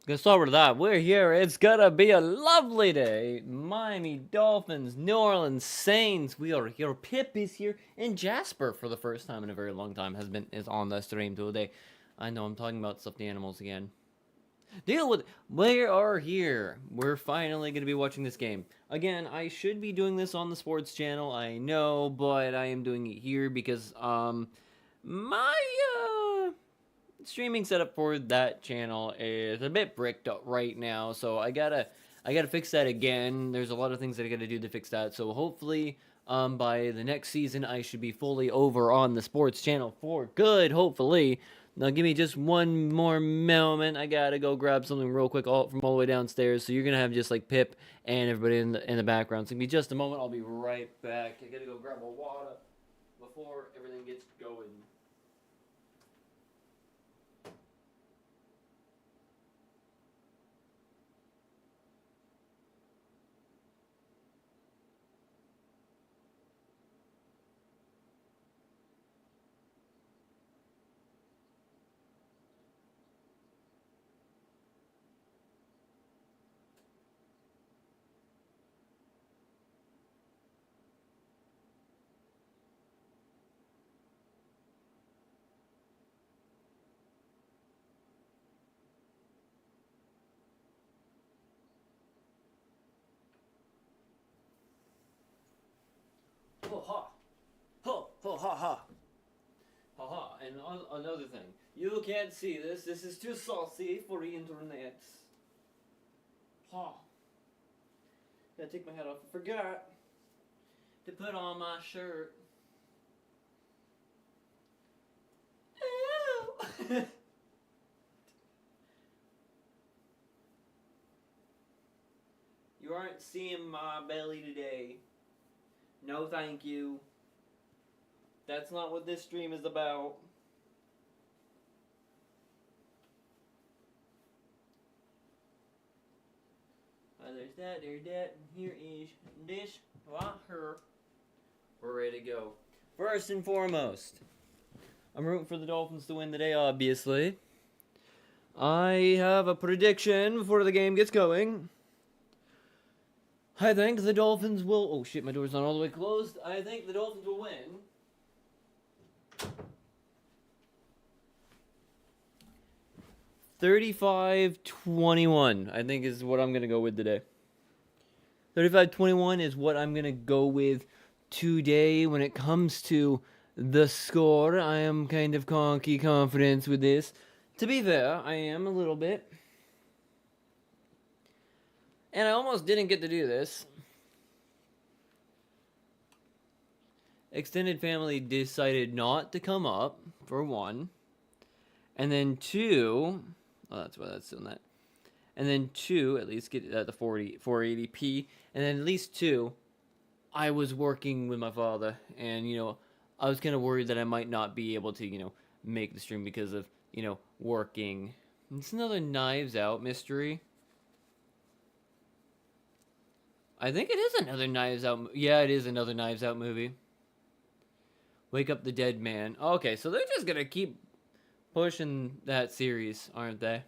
Gonna start with that. We're here. It's gonna be a lovely day. Miami Dolphins, New Orleans Saints. We are here. Pip is here, and Jasper, for the first time in a very long time, is on the stream today. I know I'm talking about stuffed animals again. Deal with. We are here. We're finally gonna be watching this game again. I should be doing this on the sports channel. I know, but I am doing it here because my streaming setup for that channel is a bit bricked up right now, so I gotta fix that again. There's a lot of things that I gotta do to fix that. So hopefully, by the next season, I should be fully over on the sports channel for good. Hopefully. Now give me just one more moment. I gotta go grab something real quick from all the way downstairs. So you're gonna have just like Pip and everybody in the background. So give me just a moment. I'll be right back. I gotta go grab a water before everything gets going. Ho ha. Ho ho ha ha. Ha ha. And another thing. You can't see this. This is too saucy for the internet. Ha. Gotta take my hat off. I forgot to put on my shirt. Ew. You aren't seeing my belly today. No, thank you. That's not what this stream is about. There's that. Here is this her. We're ready to go. First and foremost, I'm rooting for the Dolphins to win today, obviously. I have a prediction before the game gets going. I think the Dolphins will... Oh shit, my door's not all the way closed. I think the Dolphins will win. 35-21, I think, is what I'm going to go with today. 35-21 is what I'm going to go with today when it comes to the score. I am kind of conky confident with this. To be fair, I am a little bit. And I almost didn't get to do this. Extended family decided not to come up, for one. And then two... Oh, that's why that's doing that. And then two, at least get at the 480p. And then at least two, I was working with my father. And, I was kind of worried that I might not be able to, make the stream because of, working. It's another Knives Out mystery. I think it is another Knives Out. Yeah, it is another Knives Out movie. Wake Up the Dead Man. Okay, so they're just gonna keep pushing that series, aren't they?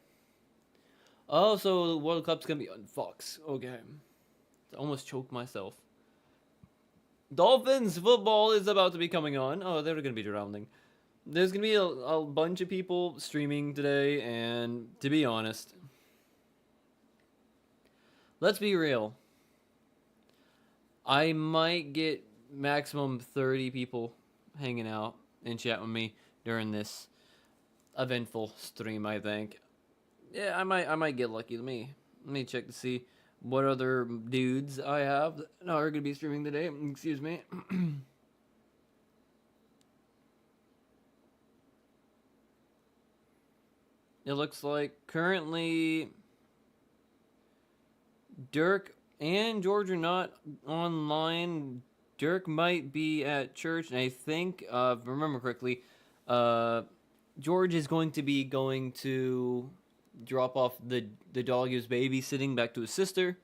Oh, so the World Cup's gonna be on Fox. Okay. I almost choked myself. Dolphins football is about to be coming on. Oh, they're gonna be drowning. There's gonna be a bunch of people streaming today, and to be honest, let's be real. I might get maximum 30 people hanging out and chat with me during this eventful stream, I think. Yeah, I might get lucky. Let me check to see what other dudes I have that are gonna be streaming today. Excuse me. It looks like currently Dirk and George are not online. Dirk might be at church, and I think, if I remember correctly, George is going to be going to drop off the dog he was babysitting back to his sister.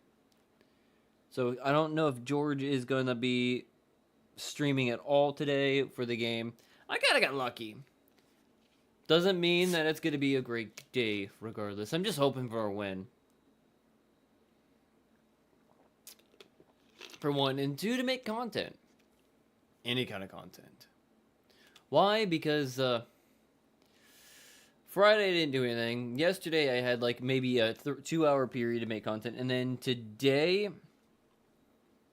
So I don't know if George is going to be streaming at all today for the game. I kind of got lucky. Doesn't mean that it's going to be a great day, regardless. I'm just hoping for a win. For one, and two, to make content. Any kind of content. Why? Because, Friday I didn't do anything. Yesterday I had, like, maybe a 2-hour period to make content. And then today,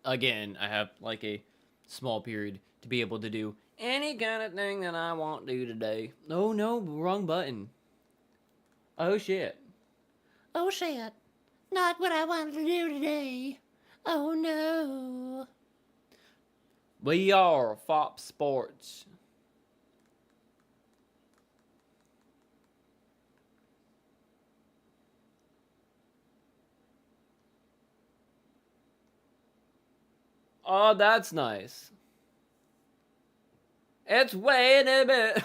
again, I have, like, a small period to be able to do any kind of thing that I want to do today. Oh, no, wrong button. Oh, shit. Oh shit. Not what I wanted to do today. Oh no. We are Fox Sports. Oh, that's nice. It's weighing a bit.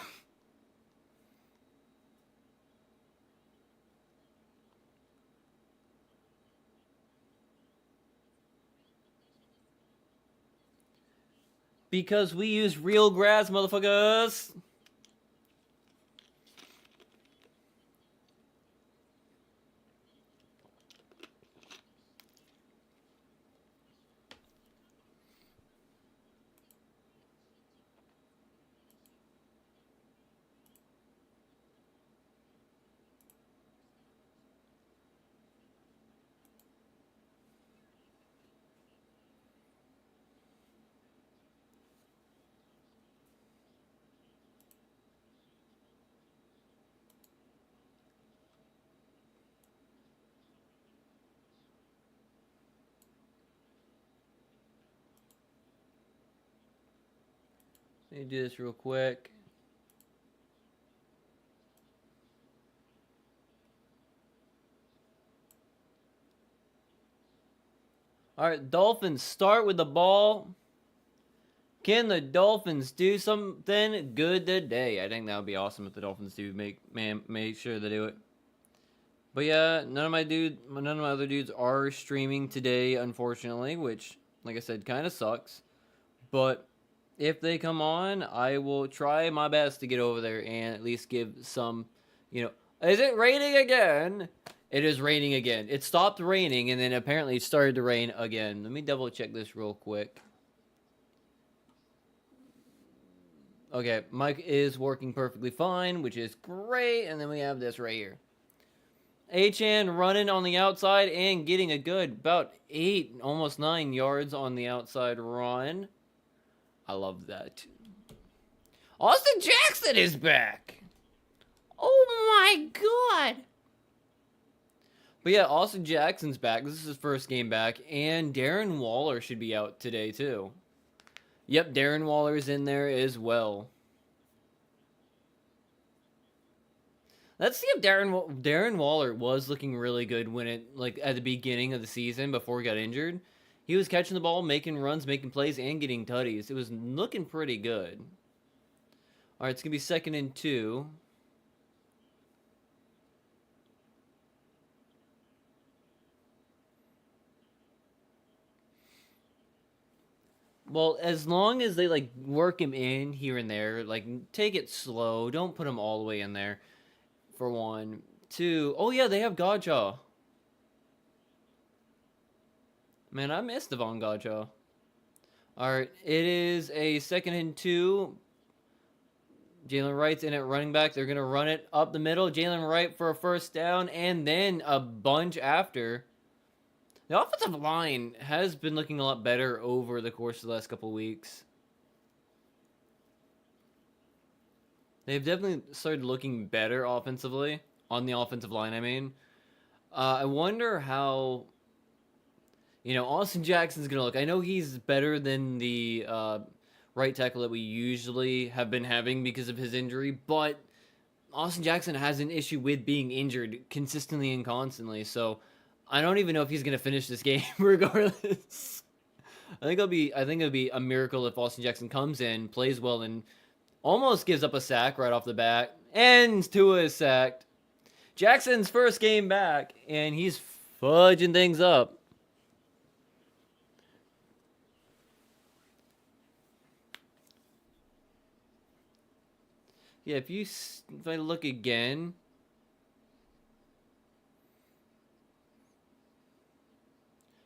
Because we use real grass, motherfuckers. Let me do this real quick. Alright, Dolphins start with the ball. Can the Dolphins do something good today? I think that would be awesome if the Dolphins do make sure they do it. But yeah, none of my other dudes are streaming today, unfortunately, which, like I said, kind of sucks. But if they come on, I will try my best to get over there and at least give some, Is it raining again? It is raining again. It stopped raining and then apparently it started to rain again. Let me double check this real quick. Okay, mic is working perfectly fine, which is great. And then we have this right here. Achan running on the outside and getting a good about 8, almost 9 yards on the outside run. I love that. Austin Jackson is back. Oh my god. But yeah, Austin Jackson's back. This is his first game back. And Darren Waller should be out today, too. Yep, Darren Waller's in there as well. Let's see if Darren Waller was looking really good when at the beginning of the season before he got injured. He was catching the ball, making runs, making plays, and getting tutties. It was looking pretty good. All right, it's going to be 2nd and 2. Well, as long as they, work him in here and there, take it slow. Don't put him all the way in there, for 1. 2, oh yeah, they have Godjaw. Man, I missed Devon Godjaw. Alright, it is a 2nd and 2. Jalen Wright's in at running back. They're going to run it up the middle. Jalen Wright for a first down, and then a bunch after. The offensive line has been looking a lot better over the course of the last couple of weeks. They've definitely started looking better offensively. On the offensive line, I mean. I wonder how, Austin Jackson's going to look. I know he's better than the right tackle that we usually have been having because of his injury, but Austin Jackson has an issue with being injured consistently and constantly, so I don't even know if he's going to finish this game regardless. I think it'll be a miracle if Austin Jackson comes in, plays well, and almost gives up a sack right off the bat. And Tua is sacked. Jackson's first game back, and he's fudging things up. Yeah, if I look again,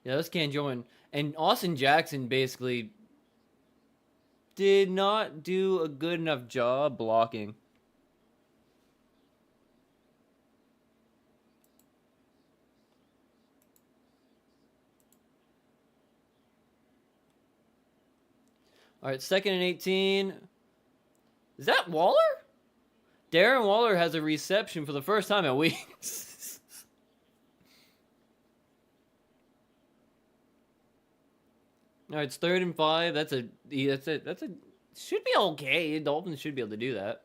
yeah, this can't join. And Austin Jackson basically did not do a good enough job blocking. All right, 2nd and 18. Is that Waller? Darren Waller has a reception for the first time in weeks. All right, it's 3rd and 5. That's a should be okay. Dolphins should be able to do that.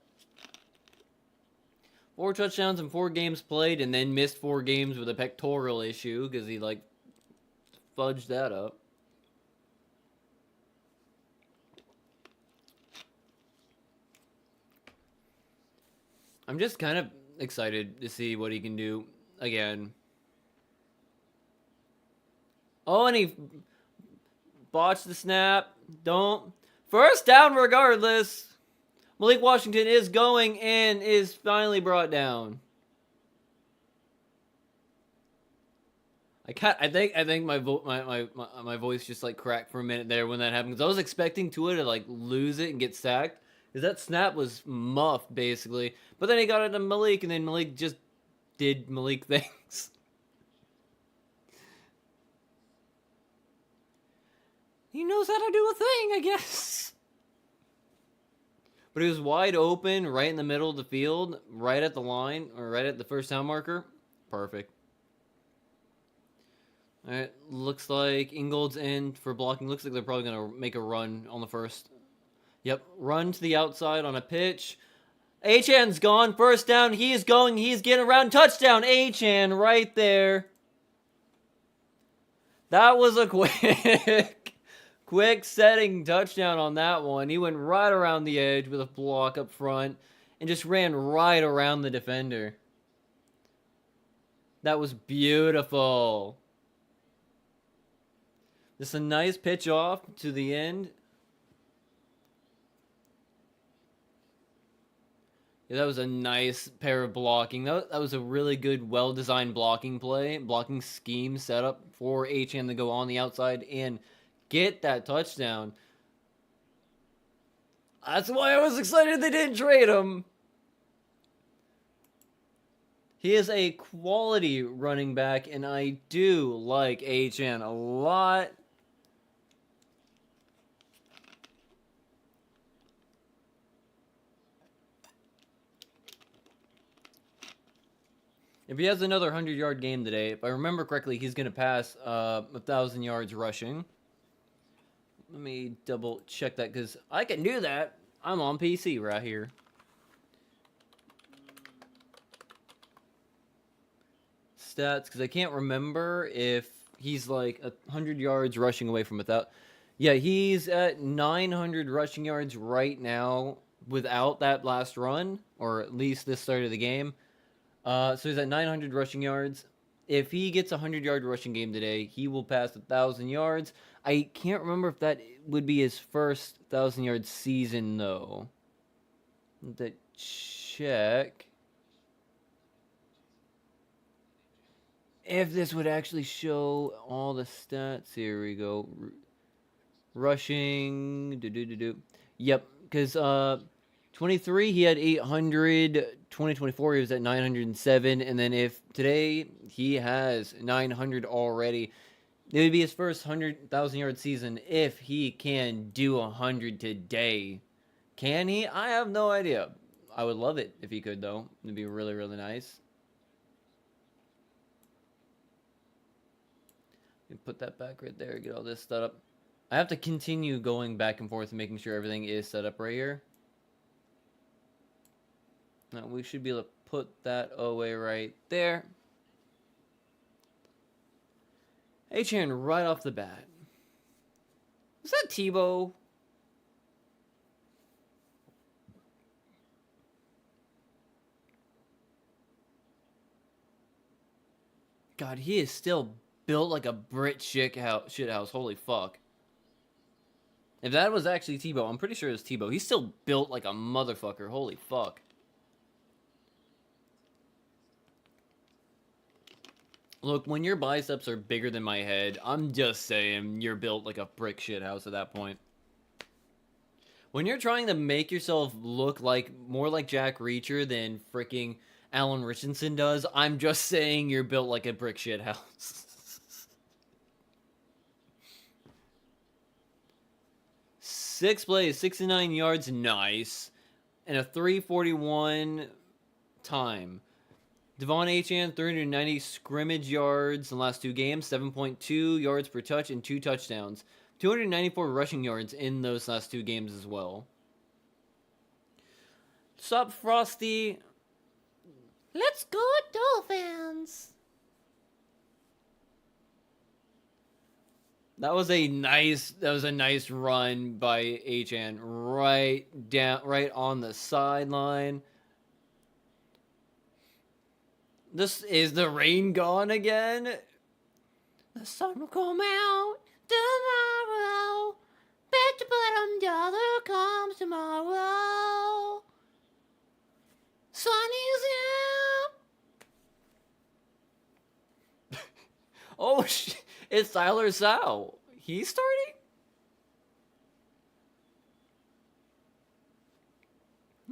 4 touchdowns in 4 games played, and then missed 4 games with a pectoral issue because he like fudged that up. I'm just kind of excited to see what he can do again. Oh, and he botched the snap. Don't. First down regardless. Malik Washington is going and is finally brought down. I think my voice just like cracked for a minute there when that happened because I was expecting Tua to like lose it and get sacked because that snap was muffed basically. But then he got it to Malik and then Malik just did Malik things. He knows how to do a thing, I guess. But he was wide open, right in the middle of the field, right at the line, or right at the first down marker. Perfect. All right, looks like Ingold's in for blocking. Looks like they're probably going to make a run on the first. Yep, run to the outside on a pitch. Achan's gone. First down. He is going. He's getting around. Touchdown. Achan right there. That was a quick setting touchdown on that one. He went right around the edge with a block up front and just ran right around the defender. That was beautiful. Just a nice pitch off to the end. Yeah, that was a nice pair of blocking. That was a really good, well-designed blocking play, blocking scheme set up for Achan to go on the outside and get that touchdown. That's why I was excited they didn't trade him. He is a quality running back, and I do like Achan a lot. If he has another 100-yard game today, if I remember correctly, he's going to pass 1,000 yards rushing. Let me double check that because I can do that. I'm on PC right here. Stats, because I can't remember if he's like 100 yards rushing away from 1,000. Yeah, he's at 900 rushing yards right now without that last run, or at least this start of the game. So he's at 900 rushing yards. If he gets a 100-yard rushing game today, he will pass 1,000 yards. I can't remember if that would be his first 1,000-yard season, though. Let's check. If this would actually show all the stats. Here we go. Rushing. Yep, because 23, he had 800. 2024, he was at 907. And then if today he has 900 already, it would be his first 100,000-yard season if he can do 100 today. Can he? I have no idea. I would love it if he could, though. It'd be really, really nice. Put that back right there. Get all this set up. I have to continue going back and forth and making sure everything is set up right here. Now we should be able to put that away right there. Achan right off the bat. Is that Tebow? God, he is still built like a Brit shithouse. Holy fuck. If that was actually Tebow, I'm pretty sure it was Tebow. He's still built like a motherfucker. Holy fuck. Look, when your biceps are bigger than my head, I'm just saying you're built like a brick shit house at that point. When you're trying to make yourself look like more like Jack Reacher than freaking Alan Richardson does, I'm just saying you're built like a brick shit house. Six plays, 69 yards, nice. And a 341 time. Devon Achane, 390 scrimmage yards in the last two games, 7.2 yards per touch, and 2 touchdowns. 294 rushing yards in those last two games as well. Sup, Frosty? Let's go, Dolphins! That was a nice run by Achane, right on the sideline. This is the rain gone again. The sun will come out tomorrow. Bet your bottom dollar comes tomorrow. Sun is out. Oh shit! It's Tyler Sow. He's starting?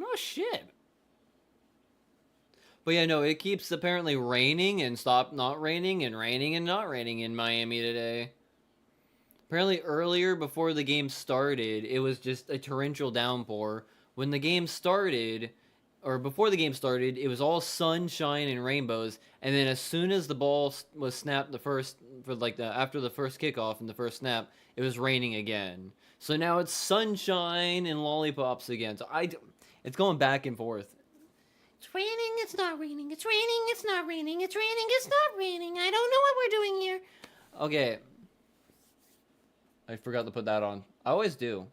Oh shit. But yeah, no, it keeps apparently raining and stop not raining and raining and not raining in Miami today. Apparently earlier before the game started, it was just a torrential downpour. When the game started, or before the game started, it was all sunshine and rainbows. And then as soon as the ball was snapped after the first kickoff and the first snap, it was raining again. So now it's sunshine and lollipops again. So it's going back and forth. It's raining, it's not raining. It's raining, it's not raining. It's raining, it's not raining. I don't know what we're doing here. Okay. I forgot to put that on. I always do.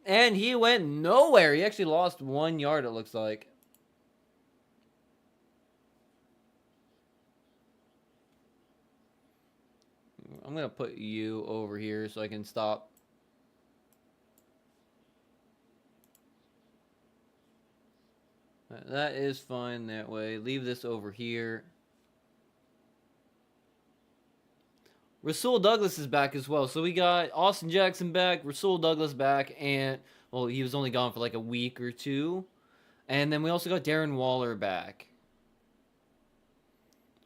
And he went nowhere. He actually lost 1 yard, it looks like. I'm going to put you over here so I can stop. That is fine that way. Leave this over here. Rasul Douglas is back as well. So we got Austin Jackson back, Rasul Douglas back, and, well, he was only gone for like a week or two. And then we also got Darren Waller back.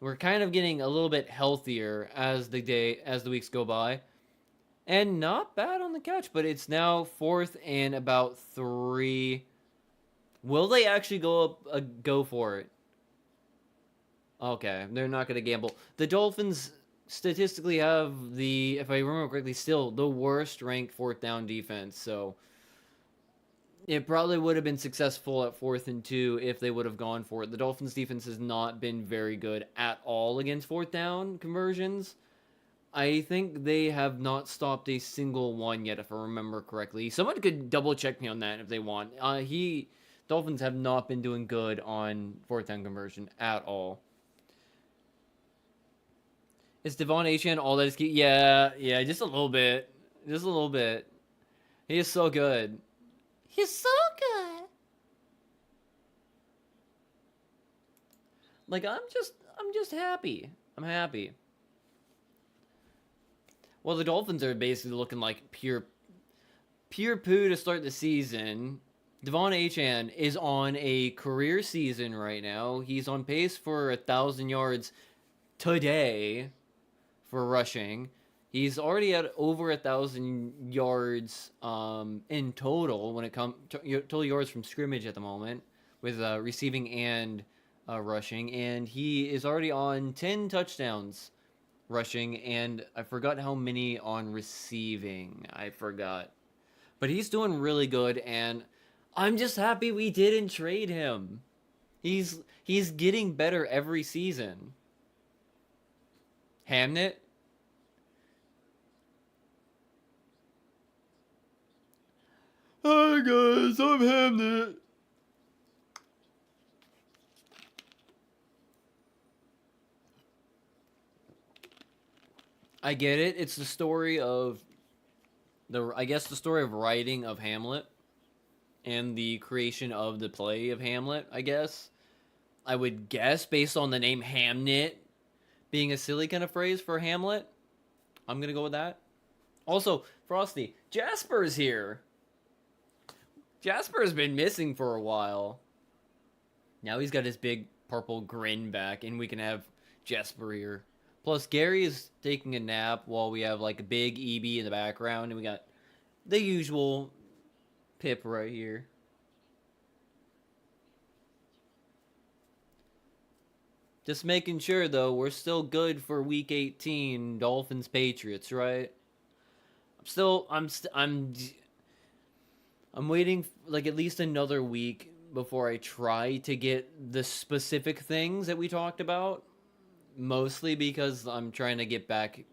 We're kind of getting a little bit healthier as the weeks go by. And not bad on the catch, but it's now 4th and about 3. Will they actually go for it? Okay, they're not going to gamble. The Dolphins statistically have if I remember correctly, still the worst ranked 4th down defense. So it probably would have been successful at 4th and 2 if they would have gone for it. The Dolphins defense has not been very good at all against 4th down conversions. I think they have not stopped a single one yet, if I remember correctly. Someone could double check me on that if they want. Dolphins have not been doing good on 4th down conversion at all. Is Devon Achane all that is key? Yeah, just a little bit. Just a little bit. He is so good. He's so good. Like, I'm just happy. I'm happy. Well, the Dolphins are basically looking like pure poo to start the season. Devon Achane is on a career season right now. He's on pace for 1,000 yards today for rushing. He's already at over 1,000 yards in total when it comes to total yards from scrimmage at the moment, with receiving and rushing. And he is already on 10 touchdowns rushing, and I forgot how many on receiving. I forgot. But he's doing really good, and I'm just happy we didn't trade him. He's getting better every season. Hamnet? Hi guys, I'm Hamnet. I get it. It's the story of I guess the story of writing of Hamlet and the creation of the play of Hamlet, I guess. I would guess based on the name Hamnet being a silly kind of phrase for Hamlet. I'm going to go with that. Also, Frosty, Jasper's here. Jasper's been missing for a while. Now he's got his big purple grin back, and we can have Jasper here. Plus, Gary is taking a nap while we have like a big EB in the background, and we got the usual Pip right here. Just making sure though, we're still good for Week 18, Dolphins Patriots, right? I'm waiting like at least another week before I try to get the specific things that we talked about. Mostly because I'm trying to get back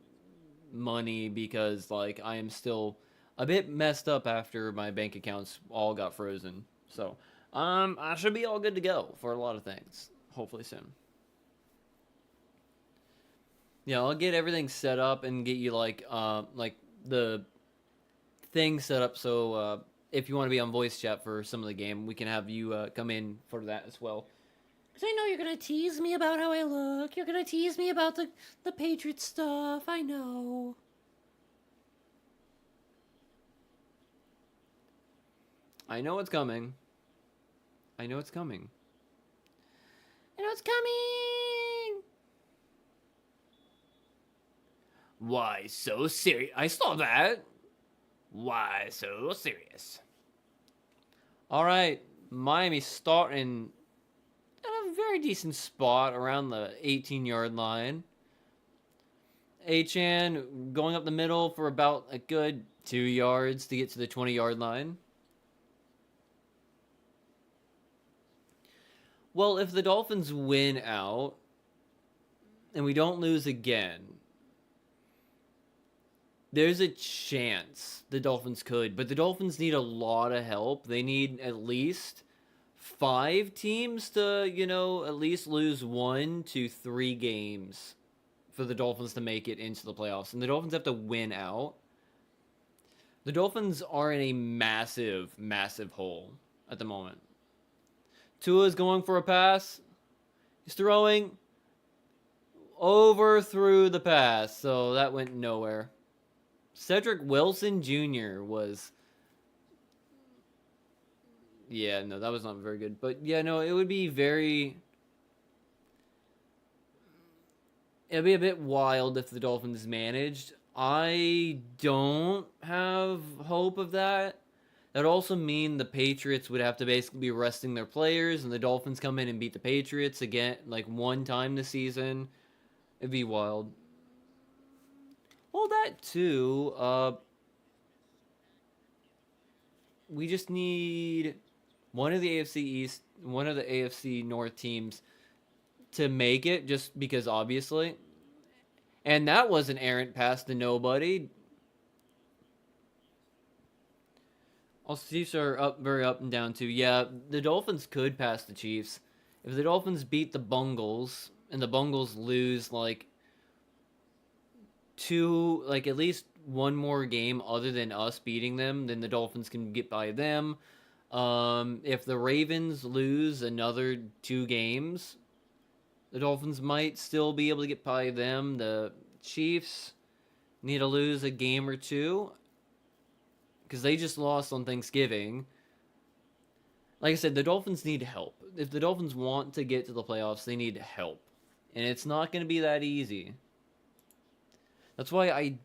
money because like I am still a bit messed up after my bank accounts all got frozen. So, I should be all good to go for a lot of things. Hopefully soon. Yeah, I'll get everything set up and get you like the thing set up so if you want to be on voice chat for some of the game, we can have you come in for that as well. Cause I know you're gonna tease me about how I look. You're gonna tease me about the Patriot stuff. I know. I know it's coming. I know it's coming. I know it's coming. Why so serious? I saw that. Why so serious? All right, Miami starting at a very decent spot around the 18-yard line. Achan going up the middle for about a good 2 yards to get to the 20-yard line. Well, if the Dolphins win out and we don't lose again, there's a chance the Dolphins could, but the Dolphins need a lot of help. They need at least 5 teams to, at least lose 1 to 3 games for the Dolphins to make it into the playoffs. And the Dolphins have to win out. The Dolphins are in a massive, massive hole at the moment. Tua's going for a pass. He's throwing. Overthrew the pass, so that went nowhere. Cedric Wilson Jr. was... Yeah, no, that was not very good. But, yeah, no, it would be very... It'd be a bit wild if the Dolphins managed. I don't have hope of that. That would also mean the Patriots would have to basically be resting their players, and the Dolphins come in and beat the Patriots again, like one time this season. It'd be wild. Well, that too. We just need one of the AFC East, one of the AFC North teams to make it, just because obviously. And that was an errant pass to nobody. Also, Chiefs are up, very up and down too. Yeah, the Dolphins could pass the Chiefs. If the Dolphins beat the Bungles and the Bungles lose like at least one more game other than us beating them, then the Dolphins can get by them. If the Ravens lose another 2 games, the Dolphins might still be able to get by them. The Chiefs need to lose a game or 2 because they just lost on Thanksgiving. Like I said, the Dolphins need help. If the Dolphins want to get to the playoffs, they need help. And it's not going to be that easy. That's why I'm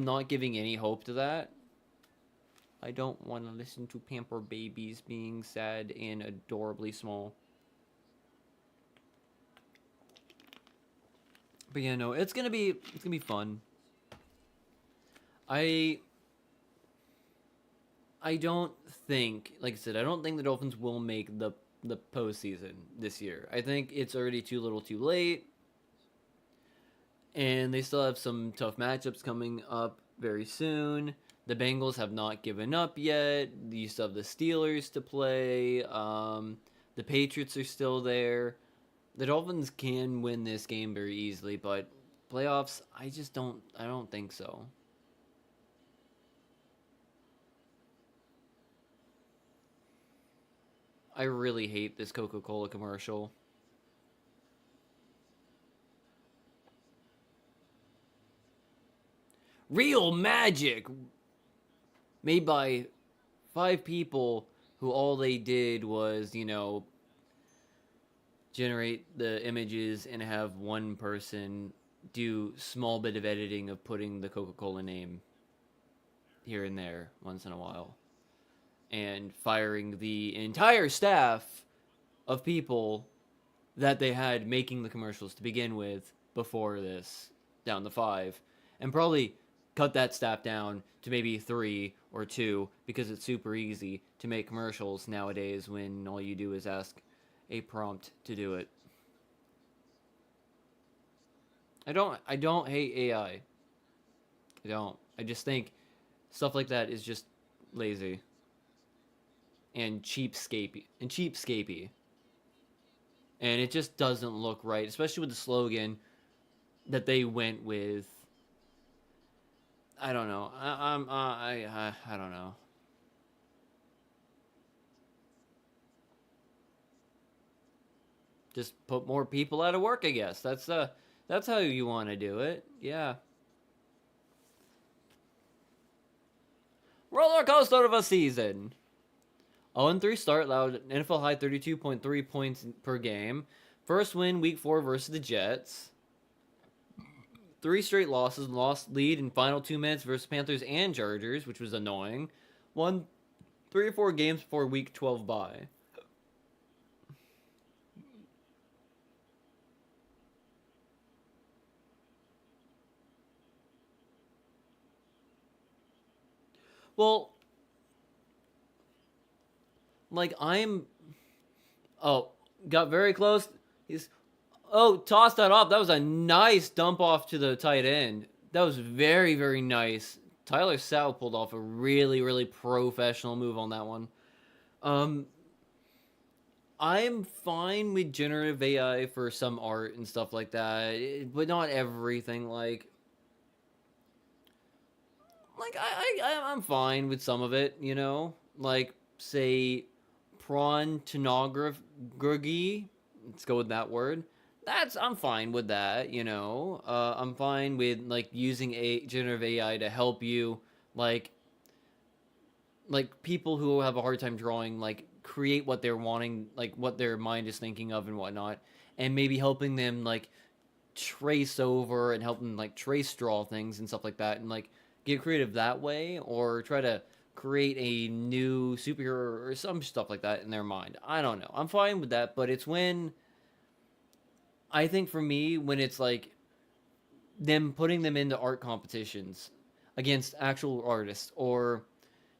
not giving any hope to that. I don't want to listen to pamper babies being sad and adorably small. But yeah, no, it's gonna be fun. I don't think, like I said, I don't think the Dolphins will make the postseason this year. I think it's already too little too late. And they still have some tough matchups coming up very soon. The Bengals have not given up yet. You still have the Steelers to play. The Patriots are still there. The Dolphins can win this game very easily, but playoffs, I don't think so. I really hate this Coca-Cola commercial. Real magic made by 5 people who all they did was, generate the images and have one person do small bit of editing of putting the Coca-Cola name here and there once in a while, and firing the entire staff of people that they had making the commercials to begin with before this, down to 5, and probably cut that staff down to maybe 3 or 2 because it's super easy to make commercials nowadays when all you do is ask a prompt to do it. I don't hate AI. I don't. I just think stuff like that is just lazy and cheapskatey. And it just doesn't look right, especially with the slogan that they went with. I don't know. I don't know. Just put more people out of work, I guess. That's how you want to do it. Yeah. Roller coaster of a season. 0-3 start, allowed NFL high 32.3 points per game. First win week 4 versus the Jets. 3 straight losses, lost lead in final 2 minutes versus Panthers and Chargers, which was annoying. Won 3 or 4 games before week 12 bye. Well, like I'm. Oh, got very close. He's. Oh, tossed that off. That was a nice dump off to the tight end. That was very, very nice. Tyler Sow pulled off a really, really professional move on that one. Um, I'm fine with generative AI for some art and stuff like that, but not everything. I'm fine with some of it. Like say prawn tonography. Let's go with that word. I'm fine with that. I'm fine with like using a generative AI to help you like people who have a hard time drawing like create what they're wanting, like what their mind is thinking of and whatnot, and maybe helping them like trace over and help them like trace draw things and stuff like that, and like get creative that way, or try to create a new superhero or some stuff like that in their mind. I don't know. I'm fine with that, but it's when I think for me when it's like them putting them into art competitions against actual artists, or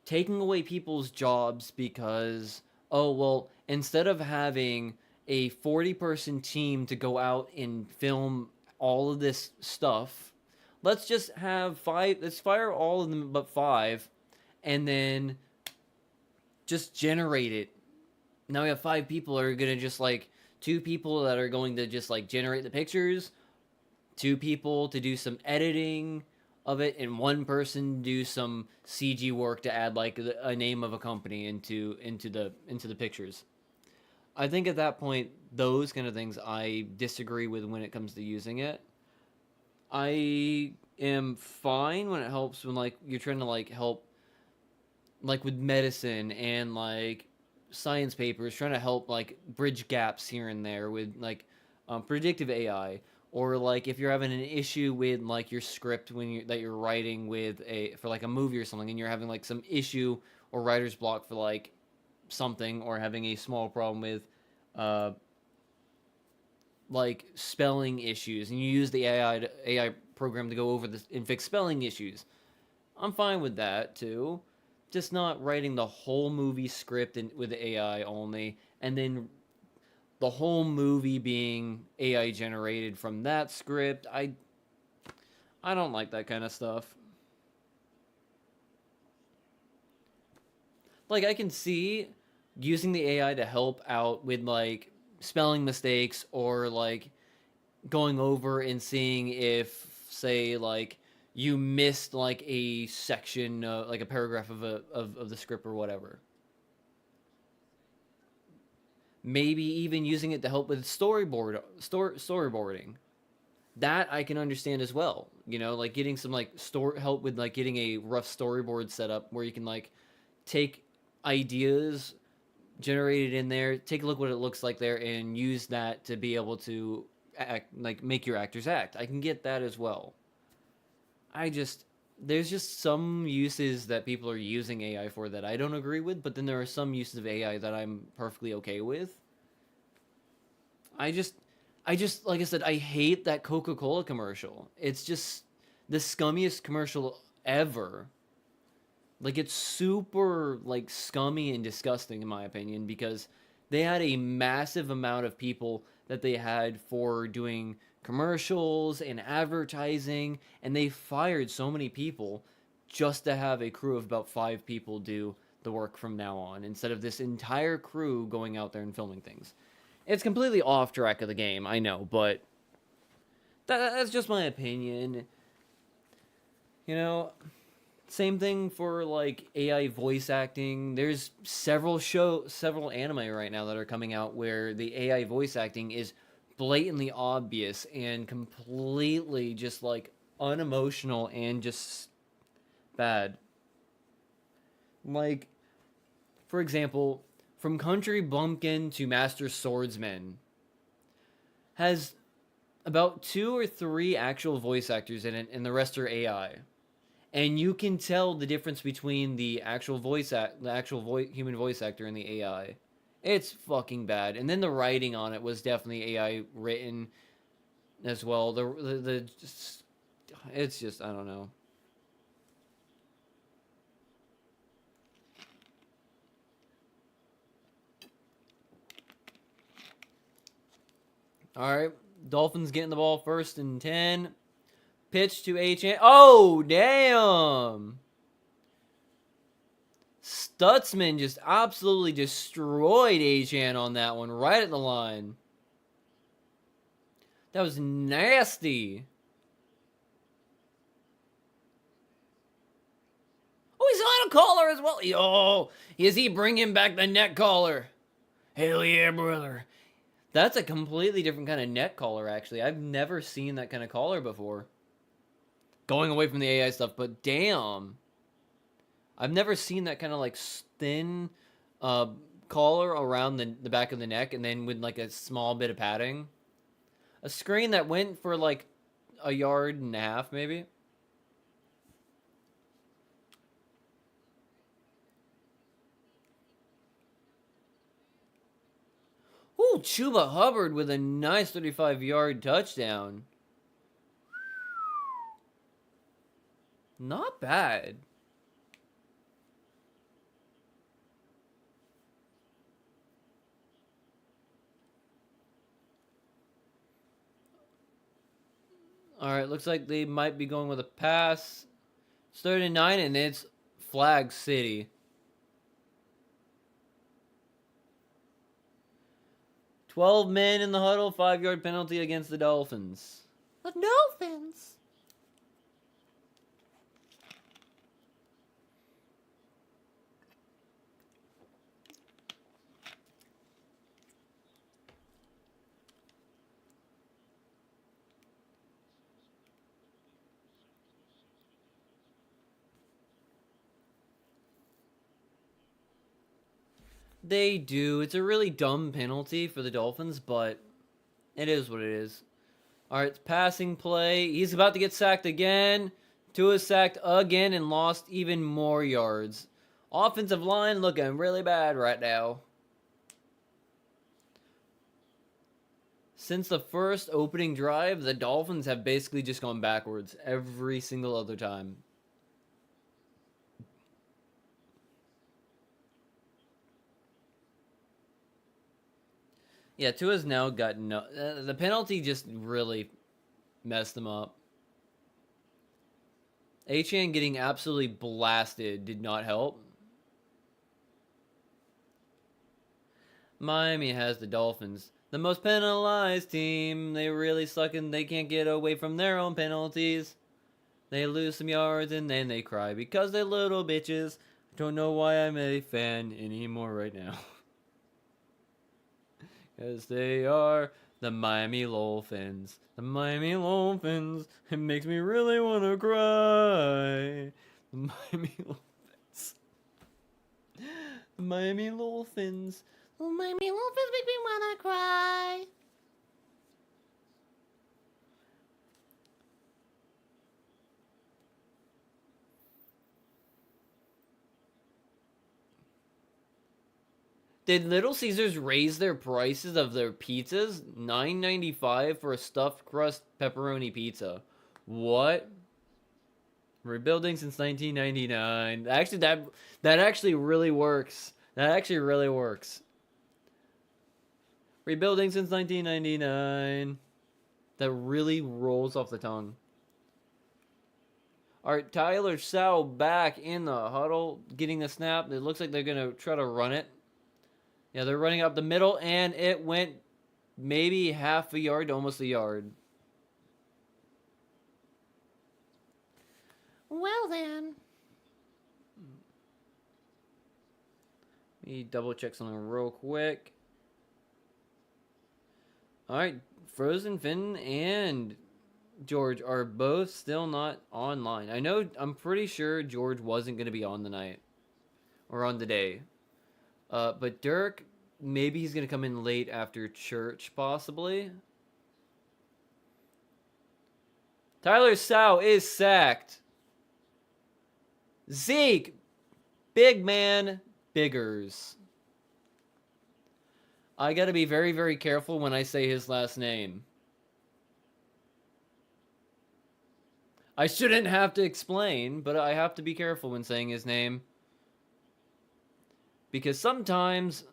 taking away people's jobs because, oh well, instead of having a 40-person team to go out and film all of this stuff, let's just have 5, let's fire all of them but 5, and then just generate it. Now we have 5 people that are gonna just like 2 people that are going to just like generate the pictures, 2 people to do some editing of it, and 1 person do some CG work to add like a name of a company into the pictures. I think at that point, those kind of things I disagree with when it comes to using it. I am fine when it helps when like you're trying to like help like with medicine and like science papers, trying to help like bridge gaps here and there with like predictive AI, or like if you're having an issue with like your script that you're writing with a for like a movie or something, and you're having like some issue or writer's block for like something, or having a small problem with uh like spelling issues, and you use the AI program to go over this and fix spelling issues. I'm fine with that too. Just not writing the whole movie script with AI only, and then the whole movie being AI generated from that script. I don't like that kind of stuff. Like I can see using the AI to help out with like spelling mistakes or like going over and seeing if, say, like you missed like a section, like a paragraph of the script or whatever. Maybe even using it to help with storyboarding. That I can understand as well. You know, like getting some like help with like getting a rough storyboard set up where you can like take ideas generated in there, take a look what it looks like there, and use that to be able to act, like make your actors act. I can get that as well. I just there's just some uses that people are using AI for that I don't agree with, but then there are some uses of AI that I'm perfectly okay with. I just I just like I said, I hate that Coca-Cola commercial. It's just the scummiest commercial ever. Like it's super like scummy and disgusting in my opinion because they had a massive amount of people that they had for doing commercials and advertising, and they fired so many people just to have a crew of about 5 people do the work from now on instead of this entire crew going out there and filming things. It's completely off track of the game, I know, but that's just my opinion. You know, same thing for like AI voice acting. There's several anime right now that are coming out where the AI voice acting is blatantly obvious and completely just like unemotional and just bad. Like, for example, from Country Bumpkin to Master Swordsman has about 2 or 3 actual voice actors in it, and the rest are AI. And you can tell the difference between the human voice actor and the AI. It's fucking bad. And then the writing on it was definitely AI written as well. It's just I don't know. All right, Dolphins getting the ball first and 10. Pitch to H. Oh damn! Stutzman just absolutely destroyed Achan on that one, right at the line. That was nasty. Oh, he's on a collar as well. Oh, is he bringing back the neck collar? Hell yeah, brother. That's a completely different kind of neck collar, actually. I've never seen that kind of collar before. Going away from the AI stuff, but damn. I've never seen that kind of like thin uh, collar around the back of the neck and then with like a small bit of padding. A screen that went for like a yard and a half, maybe. Ooh, Chuba Hubbard with a nice 35-yard touchdown. Not bad. All right, looks like they might be going with a pass. It's 39, and it's Flag City. 12 men in the huddle, 5-yard penalty against the Dolphins. The Dolphins. They do. It's a really dumb penalty for the Dolphins, but it is what it is. All right, it's passing play. He's about to get sacked again. Tua sacked again and lost even more yards. Offensive line looking really bad right now. Since the first opening drive, the Dolphins have basically just gone backwards every single other time. Yeah, Tua's now got no. The penalty just really messed them up. Achan getting absolutely blasted did not help. Miami has the Dolphins. The most penalized team. They really suck and they can't get away from their own penalties. They lose some yards and then they cry because they're little bitches. Don't know why I'm a fan anymore right now. Because they are the Miami Dolphins. The Miami Dolphins. It makes me really want to cry. The Miami Dolphins. The Miami Dolphins. Oh, Miami Dolphins make me wanna cry. Did Little Caesars raise their prices of their pizzas? $9.95 for a stuffed crust pepperoni pizza. What? Rebuilding since 1999. Actually, that actually really works. That actually really works. Rebuilding since 1999. That really rolls off the tongue. All right, Tyler Sow back in the huddle, getting the snap. It looks like they're gonna try to run it. Yeah, they're running up the middle, and it went maybe half a yard to almost a yard. Well then. Let me double check something real quick. All right, Frozen Finn and George are both still not online. I'm pretty sure George wasn't going to be on the night or on the day. But Dirk, maybe he's going to come in late after church, possibly. Tyler Sow is sacked. Zeke, big man, biggers. I got to be very, very careful when I say his last name. I shouldn't have to explain, but I have to be careful when saying his name. Because sometimes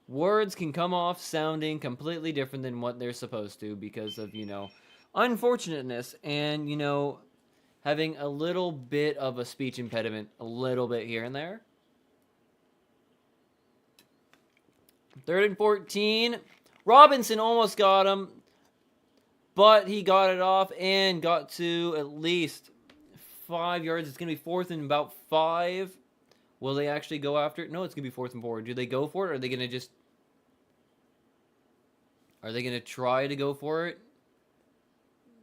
words can come off sounding completely different than what they're supposed to because of, unfortunateness and, having a little bit of a speech impediment, a little bit here and there. 3rd and 14. Robinson almost got him, but he got it off and got to at least 5 yards. It's going to be 4th and about 5. Will they actually go after it? No, it's going to be 4th and 4. Do they go for it? Or are they going to just... Are they going to try to go for it?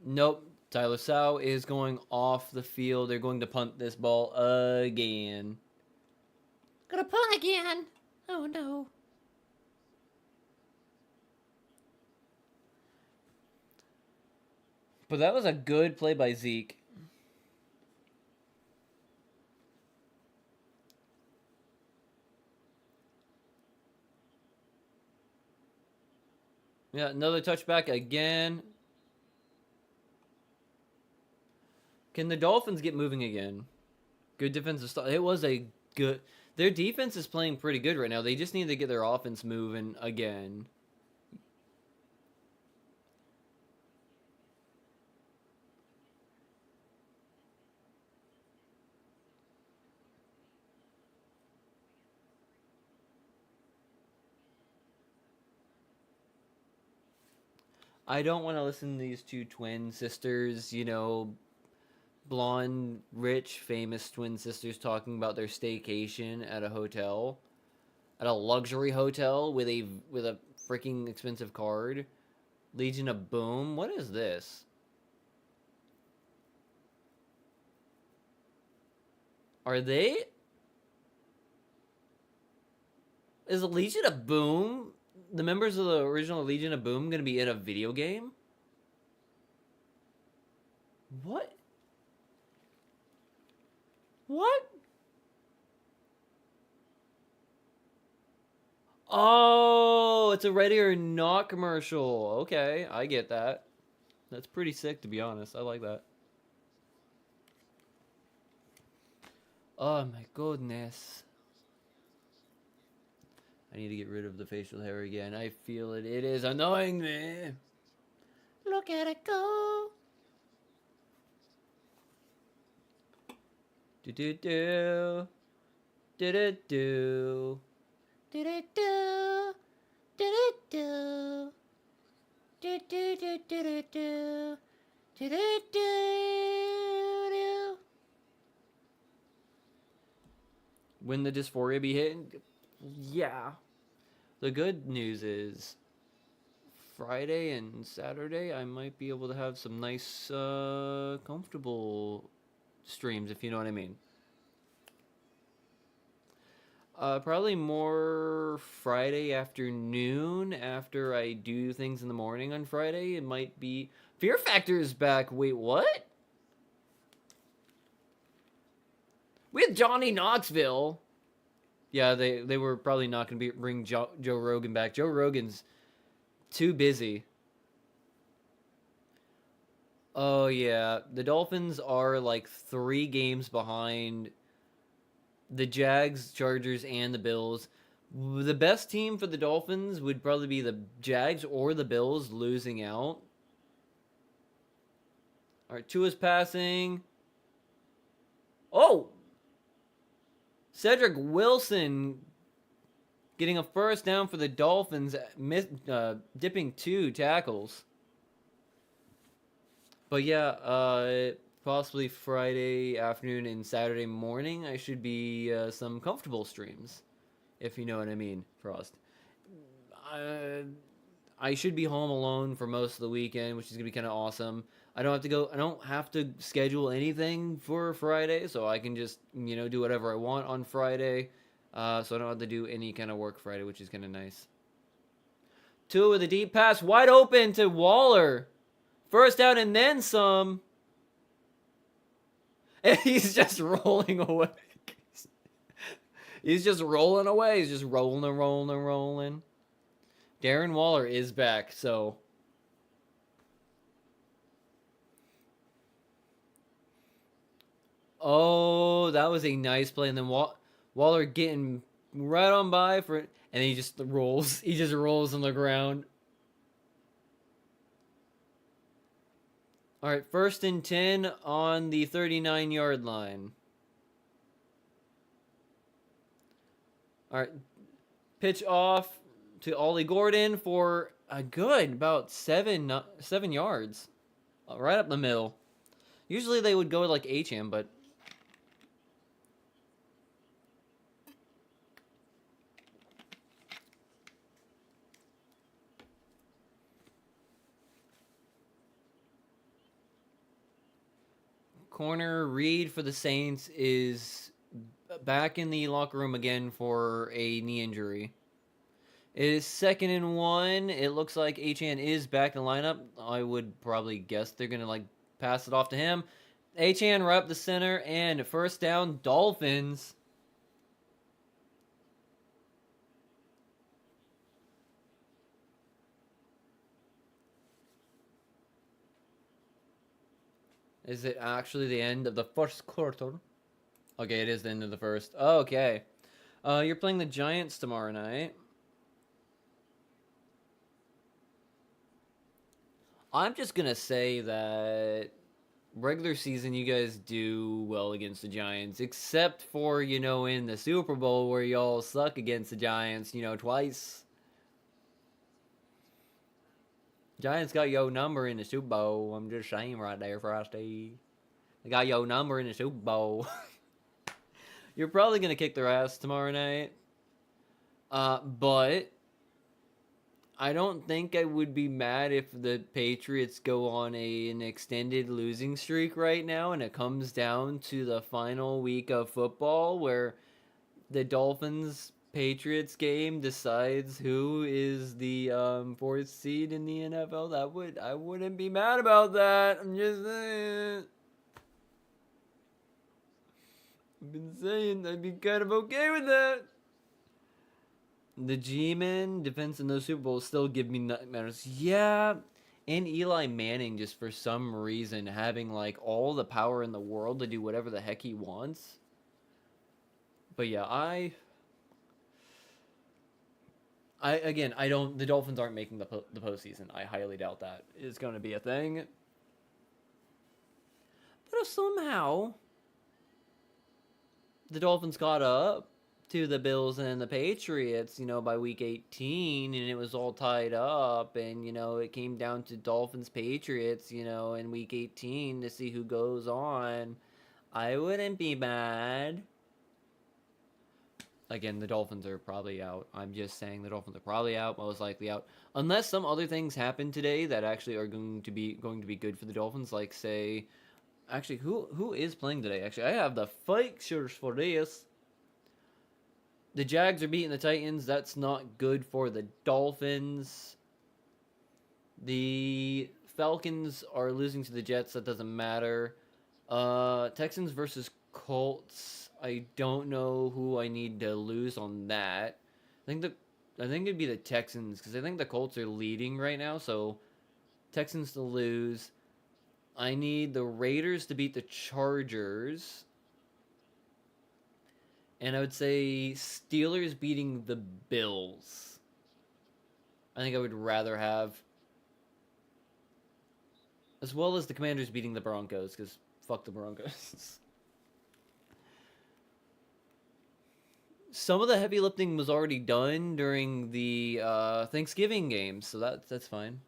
Nope. Tyler Sow is going off the field. They're going to punt this ball again. Gonna punt again. Oh no. But that was a good play by Zeke. Yeah, another touchback again. Can the Dolphins get moving again? Good defensive stuff. It was a good... Their defense is playing pretty good right now. They just need to get their offense moving again. I don't want to listen to these two twin sisters, blonde, rich, famous twin sisters talking about their staycation at a hotel, at a luxury hotel with a freaking expensive card. Legion of Boom. What is this? Are they? Is the Legion of Boom, the members of the original Legion of Boom, going to be in a video game? What? What? Oh, it's a Ready or Not commercial. Okay, I get that. That's pretty sick, to be honest. I like that. Oh my goodness. I need to get rid of the facial hair again. I feel it. It is annoying me. Look at it go. Do do do. Do do do. Do do do. Do do do. Do do do do do do. Do do do. When the dysphoria be hitting? Yeah. The good news is Friday and Saturday I might be able to have some nice, comfortable streams, if you know what I mean. Probably more Friday afternoon after I do things in the morning on Friday. It might be... Fear Factor is back. Wait, what? With Johnny Knoxville. Yeah, they were probably not going to bring Joe Rogan back. Joe Rogan's too busy. Oh, yeah. The Dolphins are like 3 games behind the Jags, Chargers, and the Bills. The best team for the Dolphins would probably be the Jags or the Bills losing out. All right, Tua's passing. Oh! Cedric Wilson getting a first down for the Dolphins, dipping 2 tackles. But yeah, possibly Friday afternoon and Saturday morning, I should be some comfortable streams, if you know what I mean, Frost. I should be home alone for most of the weekend, which is gonna be kind of awesome. I don't have to schedule anything for Friday, so I can just do whatever I want on Friday. So I don't have to do any kind of work Friday, which is kind of nice. Tua with a deep pass, wide open to Waller. First down and then some. And he's just rolling away. He's just rolling away. He's just rolling and rolling and rolling. Darren Waller is back, so. Oh, that was a nice play. And then Waller getting right on by for it. And then he just rolls. He just rolls on the ground. All right, 1st and 10 on the 39-yard line. All right, pitch off to Ollie Gordon for a good about 7 yards. Right up the middle. Usually they would go like H-ham, but... Corner Reed for the Saints is back in the locker room again for a knee injury. It is 2nd and 1. It looks like Achane is back in the lineup. I would probably guess they're going to pass it off to him. Achane right up the center and first down Dolphins. Is it actually the end of the first quarter? Okay, it is the end of the first. Okay. You're playing the Giants tomorrow night. I'm just going to say that regular season you guys do well against the Giants, except for, in the Super Bowl where y'all suck against the Giants, twice. Giants got your number in the Super Bowl. I'm just saying right there, Frosty. They got your number in the Super Bowl. You're probably going to kick their ass tomorrow night. But I don't think I would be mad if the Patriots go on an extended losing streak right now and it comes down to the final week of football where the Dolphins-Patriots game decides who is the 4th seed in the NFL. I wouldn't be mad about that. I'm just saying. I've been saying I'd be kind of okay with that. The G-Men defense in those Super Bowls still give me nightmares. Yeah, and Eli Manning just for some reason having all the power in the world to do whatever the heck he wants. But yeah, the Dolphins aren't making the postseason. I highly doubt that is going to be a thing. But if somehow the Dolphins got up to the Bills and the Patriots, by week 18, and it was all tied up, and, it came down to Dolphins Patriots, in week 18 to see who goes on, I wouldn't be mad. Again, the Dolphins are probably out. I'm just saying the Dolphins are probably out, most likely out, unless some other things happen today that actually are going to be good for the Dolphins. Like, say, actually, who is playing today? Actually, I have the fixtures for this. The Jags are beating the Titans. That's not good for the Dolphins. The Falcons are losing to the Jets. That doesn't matter. Texans versus Colts. I don't know who I need to lose on that. I think it'd be the Texans because I think the Colts are leading right now. So Texans to lose. I need the Raiders to beat the Chargers. And I would say Steelers beating the Bills. I think I would rather have. As well as the Commanders beating the Broncos, because fuck the Broncos. Some of the heavy lifting was already done during the Thanksgiving games, so that's fine.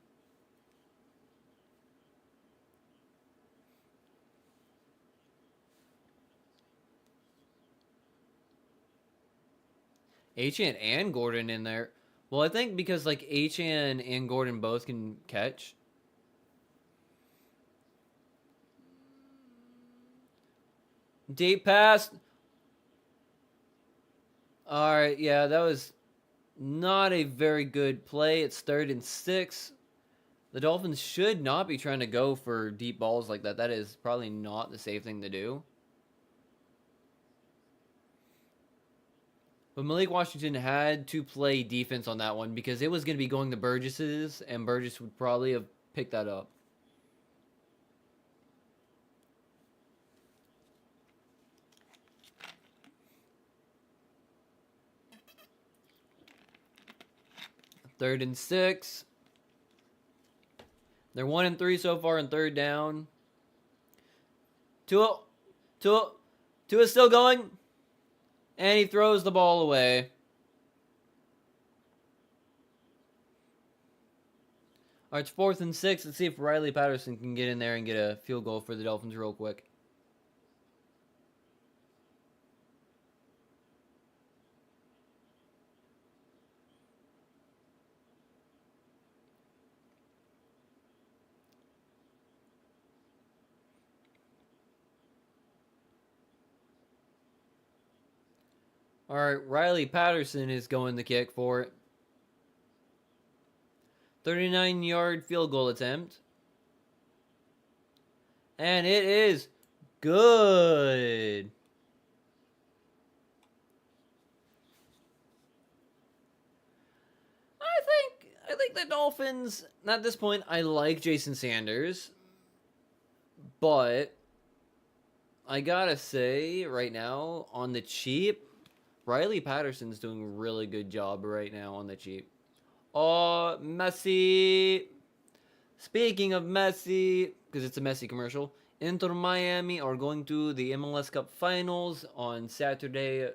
Achane and Gordon in there. Well, I think because like Achane and Gordon both can catch. Deep pass. All right, yeah, that was not a very good play. It's 3rd and 6. The Dolphins should not be trying to go for deep balls like that. That is probably not the safe thing to do. But Malik Washington had to play defense on that one because it was going to be going to Burgess's, and Burgess would probably have picked that up. Third and 6. They're 1 and 3 so far in 3rd down. Tua is still going. And he throws the ball away. All right, it's 4th and 6. Let's see if Riley Patterson can get in there and get a field goal for the Dolphins real quick. All right, Riley Patterson is going to kick for it. 39-yard field goal attempt. And it is good. I think the Dolphins, at this point, I like Jason Sanders. But I gotta say, right now, on the cheap, Riley Patterson's doing a really good job right now on the cheap. Oh, Messi. Speaking of Messi, because it's a Messi commercial, Inter Miami are going to the MLS Cup Finals on Saturday,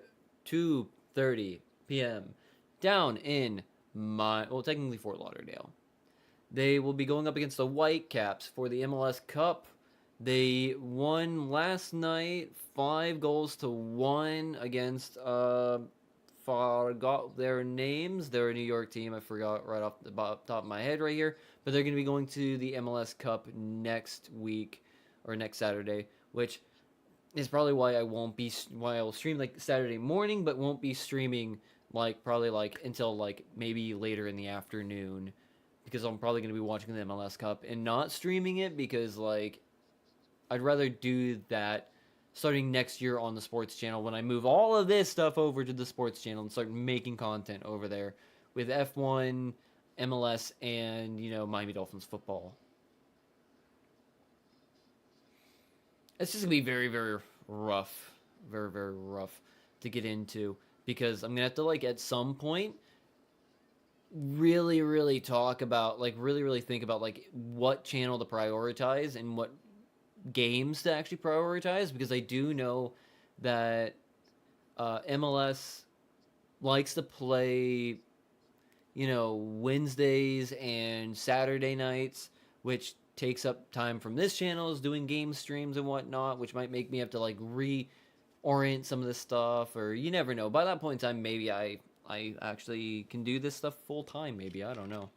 2:30 p.m. down in technically Fort Lauderdale. They will be going up against the Whitecaps for the MLS Cup. They won last night 5-1 against forgot their names. They're a New York team. I forgot right off the top of my head right here. But they're going to be going to the MLS Cup next week or next Saturday, which is probably why I will stream like Saturday morning, but won't be streaming probably until maybe later in the afternoon, because I'm probably going to be watching the MLS Cup and not streaming it because I'd rather do that starting next year on the sports channel when I move all of this stuff over to the sports channel and start making content over there with F1, MLS, and, Miami Dolphins football. It's just going to be very, very rough. Very, very rough to get into because I'm going to have to, at some point, really, really talk about, really, really think about, what channel to prioritize and what games to actually prioritize, because I do know that MLS likes to play, Wednesdays and Saturday nights, which takes up time from this channel, is doing game streams and whatnot, which might make me have to like reorient some of this stuff, or you never know. By that point in time, maybe I actually can do this stuff full time. Maybe, I don't know.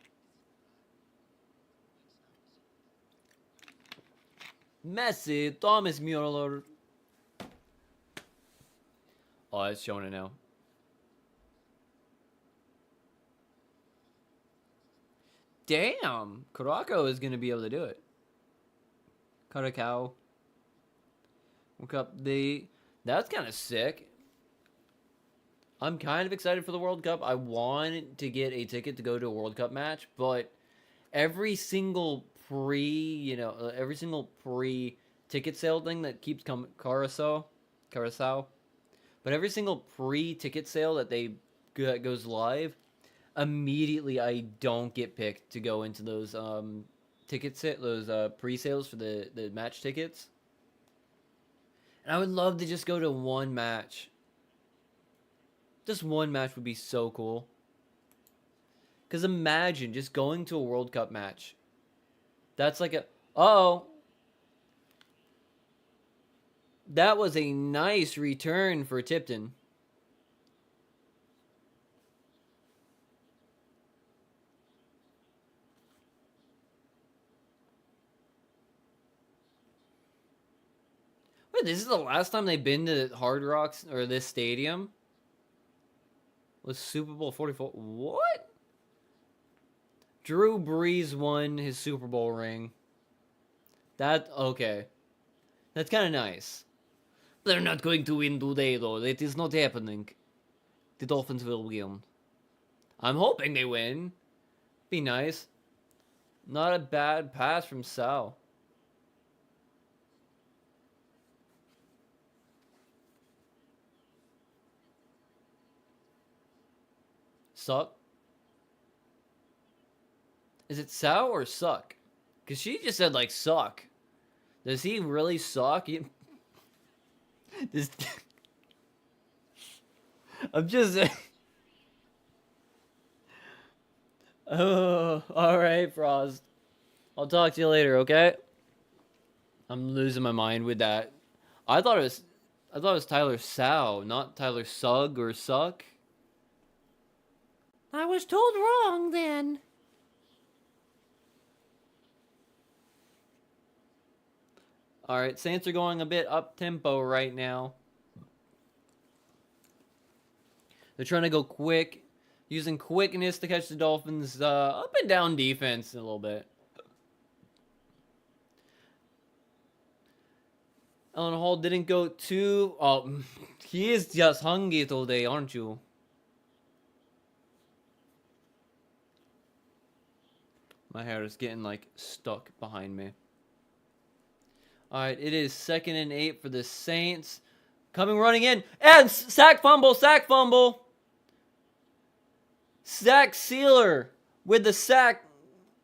Messi, Thomas Mueller. Oh, it's showing it now. Damn, Caraco is gonna be able to do it. Caracao. Look up the. That's kind of sick. I'm kind of excited for the World Cup. I want to get a ticket to go to a World Cup match, but every single every single pre ticket sale thing that keeps coming, Carousel, but every single pre ticket sale that goes live, immediately I don't get picked to go into those those pre sales for the match tickets. And I would love to just go to one match. Just one match would be so cool. Because imagine just going to a World Cup match. That's like a... Uh-oh. That was a nice return for Tipton. Wait, this is the last time they've been to Hard Rocks or this stadium? Was Super Bowl 44? What? Drew Brees won his Super Bowl ring. Okay. That's kind of nice. They're not going to win today, though. It is not happening. The Dolphins will win. I'm hoping they win. Be nice. Not a bad pass from Sal. Suck. Is it Sal or suck? Because she just said, like, suck. Does he really suck? This... I'm just... Oh, alright, Frost. I'll talk to you later, okay? I'm losing my mind with that. I thought it was Tyler Sow, not Tyler Sugg or Suck. I was told wrong then. Alright, Saints are going a bit up-tempo right now. They're trying to go quick, using quickness to catch the Dolphins' up and down defense a little bit. Alan Hall didn't go too... Oh, he is just hungry today, aren't you? My hair is getting, like, stuck behind me. Alright, it is 2nd and 8 for the Saints. Coming running in. And sack fumble, sack fumble. Zach Sealer with the sack.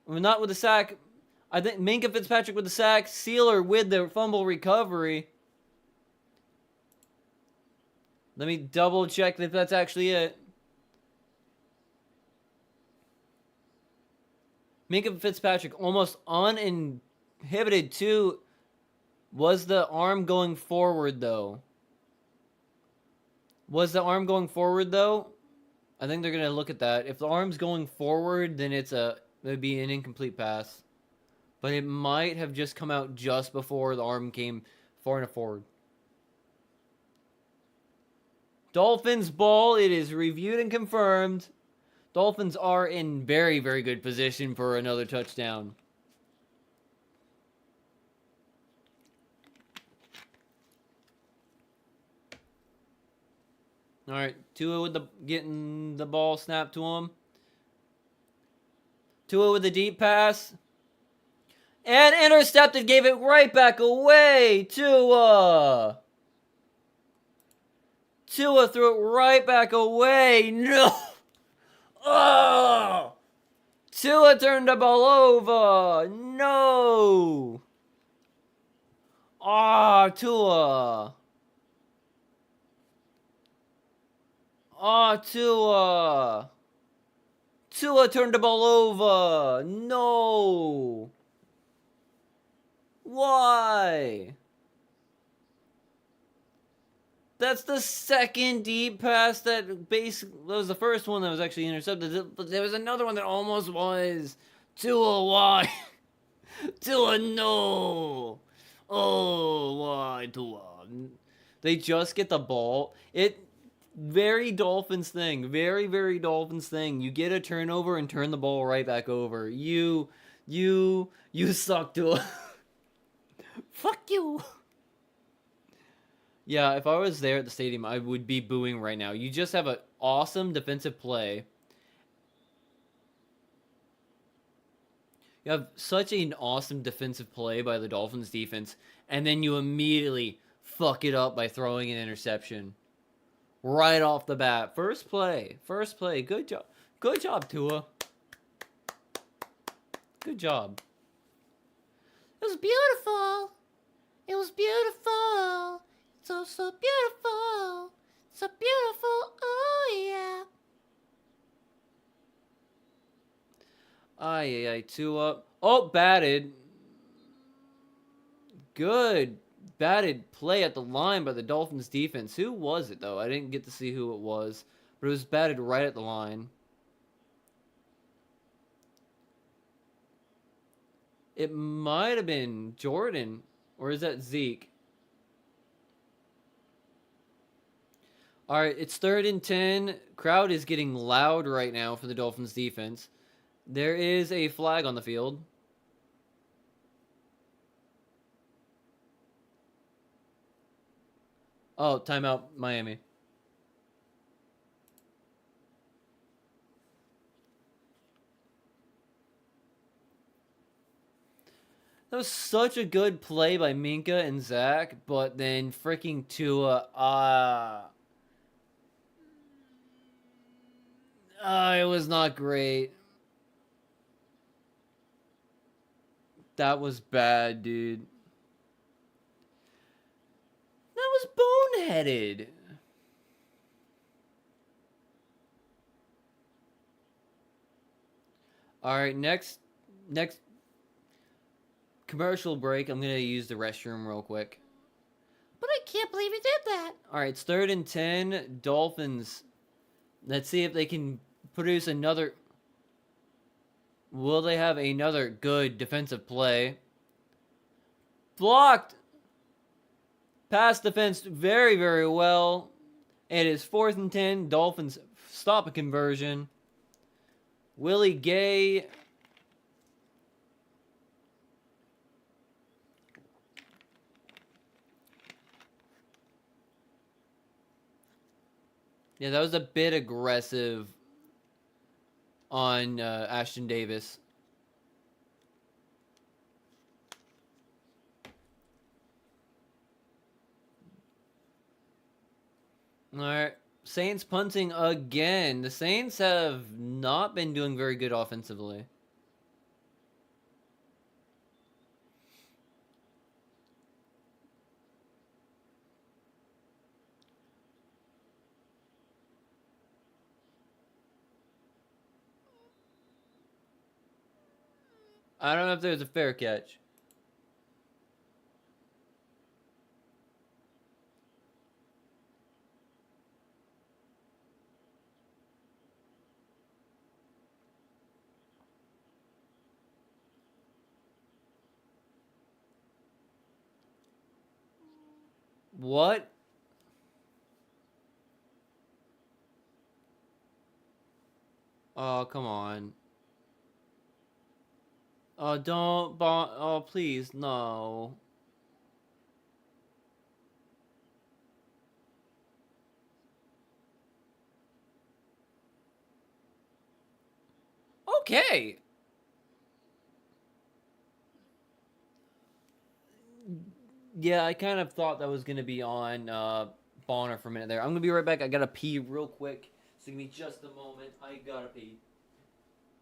Not with the sack. I think Minkah Fitzpatrick with the sack. Sealer with the fumble recovery. Let me double check if that's actually it. Minkah Fitzpatrick almost uninhibited too. Was the arm going forward though? Was the arm going forward though? I think they're gonna look at that. If the arm's going forward, then it'd be an incomplete pass. But it might have just come out just before the arm came far enough forward. Dolphins ball. It is reviewed and confirmed. Dolphins are in very, very good position for another touchdown. All right, Tua with getting the ball snapped to him. Tua with the deep pass. And intercepted, gave it right back away. Tua threw it right back away. No. Oh! Tua turned the ball over. No. Ah, Tua. Oh, Tua. Tua turned the ball over. No. Why? That's the second deep pass that was the first one that was actually intercepted. But there was another one that almost was. Tua, why? Tua, no. Oh, why, Tua? They just get the ball. Very Dolphins thing. Very, very Dolphins thing. You get a turnover and turn the ball right back over. You suck, Tua. Fuck you. Yeah, if I was there at the stadium, I would be booing right now. You just have an awesome defensive play. You have such an awesome defensive play by the Dolphins defense, and then you immediately fuck it up by throwing an interception. Right off the bat. First play. Good job. Good job, Tua. Good job. It was beautiful. It was beautiful. So, so beautiful. So beautiful. Oh, yeah. Ay, Tua. Oh, batted. Good. Batted play at the line by the Dolphins defense. Who was it, though? I didn't get to see who it was. But it was batted right at the line. It might have been Jordan. Or is that Zeke? Alright, it's 3rd and 10. Crowd is getting loud right now for the Dolphins defense. There is a flag on the field. Oh, timeout, Miami. That was such a good play by Minka and Zach, but then freaking Tua, it was not great. That was bad, dude. That was boneheaded. All right, next commercial break. I'm gonna use the restroom real quick. But I can't believe you did that. All right, it's 3rd and 10. Dolphins. Let's see if they can produce another. Will they have another good defensive play? Blocked. Pass defense very, very well. It is 4th and 10. Dolphins stop a conversion. Willie Gay. Yeah, that was a bit aggressive on Ashton Davis. All right. Saints punting again. The Saints have not been doing very good offensively. I don't know if there's a fair catch. What? Oh, come on. Oh, don't. Oh, please, no. Okay. Yeah, I kind of thought that was going to be on Bonner for a minute there. I'm going to be right back. I got to pee real quick. So give me just a moment. I got to pee.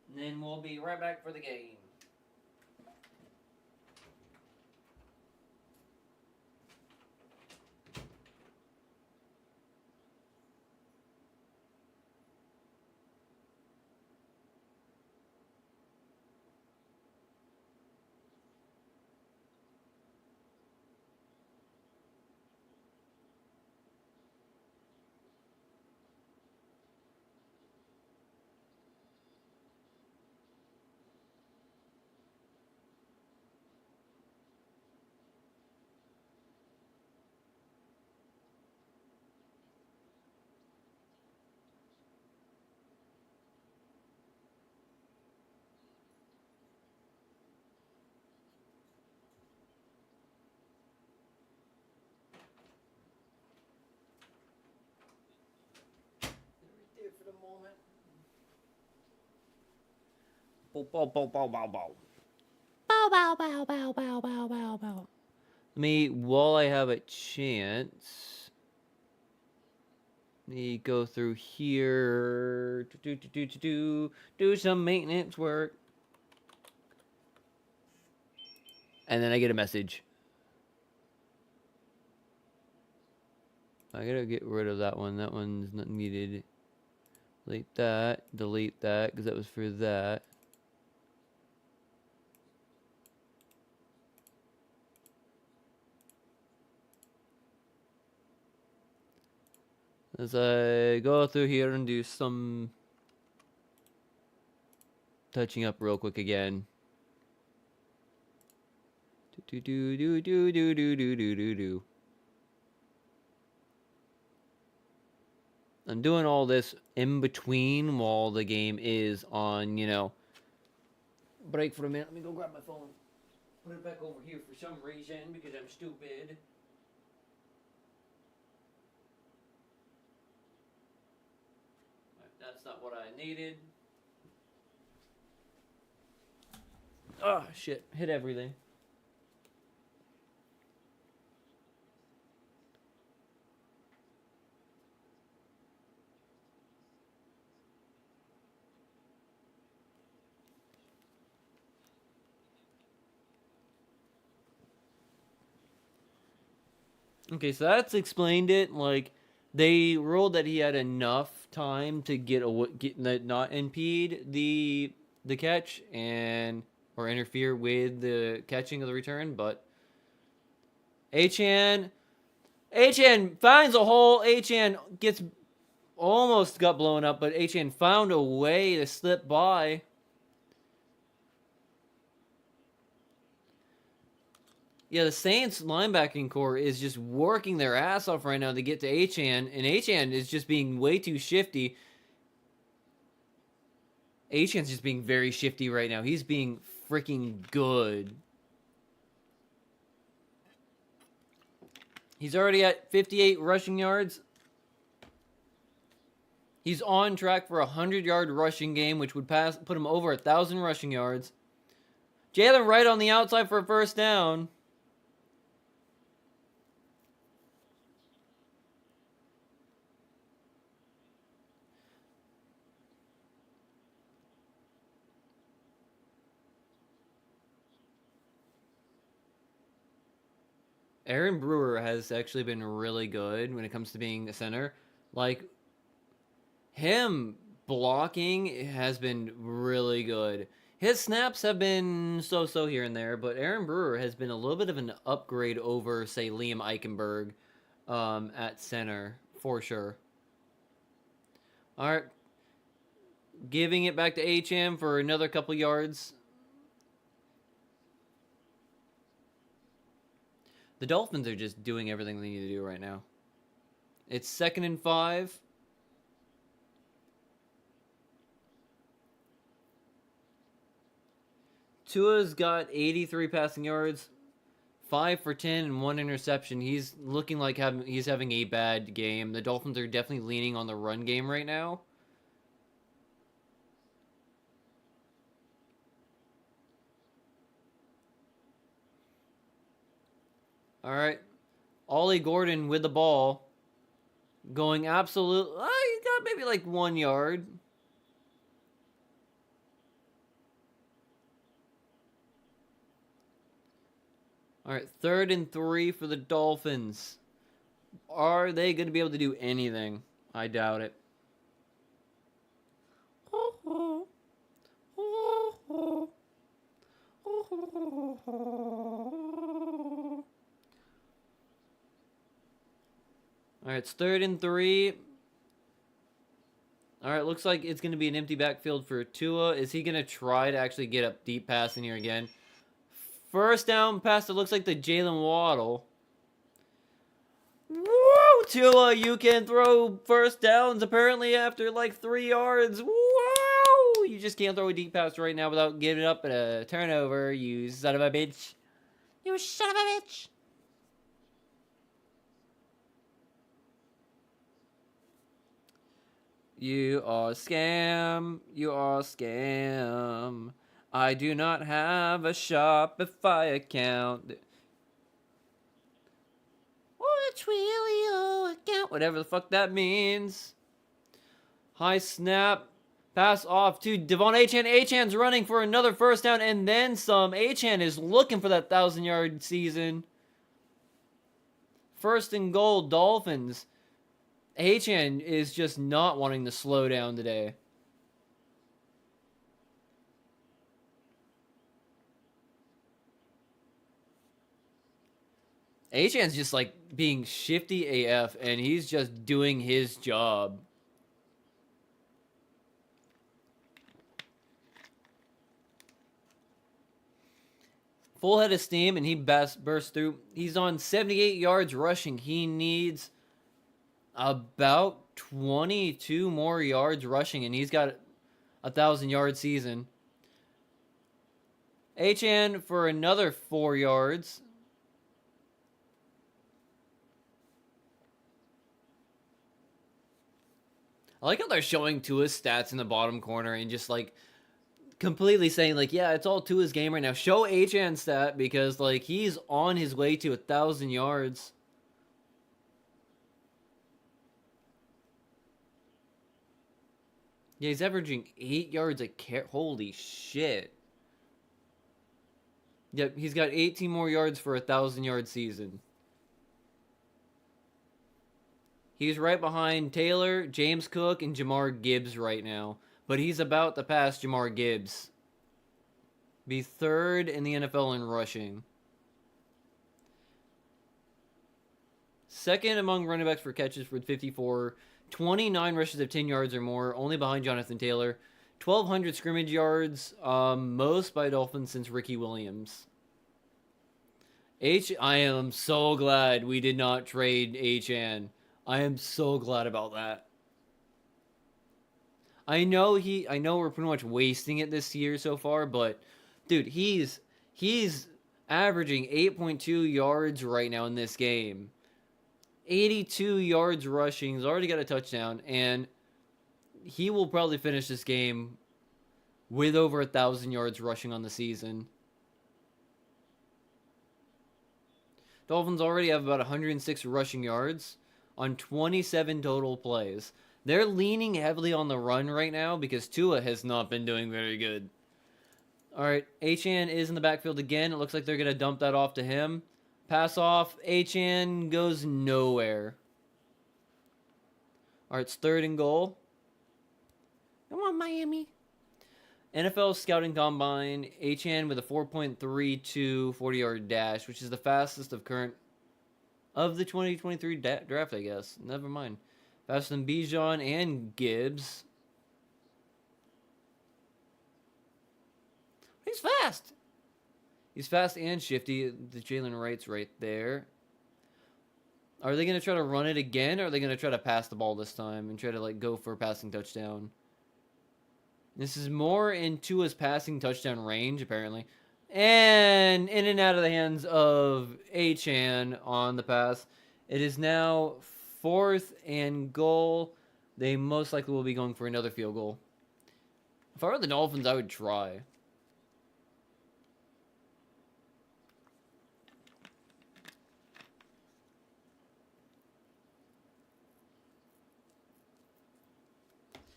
And then we'll be right back for the game. Bow, bow, bow, bow, bow, bow. Bow, bow, bow, bow, bow, bow, bow, bow. Let me, while I have a chance, let me go through here. Do some maintenance work. And then I get a message. I gotta get rid of that one. That one's not needed. Delete that, because that was for that. As I go through here and do some touching up real quick again. Do. I'm doing all this in between while the game is on, you know, break for a minute. Let me go grab my phone. Put it back over here for some reason because I'm stupid. That's not what I needed. Oh, shit. Hit everything. Okay, so that's explained it. Like, they ruled that he had enough time to get not impede the catch and or interfere with the catching of the return, but Achan finds a hole. Achan gets almost got blown up, but Achan found a way to slip by. Yeah, the Saints linebacking core is just working their ass off right now to get to Achan, and Achan is just being way too shifty. Achan's just being very shifty right now. He's being freaking good. He's already at 58 rushing yards. He's on track for a 100-yard rushing game, which would put him over 1,000 rushing yards. Jalen right on the outside for a first down. Aaron Brewer has actually been really good when it comes to being a center. Like, him blocking has been really good. His snaps have been so-so here and there, but Aaron Brewer has been a little bit of an upgrade over, say, Liam Eichenberg at center, for sure. All right. Giving it back to HM for another couple yards. The Dolphins are just doing everything they need to do right now. It's 2nd and 5. Tua's got 83 passing yards, 5 for 10 and 1 interception. He's looking like he's having a bad game. The Dolphins are definitely leaning on the run game right now. All right. Ollie Gordon with the ball. Going absolute. He got maybe like 1 yard. All right. 3rd and 3 for the Dolphins. Are they going to be able to do anything? I doubt it. All right, it's 3rd and 3. All right, looks like it's going to be an empty backfield for Tua. Is he going to try to actually get a deep pass in here again? First down pass, it looks like the Jalen Waddle. Woo! Tua, you can throw first downs apparently after like 3 yards. Wow! You just can't throw a deep pass right now without giving up a turnover, you son of a bitch. You son of a bitch. You are a scam. You are a scam. I do not have a Shopify account. Or a Twilio account. Whatever the fuck that means. High snap. Pass off to Devon Achan. Achan's running for another first down and then some. Achan is looking for that 1,000-yard season. First and goal, Dolphins. Achan is just not wanting to slow down today. Achan's just like being shifty AF and he's just doing his job. Full head of steam and he bursts through. He's on 78 yards rushing. He needs about 22 more yards rushing and he's got a 1,000-yard season. Achan for another 4 yards. I like how they're showing Tua's stats in the bottom corner and just like completely saying like, yeah, it's all Tua's game right now. Show Achan's stat because like he's on his way to 1,000 yards. Yeah, he's averaging 8 yards a carry. Holy shit. Yep, he's got 18 more yards for a 1,000-yard season. He's right behind Taylor, James Cook, and Jamar Gibbs right now. But he's about to pass Jamar Gibbs. Be third in the NFL in rushing. Second among running backs for catches with 54. 29 rushes of 10 yards or more, only behind Jonathan Taylor. 1,200 scrimmage yards, most by Dolphins since Ricky Williams. I am so glad we did not trade Achan. I am so glad about that. I know we're pretty much wasting it this year so far, but dude, he's averaging 8.2 yards right now in this game. 82 yards rushing. He's already got a touchdown, and he will probably finish this game with over 1,000 yards rushing on the season. Dolphins already have about 106 rushing yards on 27 total plays. They're leaning heavily on the run right now because Tua has not been doing very good. All right, Achan is in the backfield again. It looks like they're going to dump that off to him. Pass off. Achan goes nowhere. All right, it's third and goal. Come on, Miami. NFL Scouting Combine, Achan with a 4.32 40-yard dash, which is the fastest of the 2023 draft, I guess. Never mind. Faster than Bijan and Gibbs. He's fast. He's fast and shifty. The Jalen Wright's right there. Are they going to try to run it again, or are they going to try to pass the ball this time and try to like go for a passing touchdown? This is more in Tua's passing touchdown range, apparently. And in and out of the hands of Achan on the pass. It is now fourth and goal. They most likely will be going for another field goal. If I were the Dolphins, I would try.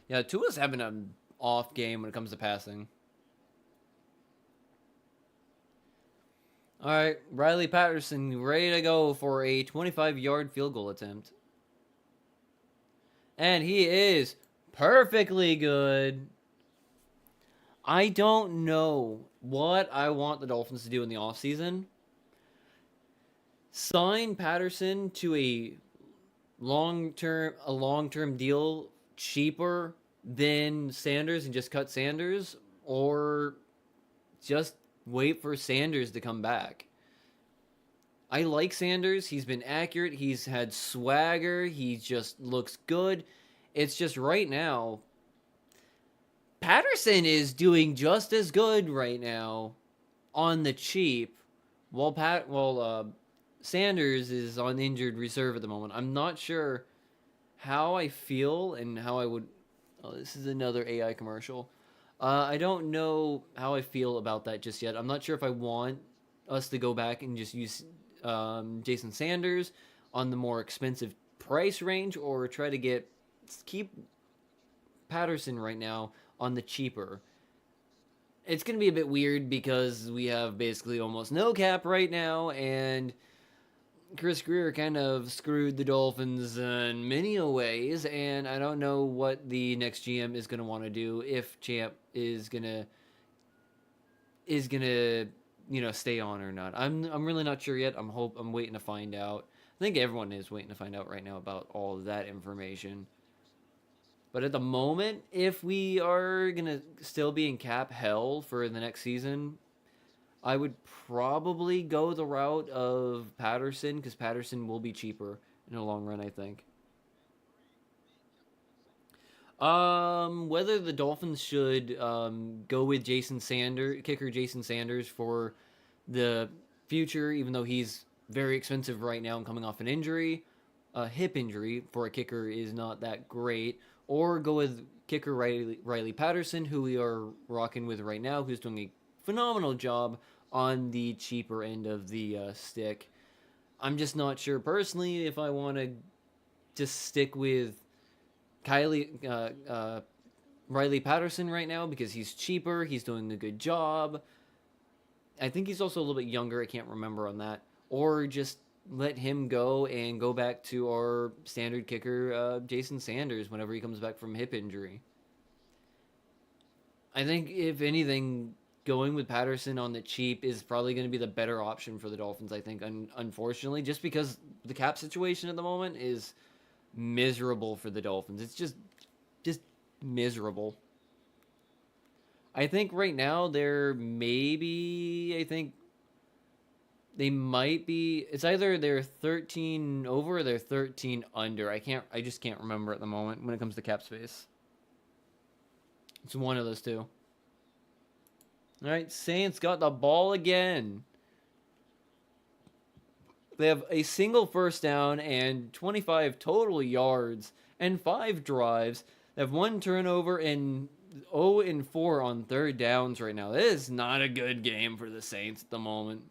Yeah, Tua's having an off game when it comes to passing. All right, Riley Patterson ready to go for a 25-yard field goal attempt. And he is perfectly good. I don't know what I want the Dolphins to do in the offseason. Sign Patterson to a long-term deal cheaper than Sanders and just cut Sanders, or just wait for Sanders to come back. I like Sanders. He's been accurate. He's had swagger. He just looks good. It's just right now, Patterson is doing just as good right now on the cheap, while Sanders is on injured reserve at the moment. I'm not sure how I feel and how I would Oh, this is another AI commercial. I don't know how I feel about that just yet. I'm not sure if I want us to go back and just use Jason Sanders on the more expensive price range, or try to keep Patterson right now on the cheaper. It's going to be a bit weird because we have basically almost no cap right now, and Chris Greer kind of screwed the Dolphins in many ways, and I don't know what the next GM is going to want to do, if Champ is gonna stay on or not. I'm really not sure yet. I'm waiting to find out. I think everyone is waiting to find out right now about all of that information. But at the moment, if we are gonna still be in cap hell for the next season, I would probably go the route of Patterson, because Patterson will be cheaper in the long run, I think. Whether the Dolphins should go with kicker Jason Sanders for the future, even though he's very expensive right now and coming off an injury, a hip injury for a kicker is not that great, or go with kicker Riley Patterson, who we are rocking with right now, who's doing a phenomenal job on the cheaper end of the stick. I'm just not sure personally if I want to just stick with Kylie Riley Patterson right now because he's cheaper. He's doing a good job. I think he's also a little bit younger. I can't remember on that. Or just let him go and go back to our standard kicker, Jason Sanders, whenever he comes back from hip injury. I think, if anything, going with Patterson on the cheap is probably going to be the better option for the Dolphins, I think, unfortunately, just because the cap situation at the moment is miserable for the Dolphins. It's just miserable. I think right now I think they might be, it's either they're 13 over or they're 13 under. I just can't remember at the moment when it comes to cap space. It's one of those two. All right, Saints got the ball again. They have a single first down and 25 total yards and 5 drives. They have 1 turnover and 0 and 4 on third downs right now. That is not a good game for the Saints at the moment.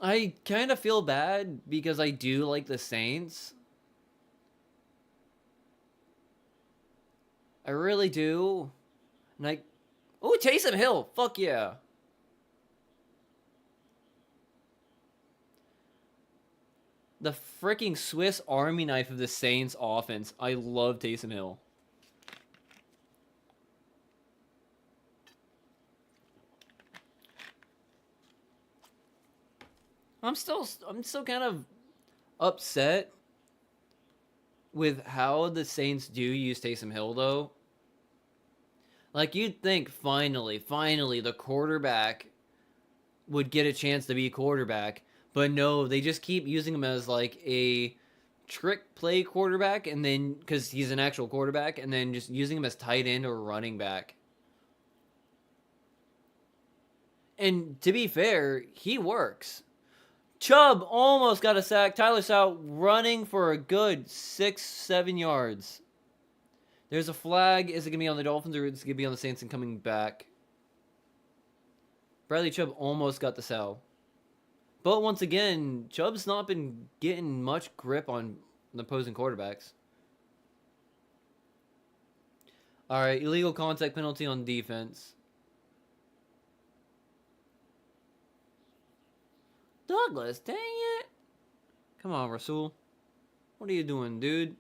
I kind of feel bad because I do like the Saints. I really do. And oh, Taysom Hill. Fuck yeah. The freaking Swiss Army knife of the Saints offense. I love Taysom Hill. I'm still kind of upset with how the Saints do use Taysom Hill, though. Like, you'd think finally the quarterback would get a chance to be quarterback, but no, they just keep using him as like a trick play quarterback, and then because he's an actual quarterback, and then just using him as tight end or running back. And to be fair, he works. Chubb almost got a sack. Tyler Stout running for a good 6-7 yards. There's a flag. Is it going to be on the Dolphins or is it going to be on the Saints and coming back? Bradley Chubb almost got the sell. But once again, Chubb's not been getting much grip on the opposing quarterbacks. All right, illegal contact penalty on defense. Douglas, dang it. Come on, Rasul. What are you doing, dude?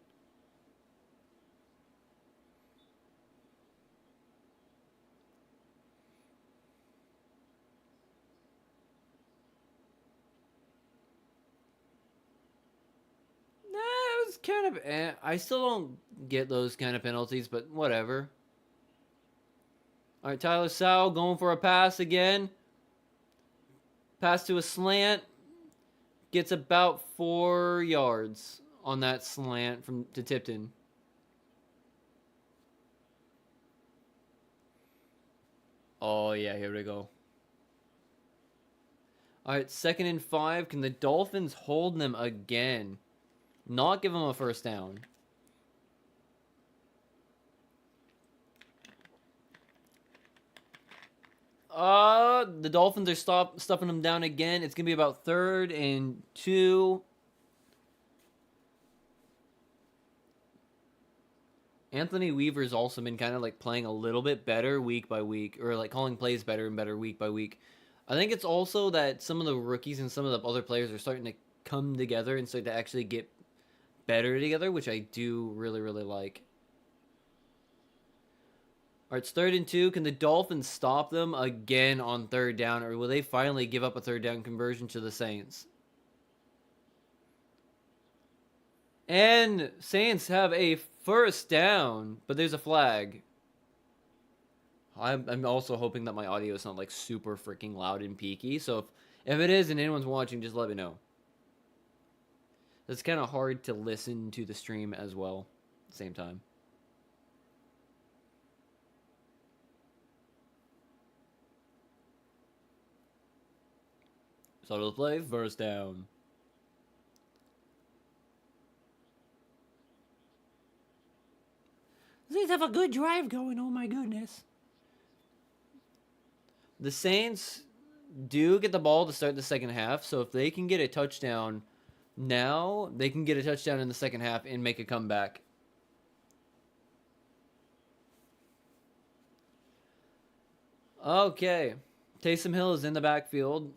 It was kind of I still don't get those kind of penalties, but whatever. All right, Tyler Sowell going for a pass again. Pass to a slant. Gets about 4 yards on that slant to Tipton. Oh, yeah, here we go. All right, 2nd and 5. Can the Dolphins hold them again? Not give them a first down. The Dolphins are stuffing them down again. It's gonna be about 3rd and 2. Anthony Weaver's also been kind of like playing a little bit better week by week, or like calling plays better and better week by week. I think it's also that some of the rookies and some of the other players are starting to come together and start to actually get better together, which I do really, really like. All right, it's 3rd and 2. Can the Dolphins stop them again on 3rd down, or will they finally give up a 3rd down conversion to the Saints? And Saints have a 1st down, but there's a flag. I'm also hoping that my audio is not like super freaking loud and peaky. So if it is and anyone's watching, just let me know. It's kind of hard to listen to the stream as well at the same time. So to play, 1st down. These have a good drive going. Oh my goodness. The Saints do get the ball to start the second half, so if they can get a touchdown now, they can get a touchdown in the second half and make a comeback. Okay. Taysom Hill is in the backfield.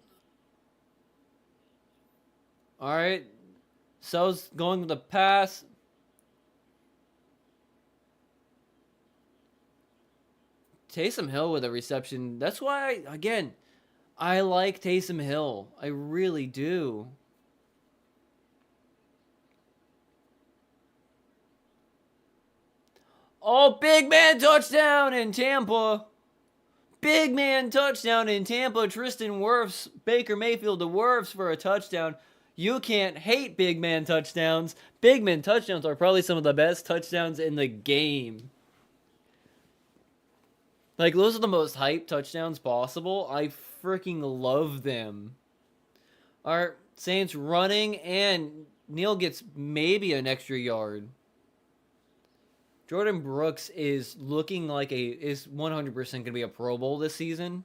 All right. So's going with the pass. Taysom Hill with a reception. That's why, again, I like Taysom Hill. I really do. Oh, big man touchdown in Tampa. Big man touchdown in Tampa. Tristan Wirfs, Baker Mayfield to Wirfs for a touchdown. You can't hate big man touchdowns. Big man touchdowns are probably some of the best touchdowns in the game. Like, those are the most hyped touchdowns possible. I freaking love them. Our Saints running, and Neal gets maybe an extra yard. Jordan Brooks is looking like is 100% going to be a Pro Bowl this season.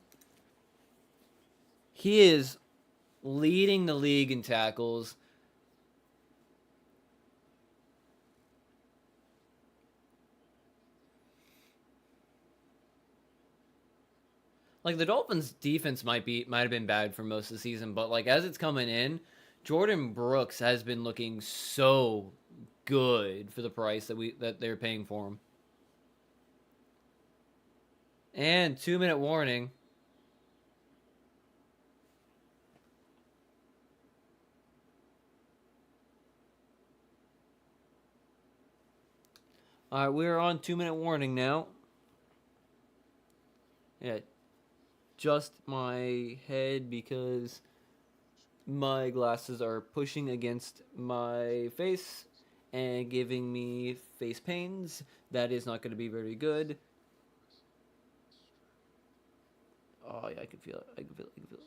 He is leading the league in tackles. Like, the Dolphins' defense might have been bad for most of the season, but like as it's coming in, Jordan Brooks has been looking so good for the price that they're paying for him. And 2-minute warning. All right, we're on 2-minute warning now. Yeah, just my head because my glasses are pushing against my face and giving me face pains. That is not going to be very good. Oh, yeah, I can feel it. I can feel it.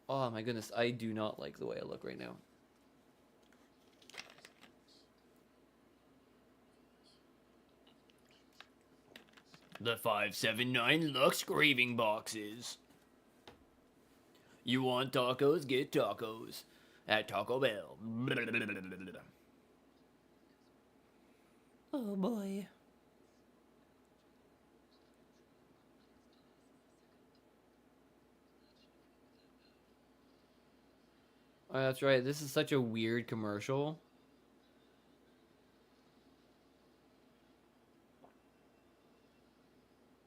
Oh, my goodness. I do not like the way I look right now. The 579 Lux craving boxes. You want tacos? Get tacos at Taco Bell. Oh boy. Oh, that's right. This is such a weird commercial.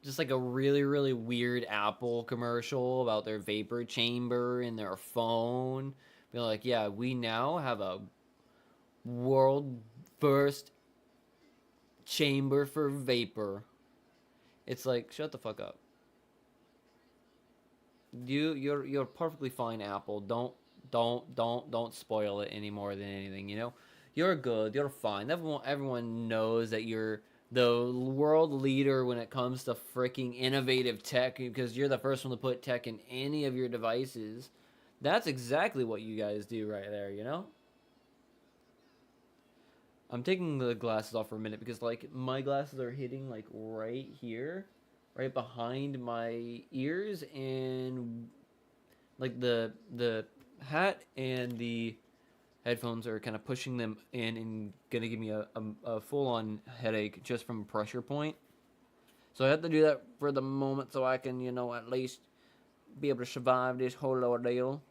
Just like a really, really weird Apple commercial about their vapor chamber in their phone. Be like, yeah, we now have a world first chamber for vapor. It's like, shut the fuck up. You're perfectly fine, Apple. Don't spoil it any more than anything, you know? You're good, you're fine. Everyone knows that you're the world leader when it comes to freaking innovative tech because you're the first one to put tech in any of your devices. That's exactly what you guys do right there, you know? I'm taking the glasses off for a minute because like my glasses are hitting like right here right behind my ears, and like the hat and the headphones are kind of pushing them in and gonna give me a full-on headache just from a pressure point. So I have to do that for the moment so I can, at least be able to survive this whole ordeal.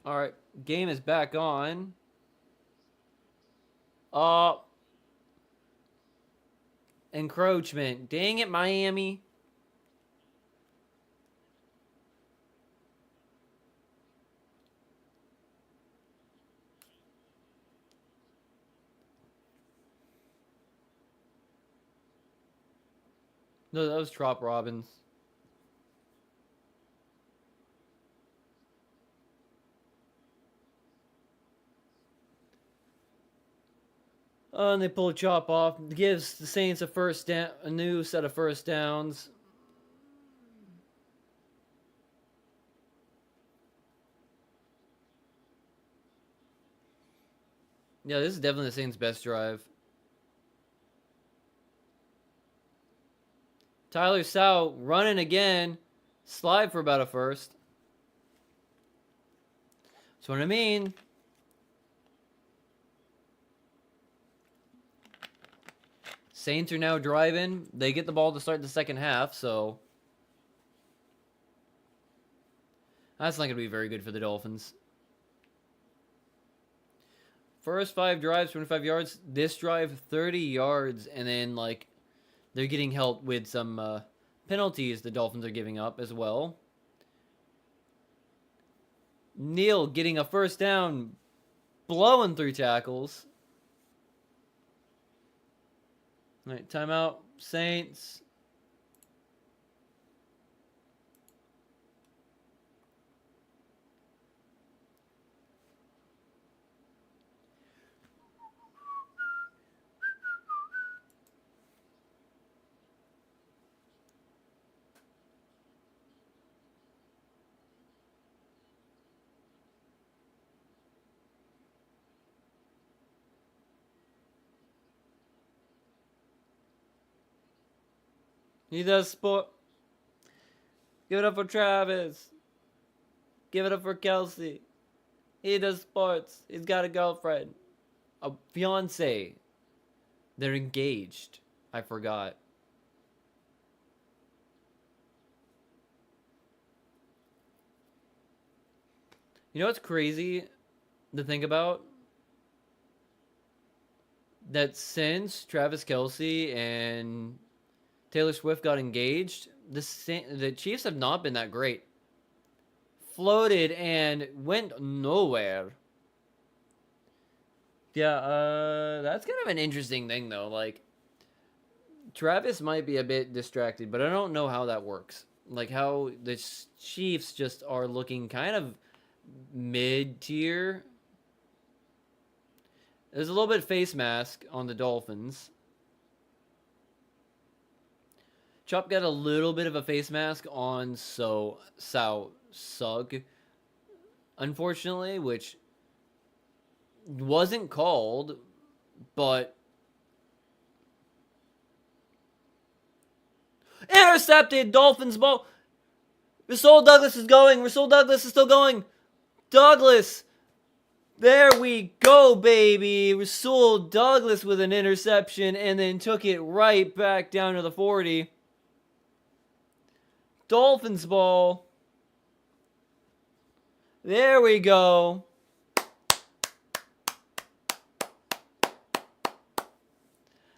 All right, game is back on. Uh, Encroachment. Dang it, Miami. No, that was Trop Robbins. And they pull a chop off. Gives the Saints a new set of first downs. Yeah, this is definitely the Saints' best drive. Tyler Sow running again. Slide for about a first. That's what I mean. Saints are now driving. They get the ball to start the second half, so that's not going to be very good for the Dolphins. First 5 drives, 25 yards. This drive, 30 yards, and then they're getting help with some penalties the Dolphins are giving up as well. Neal getting a first down, blowing through tackles. All right, timeout, Saints. He does sport. Give it up for Travis. Give it up for Kelsey. He does sports. He's got a girlfriend. A fiance. They're engaged. I forgot. You know what's crazy to think about? That since Travis Kelsey and Taylor Swift got engaged, the Chiefs have not been that great. Floated and went nowhere. Yeah, that's kind of an interesting thing though. Like Travis might be a bit distracted, but I don't know how that works. Like how the Chiefs just are looking kind of mid tier. There's a little bit of face mask on the Dolphins. Chop got a little bit of a face mask on succ, unfortunately, which wasn't called, but intercepted. Dolphins ball. Rasul Douglas is going. Rasul Douglas is still going. Douglas. There we go, baby. Rasul Douglas with an interception and then took it right back down to the 40. Dolphins ball. There we go.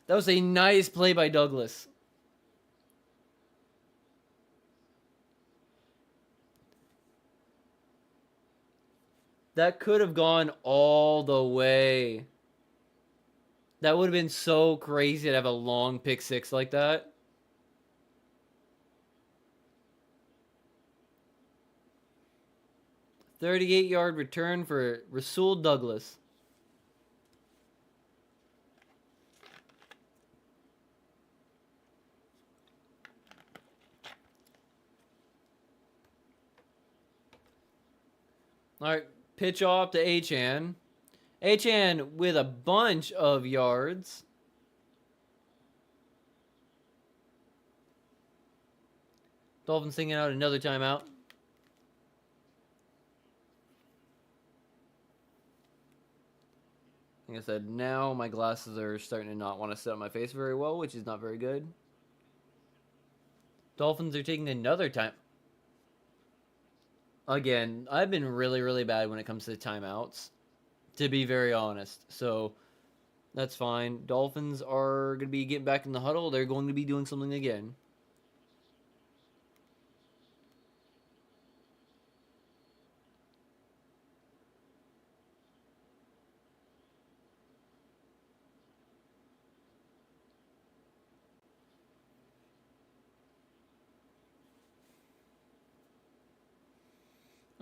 That was a nice play by Douglas. That could have gone all the way. That would have been so crazy to have a long pick six like that. "38-yard return for Rasul Douglas." All right, pitch off to Achan. Achan with a bunch of yards. Dolphins thinking out another timeout. Like I said, now my glasses are starting to not want to sit on my face very well, which is not very good. Dolphins are taking another time. Again, I've been really, really bad when it comes to timeouts, to be very honest. So that's fine. Dolphins are going to be getting back in the huddle. They're going to be doing something again.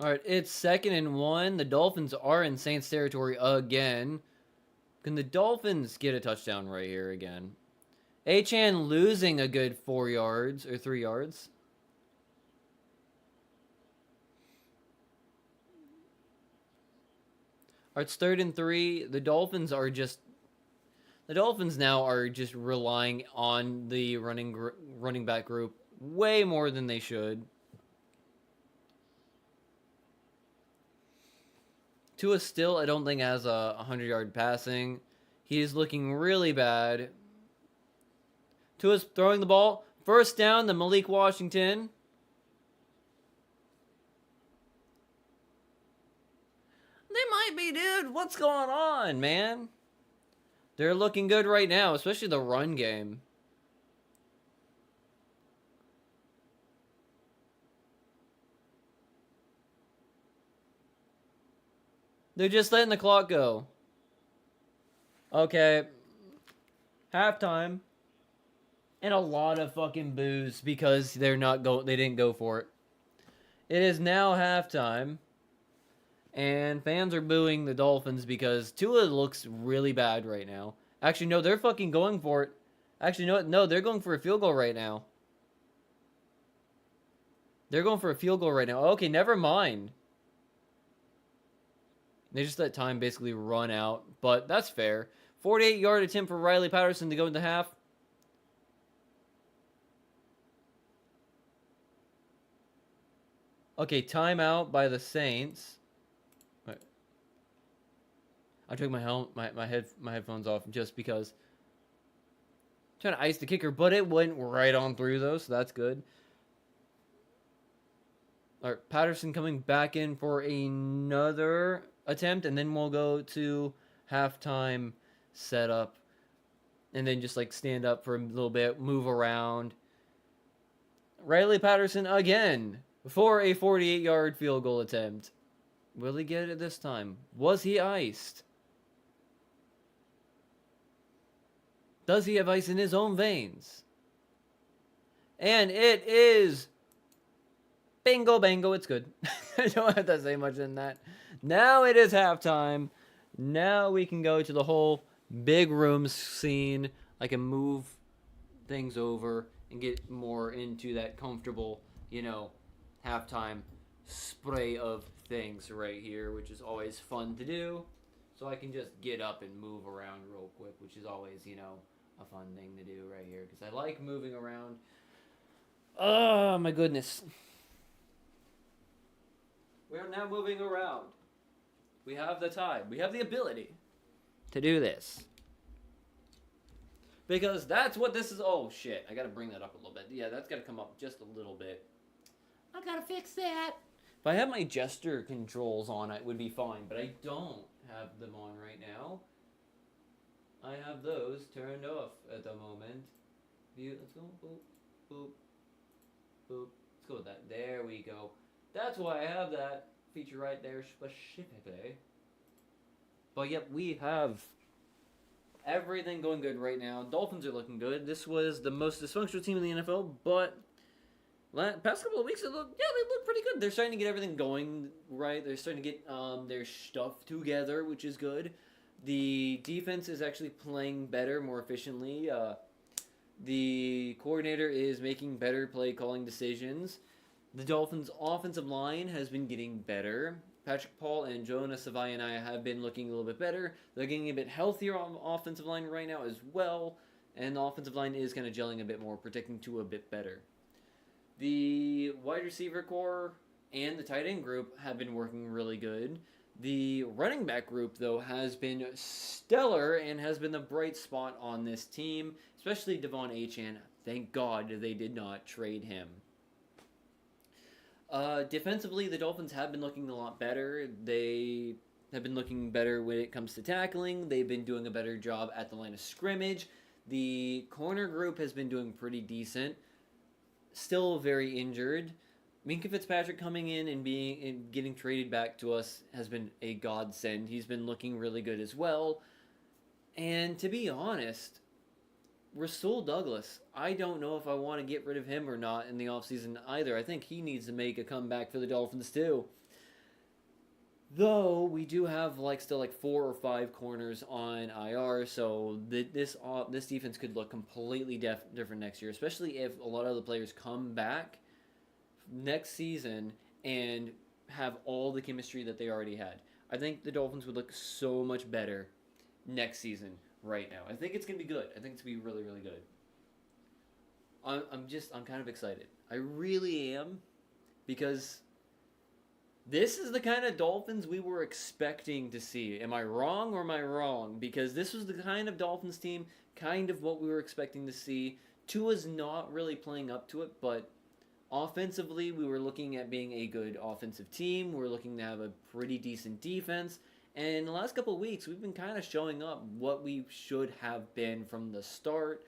All right, it's 2nd and 1. The Dolphins are in Saints territory again. Can the Dolphins get a touchdown right here again? Achan losing a good 4 yards or 3 yards. All right, it's 3rd and 3. The Dolphins now are just relying on the running back group way more than they should. Tua still, I don't think, has a 100-yard passing. He is looking really bad. Tua's throwing the ball. First down to Malik Washington. They might be, dude. What's going on, man? They're looking good right now, especially the run game. They're just letting the clock go. Okay. Halftime. And a lot of fucking boos because they didn't go for it. It is now halftime. And fans are booing the Dolphins because Tua looks really bad right now. Actually, no, they're fucking going for it. Actually, no, they're going for a field goal right now. They're going for a field goal right now. Okay, never mind. They just let time basically run out, but that's fair. 48-yard attempt for Riley Patterson to go into half. Okay, timeout by the Saints. I took my headphones off just because. I'm trying to ice the kicker, but it went right on through though, so that's good. All right, Patterson coming back in for another attempt, and then we'll go to halftime setup, and then just like stand up for a little bit, move around. Riley Patterson again for a 48-yard field goal attempt. Will he get it this time? Was he iced? Does he have ice in his own veins? And it is bingo bango. It's good. I don't have to say much than that. Now it is halftime. Now we can go to the whole big room scene. I can move things over and get more into that comfortable, halftime spray of things right here, which is always fun to do. So I can just get up and move around real quick, which is always, a fun thing to do right here because I like moving around. Oh, my goodness. We're now moving around. We have the time. We have the ability to do this. Because that's what this is. Oh, shit. I got to bring that up a little bit. Yeah, that's got to come up just a little bit. I gotta fix that. If I had my gesture controls on, it would be fine. But I don't have them on right now. I have those turned off at the moment. View. Let's go. Boop. Boop. Boop. Let's go with that. There we go. That's why I have that feature right there specifically. But yep, we have Everything going good right now. Dolphins are looking good. This was the most dysfunctional team in the NFL, but past couple of weeks, they look pretty good. They're starting to get everything going right. They're starting to get their stuff together, which is good. The defense is actually playing better, more efficiently. The coordinator is making better play calling decisions. The Dolphins' offensive line has been getting better. Patrick Paul and Jonah Savai and I have been looking a little bit better. They're getting a bit healthier on the offensive line right now as well. And the offensive line is kind of gelling a bit more, protecting to a bit better. The wide receiver core and the tight end group have been working really good. The running back group, though, has been stellar and has been the bright spot on this team, especially Devon Achane. Thank God they did not trade him. Defensively, the Dolphins have been looking a lot better. They have been looking better when it comes to tackling. They've been doing a better job at the line of scrimmage. The corner group has been doing pretty decent. Still very injured. Minkah Fitzpatrick coming in and getting traded back to us has been a godsend. He's been looking really good as well. And to be honest, Rasul Douglas, I don't know if I want to get rid of him or not in the offseason either. I think he needs to make a comeback for the Dolphins too. Though we do have still 4 or 5 corners on IR, so this defense could look completely different next year, especially if a lot of the players come back next season and have all the chemistry that they already had. I think the Dolphins would look so much better next season right now. I think it's gonna be good. I think it's gonna be really, really good. I'm kind of excited. I really am, because this is the kind of Dolphins we were expecting to see. Am I wrong or am I wrong? Because this was the kind of Dolphins team, kind of what we were expecting to see. Tua's not really playing up to it, but offensively, we were looking at being a good offensive team. We were looking to have a pretty decent defense. And in the last couple of weeks, we've been kind of showing up what we should have been from the start.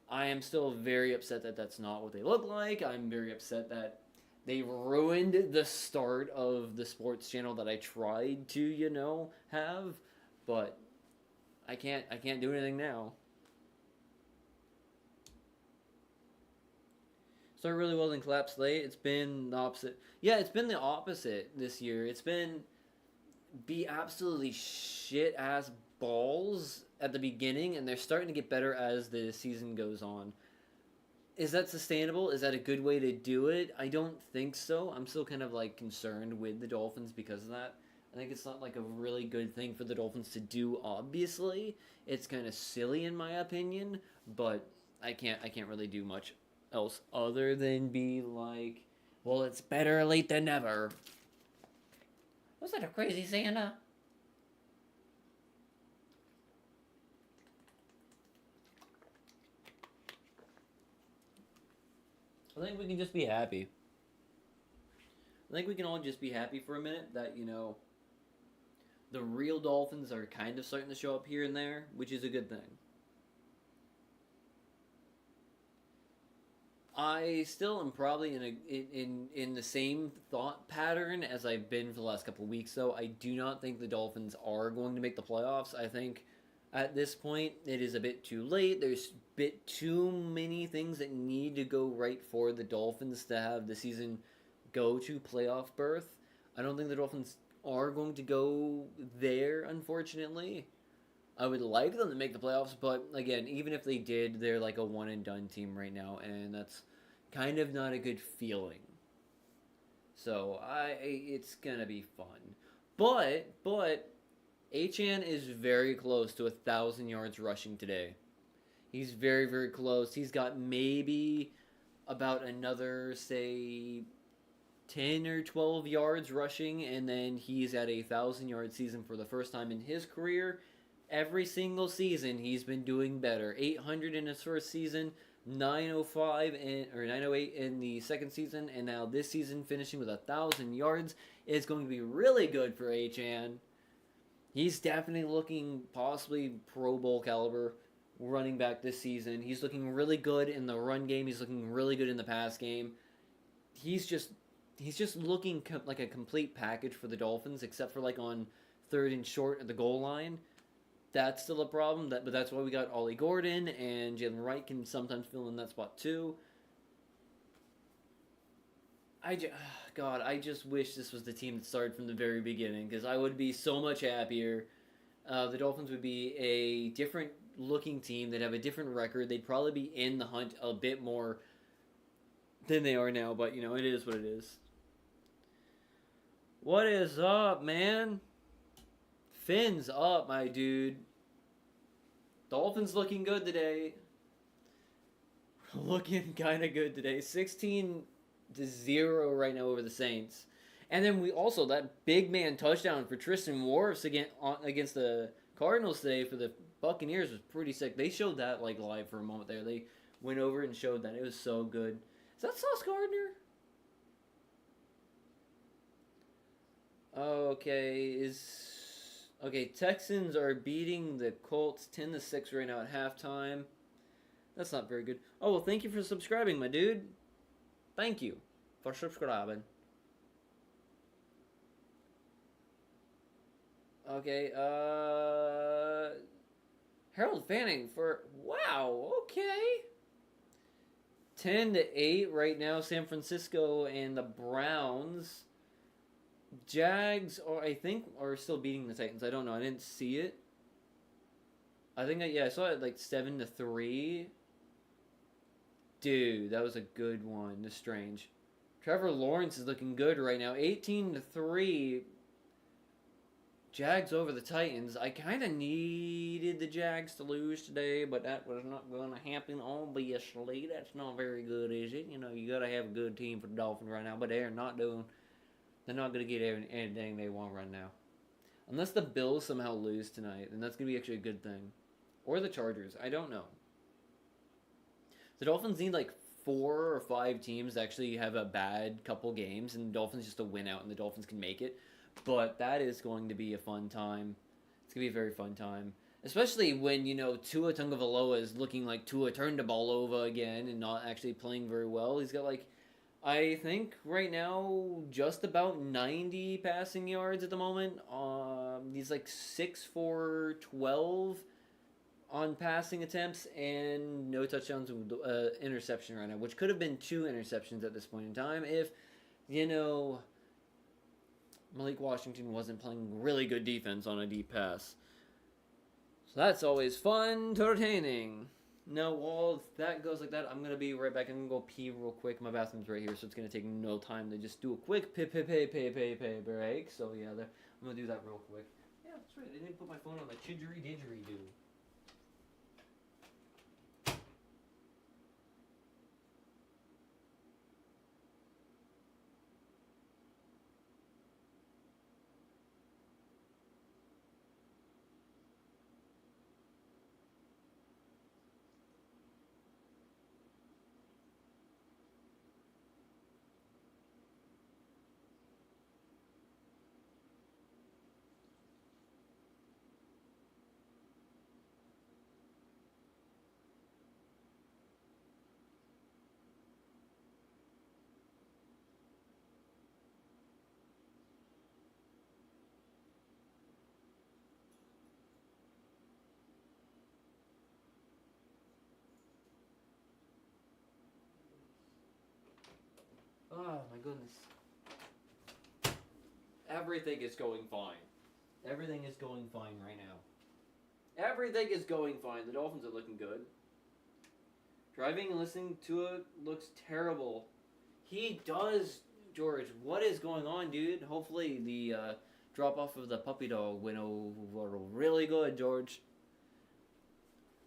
I am still very upset that that's not what they look like. I'm very upset that they ruined the start of the sports channel that I tried to, have. But I can't do anything now. Started really well, then collapsed late. It's been the opposite. Yeah, it's been the opposite this year. It's been be absolutely shit ass balls at the beginning, and they're starting to get better as the season goes on. Is that sustainable? Is that a good way to do it? I don't think so. I'm still kind of concerned with the Dolphins because of that. I think it's not a really good thing for the Dolphins to do, obviously. It's kind of silly in my opinion, but I can't really do much else other than be well, it's better late than never. Was that a crazy Santa? I think we can just be happy. I think we can all just be happy for a minute that, the real Dolphins are kind of starting to show up here and there, which is a good thing. I still am probably in the same thought pattern as I've been for the last couple of weeks, though. I do not think the Dolphins are going to make the playoffs. I think at this point it is a bit too late. There's a bit too many things that need to go right for the Dolphins to have the season go to playoff berth. I don't think the Dolphins are going to go there, unfortunately. I would like them to make the playoffs, but again, even if they did, they're a one and done team right now, and that's kind of not a good feeling. So it's gonna be fun, but Achane is very close to 1,000 yards rushing today. He's very, very close. He's got maybe about another, say, 10 or 12 yards rushing, and then he's at a 1,000-yard season for the first time in his career. Every single season, he's been doing better. 800 in his first season, 908 in the second season, and now this season finishing with 1,000 yards is going to be really good for Achane. He's definitely looking possibly Pro Bowl caliber running back this season. He's looking really good in the run game. He's looking really good in the pass game. He's just looking like a complete package for the Dolphins, except for on third and short at the goal line. that's still a problem. But that's why we got Ollie Gordon, and Jalen Wright can sometimes fill in that spot too. God, I just wish this was the team that started from the very beginning because I would be so much happier. The Dolphins would be a different looking team. They'd have a different record. They'd probably be in the hunt a bit more than they are now. But it is what it is. What is up, man? Fins up, my dude. Dolphins looking good today. Looking kind of good today. 16-0 right now over the Saints. And then we also, that big man touchdown for Tristan Wirfs against the Cardinals today for the Buccaneers was pretty sick. They showed that like live for a moment there. They went over and showed that. It was so good. Is that Sauce Gardner? Okay, Texans are beating the Colts 10-6 right now at halftime. That's not very good. Oh, well, thank you for subscribing, my dude. Thank you for subscribing. Okay, Harold Fanning for, wow, okay. 10-8 right now, San Francisco and the Browns. Jags, I think, are still beating the Titans. I don't know. I didn't see it. I think, I saw it like 7-3. Dude, that was a good one. That's strange. Trevor Lawrence is looking good right now. 18-3. Jags over the Titans. I kind of needed the Jags to lose today, but that was not going to happen, obviously. That's not very good, is it? You got to have a good team for the Dolphins right now, but they're not going to get anything they want right now. Unless the Bills somehow lose tonight, then that's going to be actually a good thing. Or the Chargers. I don't know. The Dolphins need like 4 or 5 teams to actually have a bad couple games, and the Dolphins just to win out, and the Dolphins can make it. But that is going to be a fun time. It's going to be a very fun time. Especially when, Tua Tagovailoa is looking like Tua turned the ball over again and not actually playing very well. He's got I think right now just about 90 passing yards at the moment. He's like 6 for 12 on passing attempts and no touchdowns with interception right now, which could have been 2 interceptions at this point in time if, Malik Washington wasn't playing really good defense on a deep pass. So that's always fun, entertaining. Now, while that goes like that, I'm going to be right back. I'm going to go pee real quick. My bathroom's right here, so it's going to take no time to just do a quick break. So, yeah, I'm going to do that real quick. Yeah, that's right. I didn't put my phone on the chidgery-didgery-doo. Oh, my goodness. Everything is going fine. Everything is going fine right now. Everything is going fine. The Dolphins are looking good. Driving and listening to it looks terrible. He does, George. What is going on, dude? Hopefully the drop-off of the puppy dog went over really good, George.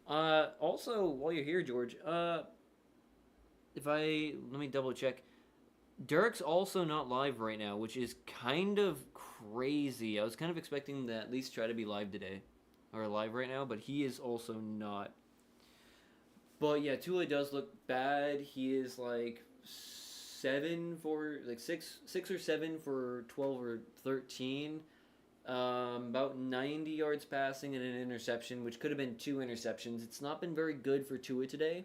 Also, while you're here, George, let me double check. Derek's also not live right now, which is kind of crazy. I was kind of expecting to at least try to be live today, or live right now, but he is also not. But yeah, Tua does look bad. He is like 6 or 7 for 12 or 13. About 90 yards passing and an interception, which could have been 2 interceptions. It's not been very good for Tua today.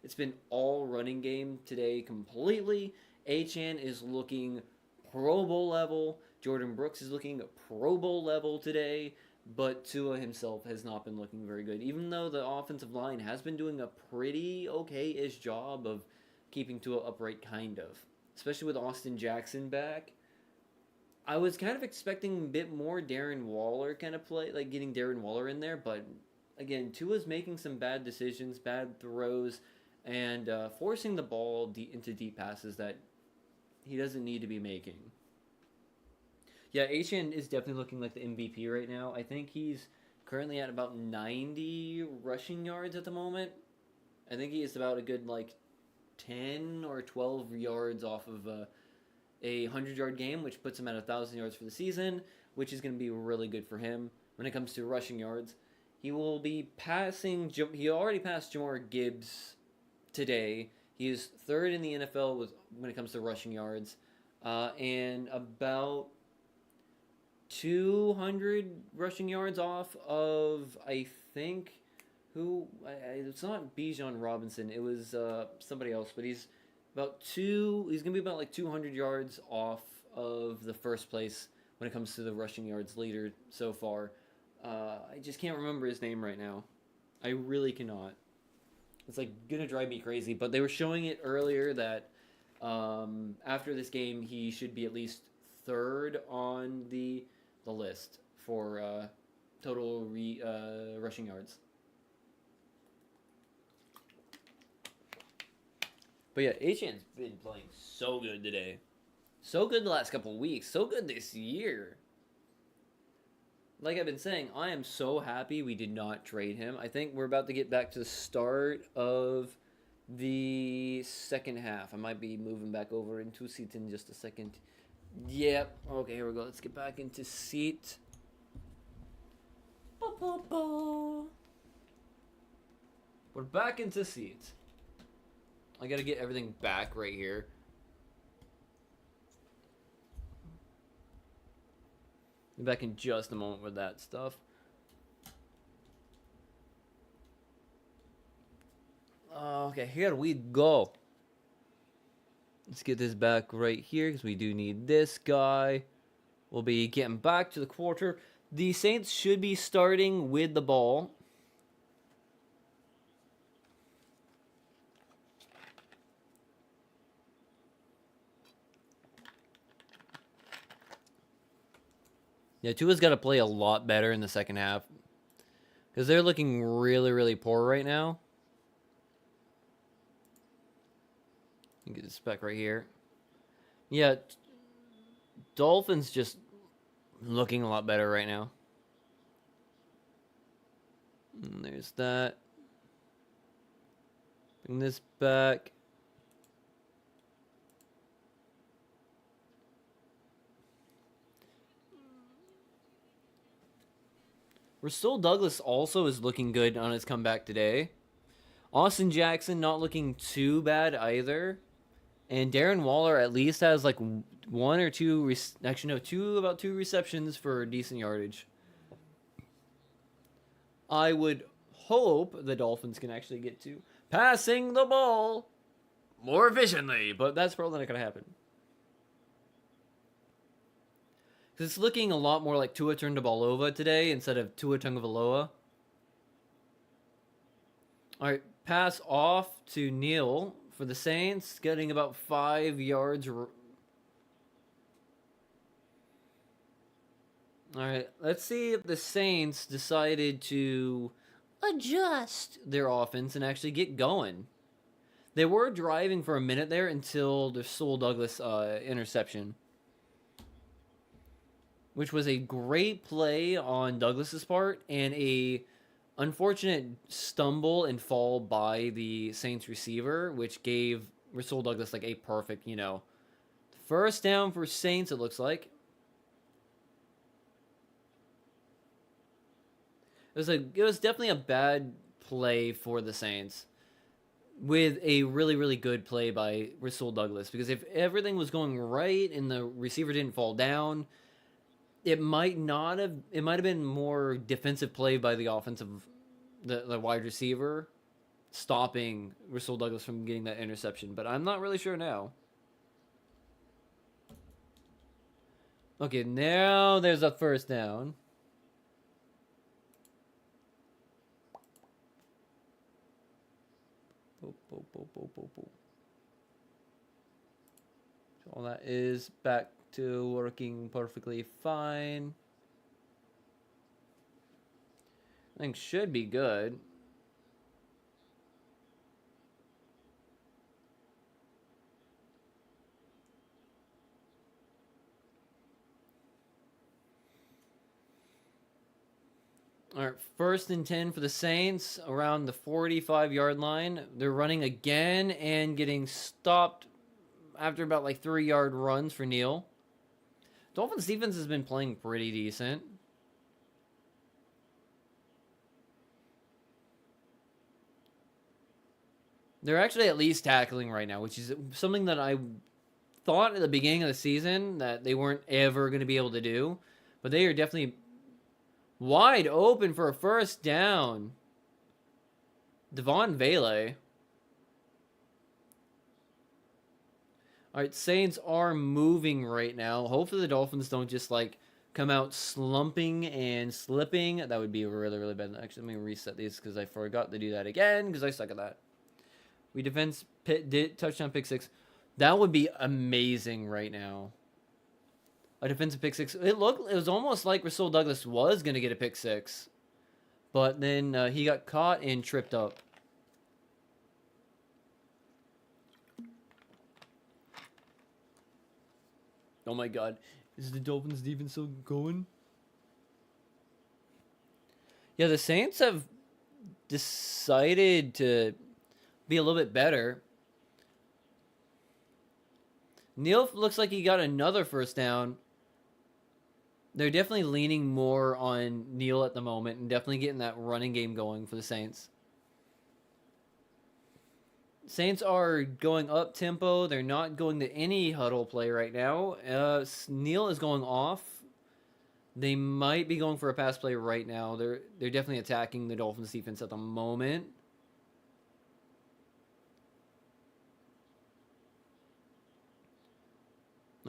It's been all running game today completely. Achane is looking Pro Bowl level. Jordan Brooks is looking Pro Bowl level today. but Tua himself has not been looking very good. Even though the offensive line has been doing a pretty okay-ish job of keeping Tua upright, kind of. Especially with Austin Jackson back. I was kind of expecting a bit more Darren Waller kind of play, like getting Darren Waller in there, but again, Tua's making some bad decisions, bad throws, and forcing the ball into deep passes that he doesn't need to be making. Yeah, Achan is definitely looking like the MVP right now. I think he's currently at about 90 rushing yards at the moment. I think he is about a good like 10 or 12 yards off of a 100-yard game, which puts him at 1,000 yards for the season, which is going to be really good for him when it comes to rushing yards. He will be passing. He already passed Jamar Gibbs today. He is third in the NFL when it comes to rushing yards, and about 200 rushing yards off of, I think, it's not Bijan Robinson. It was somebody else, but he's he's gonna be about like 200 yards off of the first place when it comes to the rushing yards leader so far. I just can't remember his name right now. I really cannot. It's like gonna drive me crazy. But they were showing it earlier that after this game he should be at least third on the list for total rushing yards. But yeah, Achan's been playing so good today. So good the last couple of weeks. So good this year. Like I've been saying, I am so happy we did not trade him. I think we're about to get back to the start of the second half. I might be moving back over into seats in just a second. Yep. Okay, here we go. Let's get back into seat. We're back into seats. I gotta get everything back right here. Be back in just a moment with that stuff. Okay, here we go. Let's get this back right here because we do need this guy. We'll be getting back to the quarter. The Saints should be starting with the ball. Yeah, Tua's got to play a lot better in the second half because they're looking really, really poor right now. Get this back right here. Yeah, Dolphins just looking a lot better right now. And there's that. Bring this back. Rasul Douglas also is looking good on his comeback today. Austin Jackson not looking too bad either. And Darren Waller at least has like one or two, about two receptions for decent yardage. I would hope the Dolphins can actually get to passing the ball more efficiently, but that's probably not going to happen. It's looking a lot more like Tua Tagovailoa today instead of Tua Tagovailoa. All right, pass off to Neal for the Saints, getting about 5 yards. All right, let's see if the Saints decided to adjust their offense and actually get going. They were driving for a minute there until the Rasul Douglas interception, which was a great play on Douglas's part and a unfortunate stumble and fall by the Saints receiver, which gave Rasul Douglas like a perfect, first down for Saints, it looks like. It was definitely a bad play for the Saints with a really, really good play by Rasul Douglas, because if everything was going right and the receiver didn't fall down, it might have been more defensive play by the the wide receiver, stopping Rasul Douglas from getting that interception. But I'm not really sure now. Okay, now there's a first down. Boop, boop, boop, boop, boop, boop. So all that is back to working perfectly fine. Things should be good. All right, 1st and 10 for the Saints around the 45-yard line. They're running again and getting stopped after about like 3-yard runs for Neal. Dolphins defense has been playing pretty decent. They're actually at least tackling right now, which is something that I thought at the beginning of the season that they weren't ever going to be able to do. But they are definitely wide open for a 1st down. Devon Vele. All right, Saints are moving right now. Hopefully the Dolphins don't just like come out slumping and slipping. That would be really, really bad. Actually, let me reset these because I forgot to do that again because I suck at that. We defense did touchdown pick 6. That would be amazing right now. A defensive pick 6. It was almost like Rasul Douglas was going to get a pick 6. But then he got caught and tripped up. Oh my god. Is the Dolphins defense still going? Yeah, the Saints have decided to be a little bit better. Neal looks like he got another 1st down. They're definitely leaning more on Neal at the moment and definitely getting that running game going for the Saints. Saints are going up tempo. They're not going to any huddle play right now. Neal is going off. They might be going for a pass play right now. They're definitely attacking the Dolphins defense at the moment.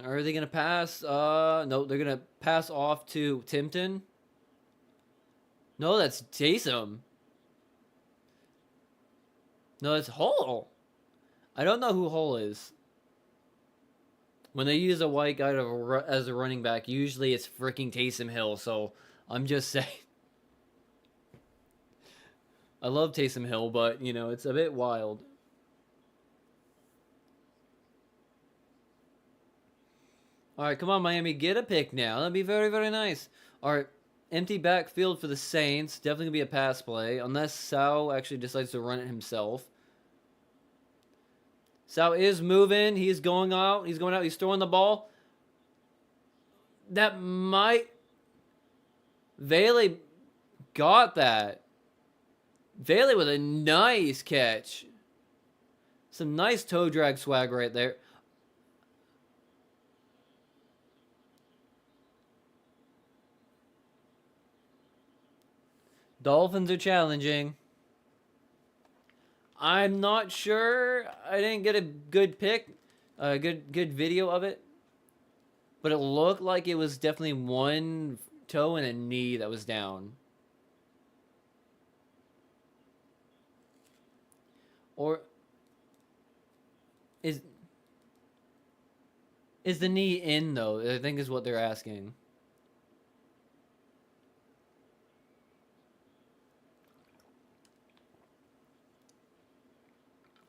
Are they going to pass? No, they're going to pass off to Timpton. No, that's Taysom. No, it's Hull. I don't know who Hull is. When they use a white guy as a running back, usually it's freaking Taysom Hill. So I'm just saying. I love Taysom Hill, but, you know, it's a bit wild. All right, come on, Miami. Get a pick now. That'd be very, very nice. All right, empty backfield for the Saints. Definitely going to be a pass play, unless Sal actually decides to run it himself. Sal is moving. He's going out. He's going out. He's throwing the ball. That might... Vele got that. Vele with a nice catch. Some nice toe drag swag right there. Dolphins are challenging. I'm not sure. I didn't get a good pick, a good video of it, but it looked like it was definitely one toe and a knee that was down. Or is the knee in though? I think is what they're asking.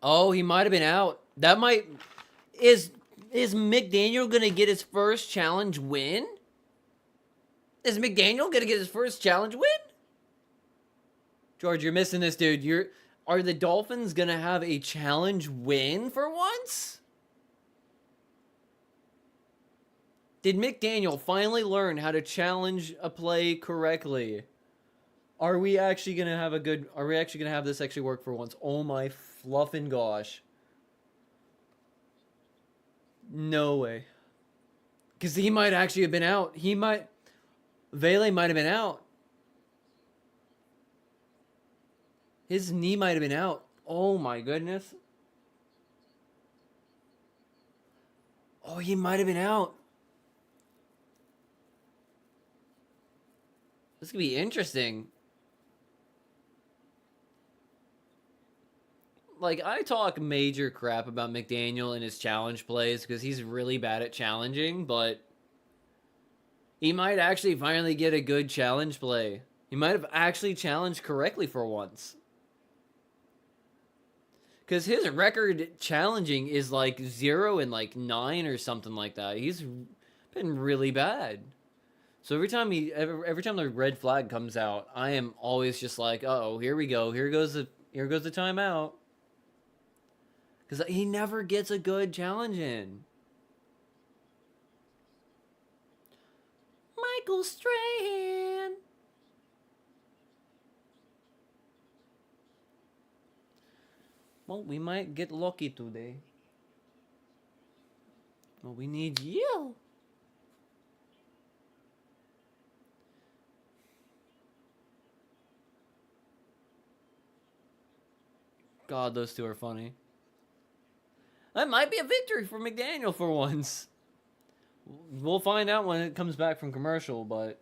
Oh, he might have been out. That might... Is McDaniel going to get his first challenge win? Is McDaniel going to get his first challenge win? George, you're missing this, dude. Are the Dolphins going to have a challenge win for once? Did McDaniel finally learn how to challenge a play correctly? Are we actually going to have are we actually going to have this actually work for once? Oh my fluffin' gosh. No way. Because he might actually have been out. Vele might have been out. His knee might have been out. Oh my goodness. Oh, he might have been out. This could be interesting. like, I talk major crap about McDaniel and his challenge plays because he's really bad at challenging, but he might actually finally get a good challenge play. He might have actually challenged correctly for once. Because his record challenging is like 0 and like 9 or something like that. He's been really bad. So every time the red flag comes out, I am always just like, oh, here we go. Here goes the timeout. Because he never gets a good challenge in. Michael Strahan. Well, we might get lucky today. Well, we need you. God, those two are funny. That might be a victory for McDaniel for once. We'll find out when it comes back from commercial, but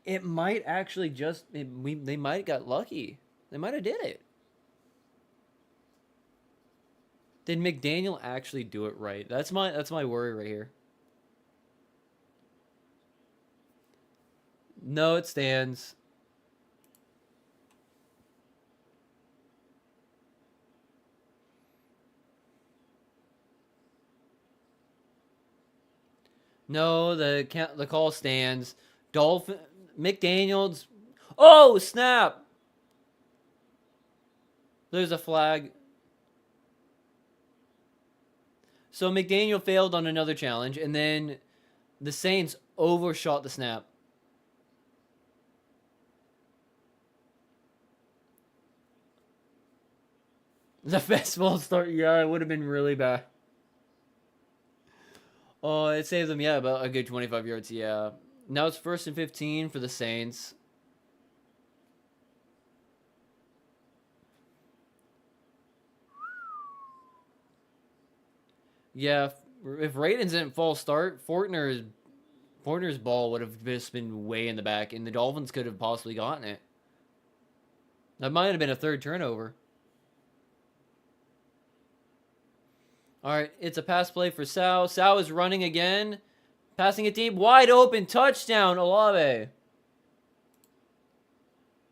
it might actually they might have got lucky. They might have did it. Did McDaniel actually do it right? That's my worry right here. No, it stands. No, the call stands. McDaniel's. Oh, snap! There's a flag. So McDaniel failed on another challenge, and then the Saints overshot the snap. The fastball start, yeah, it would have been really bad. Oh, it saved them, yeah, about a good 25 yards, yeah. Now it's 1st and 15 for the Saints. Yeah, if Raidens didn't false start, Fortner's ball would have just been way in the back, and the Dolphins could have possibly gotten it. That might have been a third turnover. All right, it's a pass play for Sal. Sal is running again. Passing it deep. Wide open. Touchdown, Olave.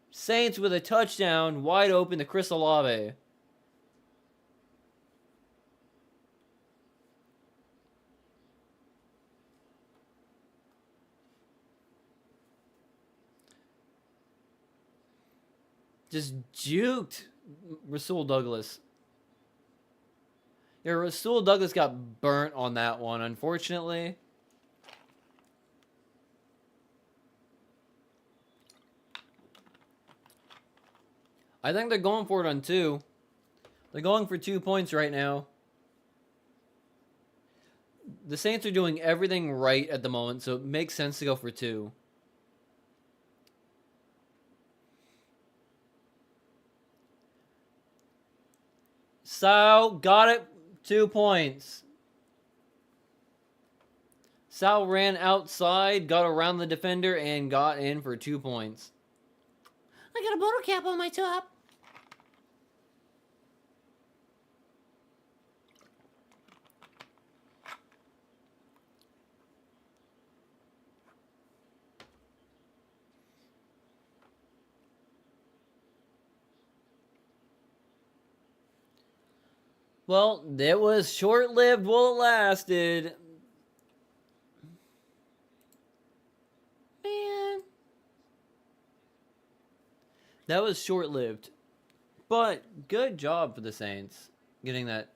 Saints with a touchdown. Wide open to Chris Olave. Just juked Rasul Douglas. Yeah, Rasul Douglas got burnt on that one, unfortunately. I think they're going for it on 2. They're going for 2 points right now. The Saints are doing everything right at the moment, so it makes sense to go for 2. Sal got it. 2 points. Sal ran outside, got around the defender, and got in for 2 points. I got a bottle cap on my top. Well, it was short-lived while it lasted. Man. That was short-lived. But good job for the Saints getting that.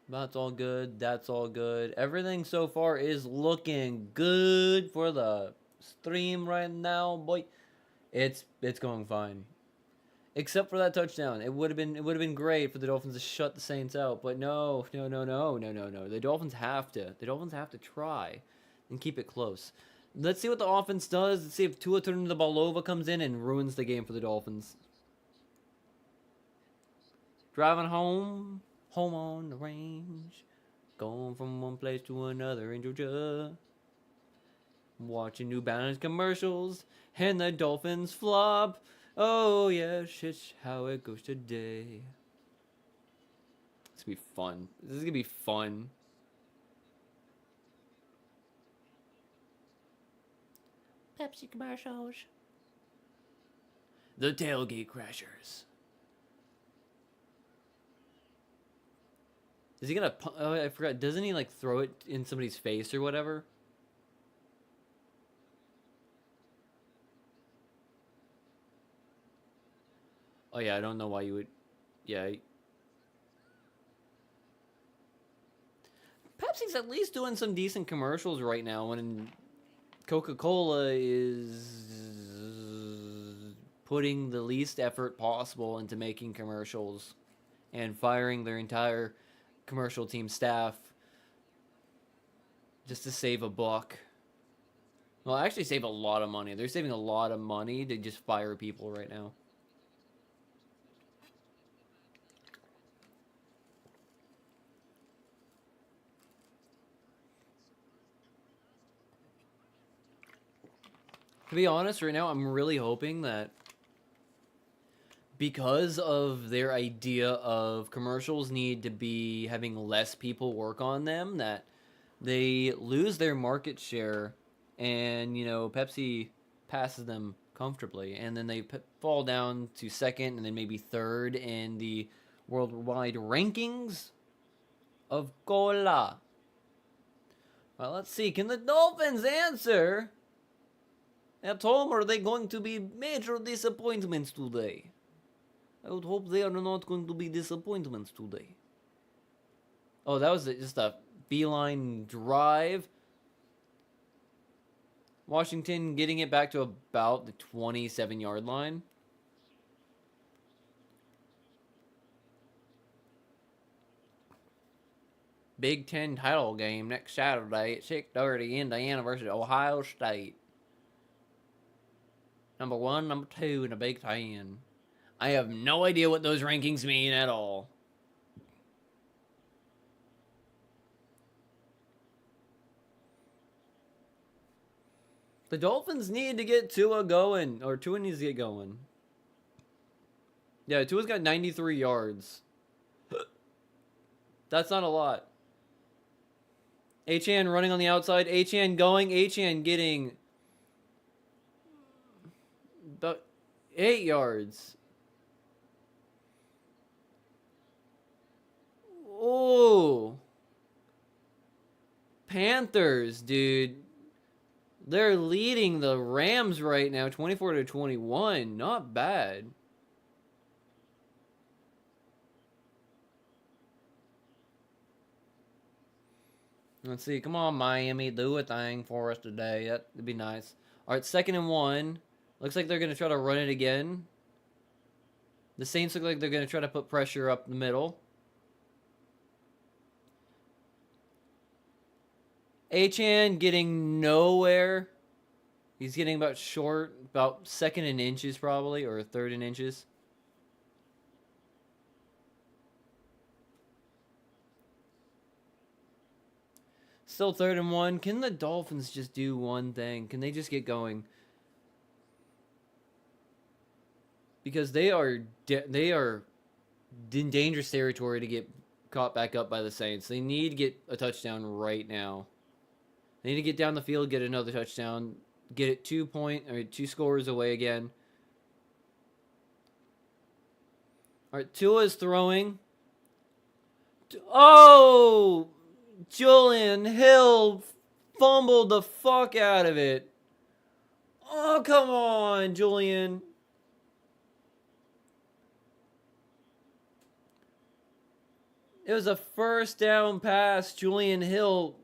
That's all good. That's all good. Everything so far is looking good for the stream right now, boy. It's going fine. Except for that touchdown. It would have been great for the Dolphins to shut the Saints out, but no. The Dolphins have to try and keep it close. Let's see what the offense does. Let's see if Tua Tagovailoa comes in and ruins the game for the Dolphins. Driving home on the range, going from one place to another in Georgia. Watching New Balance commercials, and the Dolphins flop. Oh yeah, shit's how it goes today. It's gonna be fun. This is gonna be fun. Pepsi commercials. The tailgate crashers. Is he gonna? Oh, I forgot. Doesn't he like throw it in somebody's face or whatever? Oh yeah, I don't know why you would. Yeah, Pepsi's at least doing some decent commercials right now. When Coca-Cola is putting the least effort possible into making commercials and firing their entire commercial team staff just to save a buck. Well, actually save a lot of money. They're saving a lot of money to just fire people right now. To be honest, right now, I'm really hoping that because of their idea of commercials need to be having less people work on them, that they lose their market share and, Pepsi passes them comfortably. And then they fall down to second and then maybe third in the worldwide rankings of cola. Well, let's see. Can the Dolphins answer? At home, are they going to be major disappointments today? I would hope they are not going to be disappointments today. Oh, that was just a beeline drive. Washington getting it back to about the 27-yard line. Big Ten title game next Saturday at 6:30. Indiana versus Ohio State. Number 1, number 2 in the Big Ten. I have no idea what those rankings mean at all. The Dolphins need to get Tua going, or Tua needs to get going. Yeah, Tua's got 93 yards. That's not a lot. Achane running on the outside. Achane going. Achane getting about 8 yards. Oh. Panthers, dude. They're leading the Rams right now, 24-21. Not bad. Let's see. Come on, Miami. Do a thing for us today. That'd be nice. All right, 2nd and 1. Looks like they're going to try to run it again. The Saints look like they're going to try to put pressure up the middle. Achane getting nowhere. He's getting about short, about 2nd in inches probably, or 3rd in inches. Still 3rd and 1. Can the Dolphins just do one thing? Can they just get going? Because they are in dangerous territory to get caught back up by the Saints. They need to get a touchdown right now. They need to get down the field, get another touchdown, get it 2 scores away again. All right, Tua is throwing. Oh, Julian Hill fumbled the fuck out of it. Oh, come on, Julian. It was a 1st down pass. Julian Hill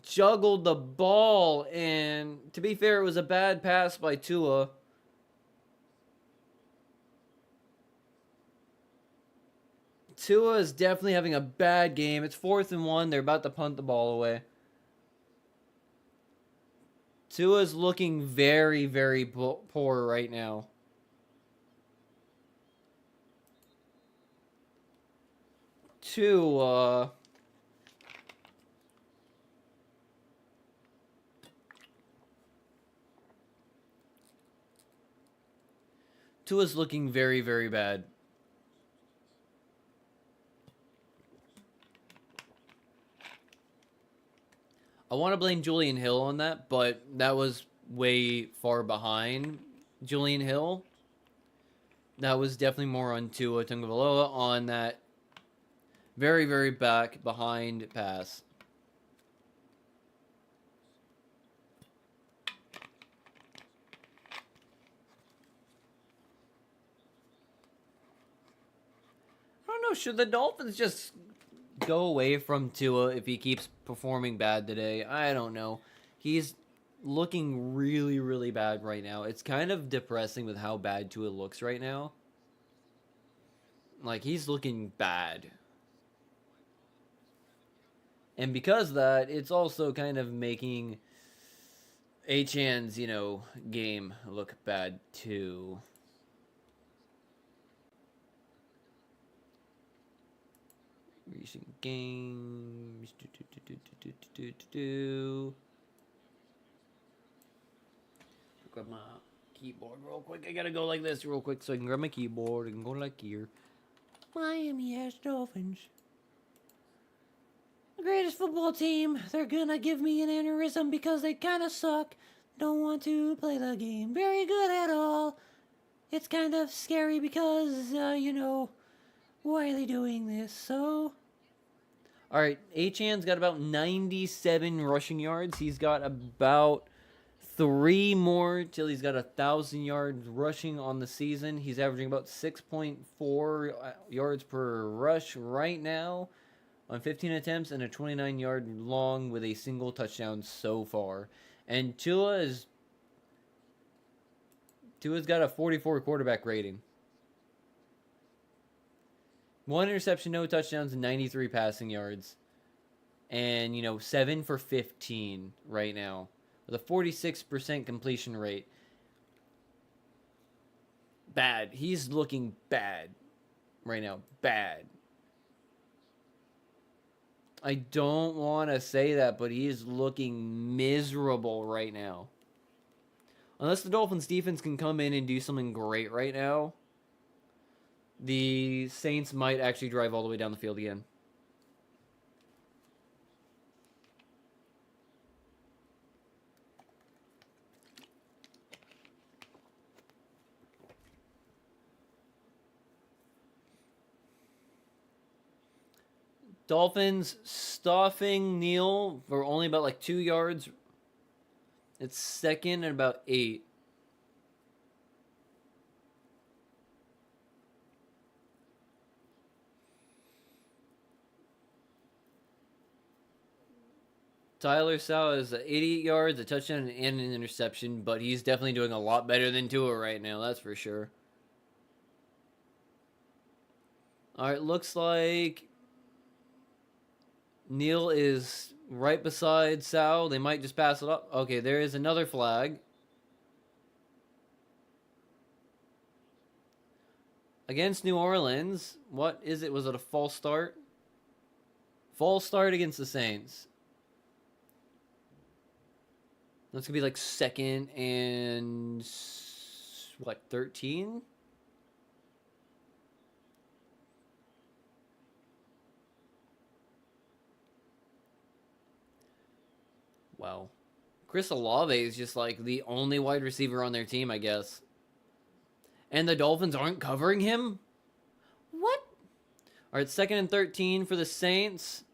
juggled the ball, and to be fair, it was a bad pass by Tua. Tua is definitely having a bad game. It's 4th and 1. They're about to punt the ball away. Tua's looking very, very poor right now. Tua. Tua's looking very, very bad. I want to blame Julian Hill on that, but that was way far behind Julian Hill. That was definitely more on Tua Tagovailoa on that very, very back behind pass. I don't know. Should the Dolphins just go away from Tua if he keeps performing bad today? I don't know. He's looking really, really bad right now. It's kind of depressing with how bad Tua looks right now. Like, he's looking bad. And because of that, it's also kind of making Achan's, game look bad too. Recent games. Grab my keyboard real quick. I gotta go like this real quick so I can grab my keyboard and go like here. Miami has Dolphins. The greatest football team. They're gonna give me an aneurysm because they kinda suck. Don't want to play the game very good at all. It's kind of scary because, why are they doing this? So, all right, Achan's got about 97 rushing yards. He's got about 3 more till he's got 1,000 yards rushing on the season. He's averaging about 6.4 yards per rush right now on 15 attempts and a 29-yard long with a single touchdown so far. And Tua's got a 44 quarterback rating. 1 interception, no touchdowns, and 93 passing yards. And, 7 for 15 right now with a 46% completion rate. Bad. He's looking bad right now. Bad. I don't want to say that, but he is looking miserable right now. Unless the Dolphins defense can come in and do something great right now, the Saints might actually drive all the way down the field again. Dolphins stuffing Neal for only about like 2 yards. It's second and about 8. Tyler Sal is 88 yards, a touchdown, and an interception, but he's definitely doing a lot better than Tua right now, that's for sure. All right, looks like Neal is right beside Sal. They might just pass it up. Okay, there is another flag. Against New Orleans. What is it? Was it a false start? False start against the Saints. That's going to be like second and, 13? Wow. Chris Olave is just like the only wide receiver on their team, I guess. And the Dolphins aren't covering him? what? All right, second and 13 for the Saints.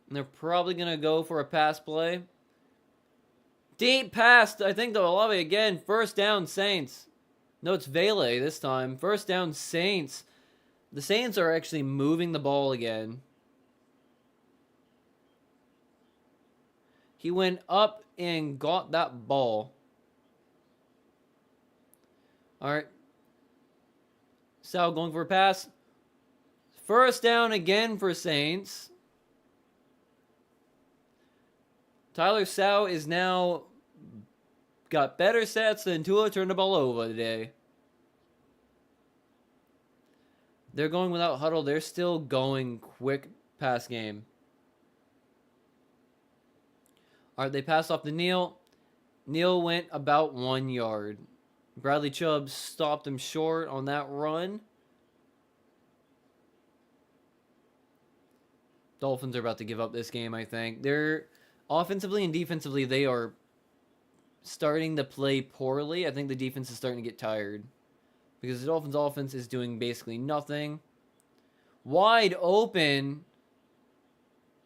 And they're probably going to go for a pass play. Deep pass, I think, to Olave again. First down, Saints. No, it's Vele this time. First down, Saints. The Saints are actually moving the ball again. He went up and got that ball. All right. Sal going for a pass. First down again for Saints. Tyler Sal is now got better stats than Tua turned the ball over today. They're going without huddle. They're still going quick pass game. All right, they passed off to Neal. Neal went about 1 yard. Bradley Chubb stopped him short on that run. Dolphins are about to give up this game, I think. They're offensively and defensively, they are starting to play poorly. I think the defense is starting to get tired because the Dolphins offense is doing basically nothing. Wide open.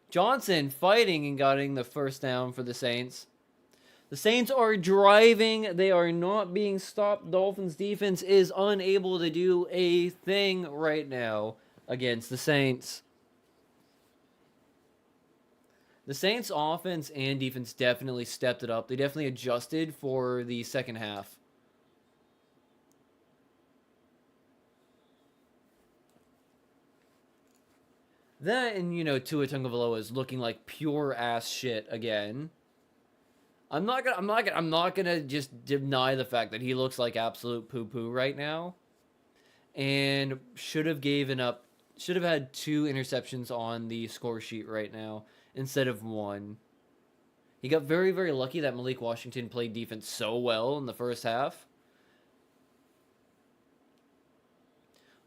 Johnson fighting and getting the first down for the Saints. The Saints are driving. They are not being stopped. Dolphins defense is unable to do a thing right now against the Saints. The Saints offense and defense definitely stepped it up. They definitely adjusted for the second half. That and, Tua Tagovailoa is looking like pure ass shit again. I'm not gonna just deny the fact that he looks like absolute poo poo right now. And should have had 2 interceptions on the score sheet right now instead of 1. He got very, very lucky that Malik Washington played defense so well in the first half.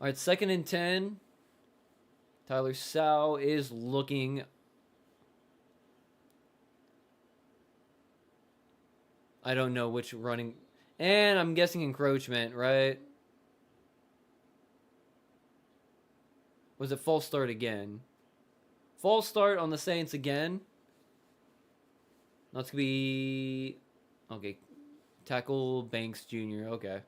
All right, 2nd and 10. Tyler Sau is looking. I don't know which running. And I'm guessing encroachment, right? Was it false start again? False start on the Saints again. That's going to be... Okay. Tackle Banks Jr. Okay.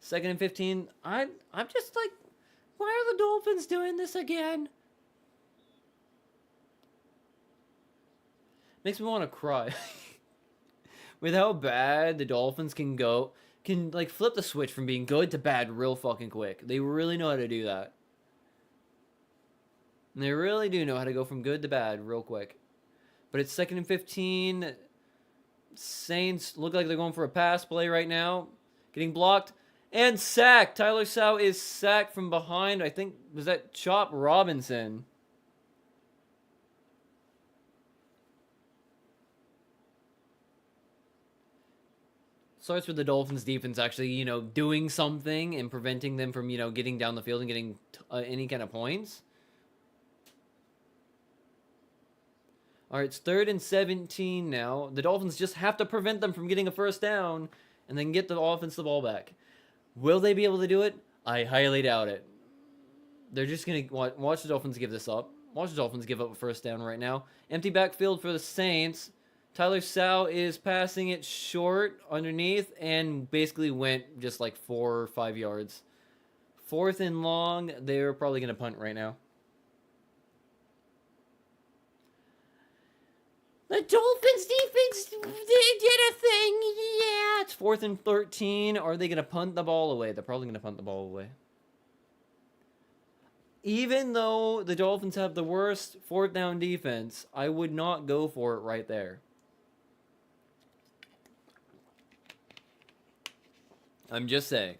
2nd and 15. I'm just like, why are the Dolphins doing this again? Makes me want to cry. With how bad the Dolphins can like flip the switch from being good to bad real fucking quick. They really know how to do that. And they really do know how to go from good to bad real quick. But it's 2nd and 15. Saints look like they're going for a pass play right now. Getting blocked. And sacked. Tyler Sau is sacked from behind. I think, was that Chop Robinson? Starts with the Dolphins defense actually, doing something and preventing them from, getting down the field and getting any kind of points. All right, it's 3rd and 17 now. The Dolphins just have to prevent them from getting a first down and then get the offense the ball back. Will they be able to do it? I highly doubt it. They're just going to watch the Dolphins give this up. Watch the Dolphins give up a first down right now. Empty backfield for the Saints. Tyler Sau is passing it short underneath and basically went just like 4 or 5 yards. 4th and long. They're probably going to punt right now. The Dolphins defense, they did a thing, yeah. It's 4th and 13. Are they going to punt the ball away? They're probably going to punt the ball away. Even though the Dolphins have the worst 4th down defense, I would not go for it right there. I'm just saying.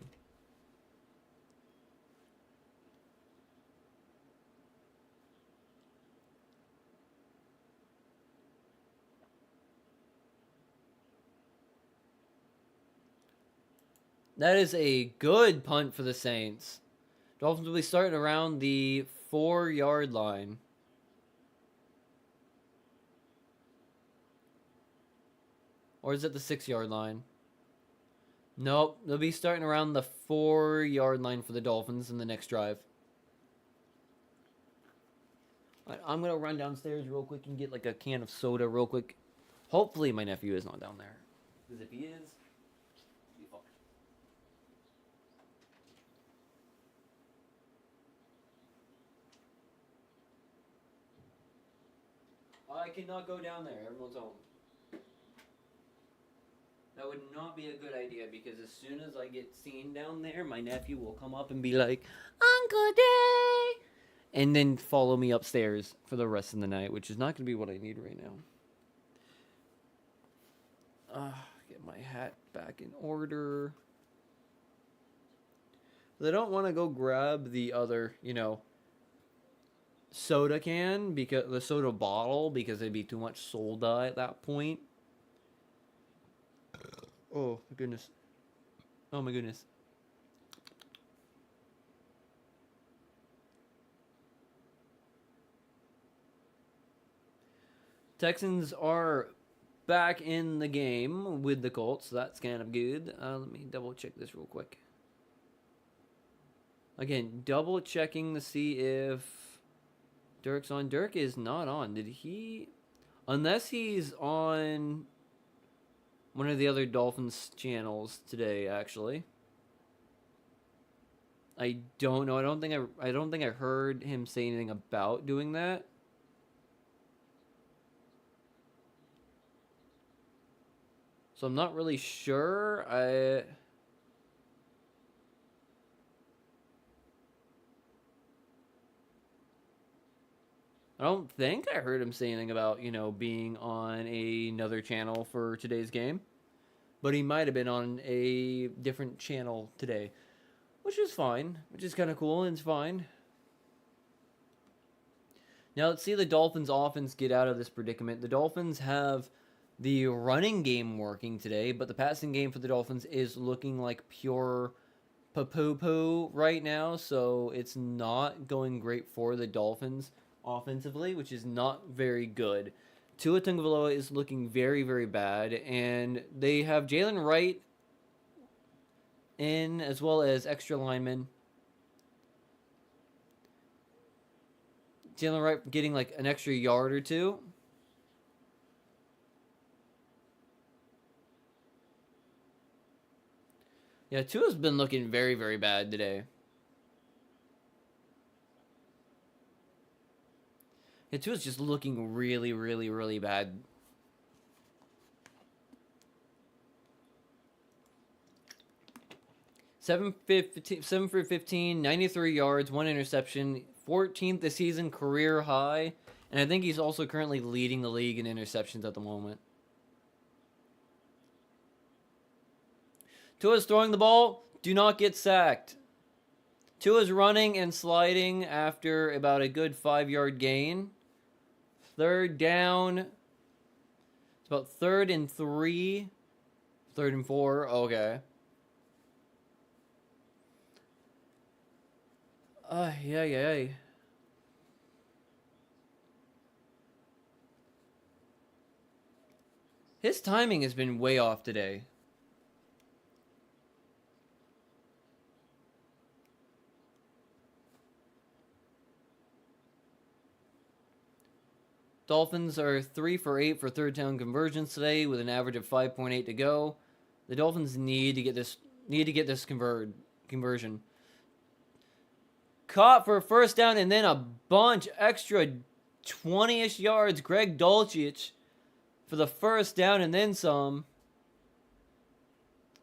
That is a good punt for the Saints. Dolphins will be starting around the 4-yard line. Or is it the 6-yard line? Nope, they'll be starting around the 4-yard line for the Dolphins in the next drive. Right, I'm going to run downstairs real quick and get like a can of soda real quick. Hopefully my nephew is not down there. Because if he is, he'll be fucked. I cannot go down there. Everyone's home. That would not be a good idea because as soon as I get seen down there, my nephew will come up and be like, Uncle Day! And then follow me upstairs for the rest of the night, which is not going to be what I need right now. Get my hat back in order. I don't want to go grab the other, soda can, because the soda bottle, because it'd be too much soda at that point. Oh my goodness. Oh my goodness. Texans are back in the game with the Colts, so that's kind of good. Let me double check this real quick. Again, double checking to see if Dirk's on. Dirk is not on. Did he? Unless he's on one of the other Dolphins channels today, actually. I don't know. I don't think I heard him say anything about doing that. So I'm not really sure. I don't think I heard him say anything about, being on another channel for today's game. But he might have been on a different channel today, which is fine, which is kind of cool, and it's fine. Now let's see the Dolphins offense get out of this predicament. The Dolphins have the running game working today, but the passing game for the Dolphins is looking like pure poo right now, so it's not going great for the Dolphins offensively, which is not very good. Tua Tagovailoa is looking very, very bad, and they have Jalen Wright in as well as extra linemen. Jalen Wright getting like an extra yard or two. Yeah, Tua's been looking very, very bad today. Yeah, Tua's just looking really, really, really bad. Seven for 15, 93 yards, 1 interception, 14th this season, career high. And I think he's also currently leading the league in interceptions at the moment. Tua's throwing the ball. Do not get sacked. Tua's running and sliding after about a good 5-yard gain. Third down. It's about 3rd and 3. 3rd and 4. Okay. Yeah. His timing has been way off today. Dolphins are 3 for 8 for third down conversions today with an average of 5.8 to go. The Dolphins need to get this conversion. Caught for a first down and then a bunch extra 20-ish yards. Greg Dulcich for the first down and then some.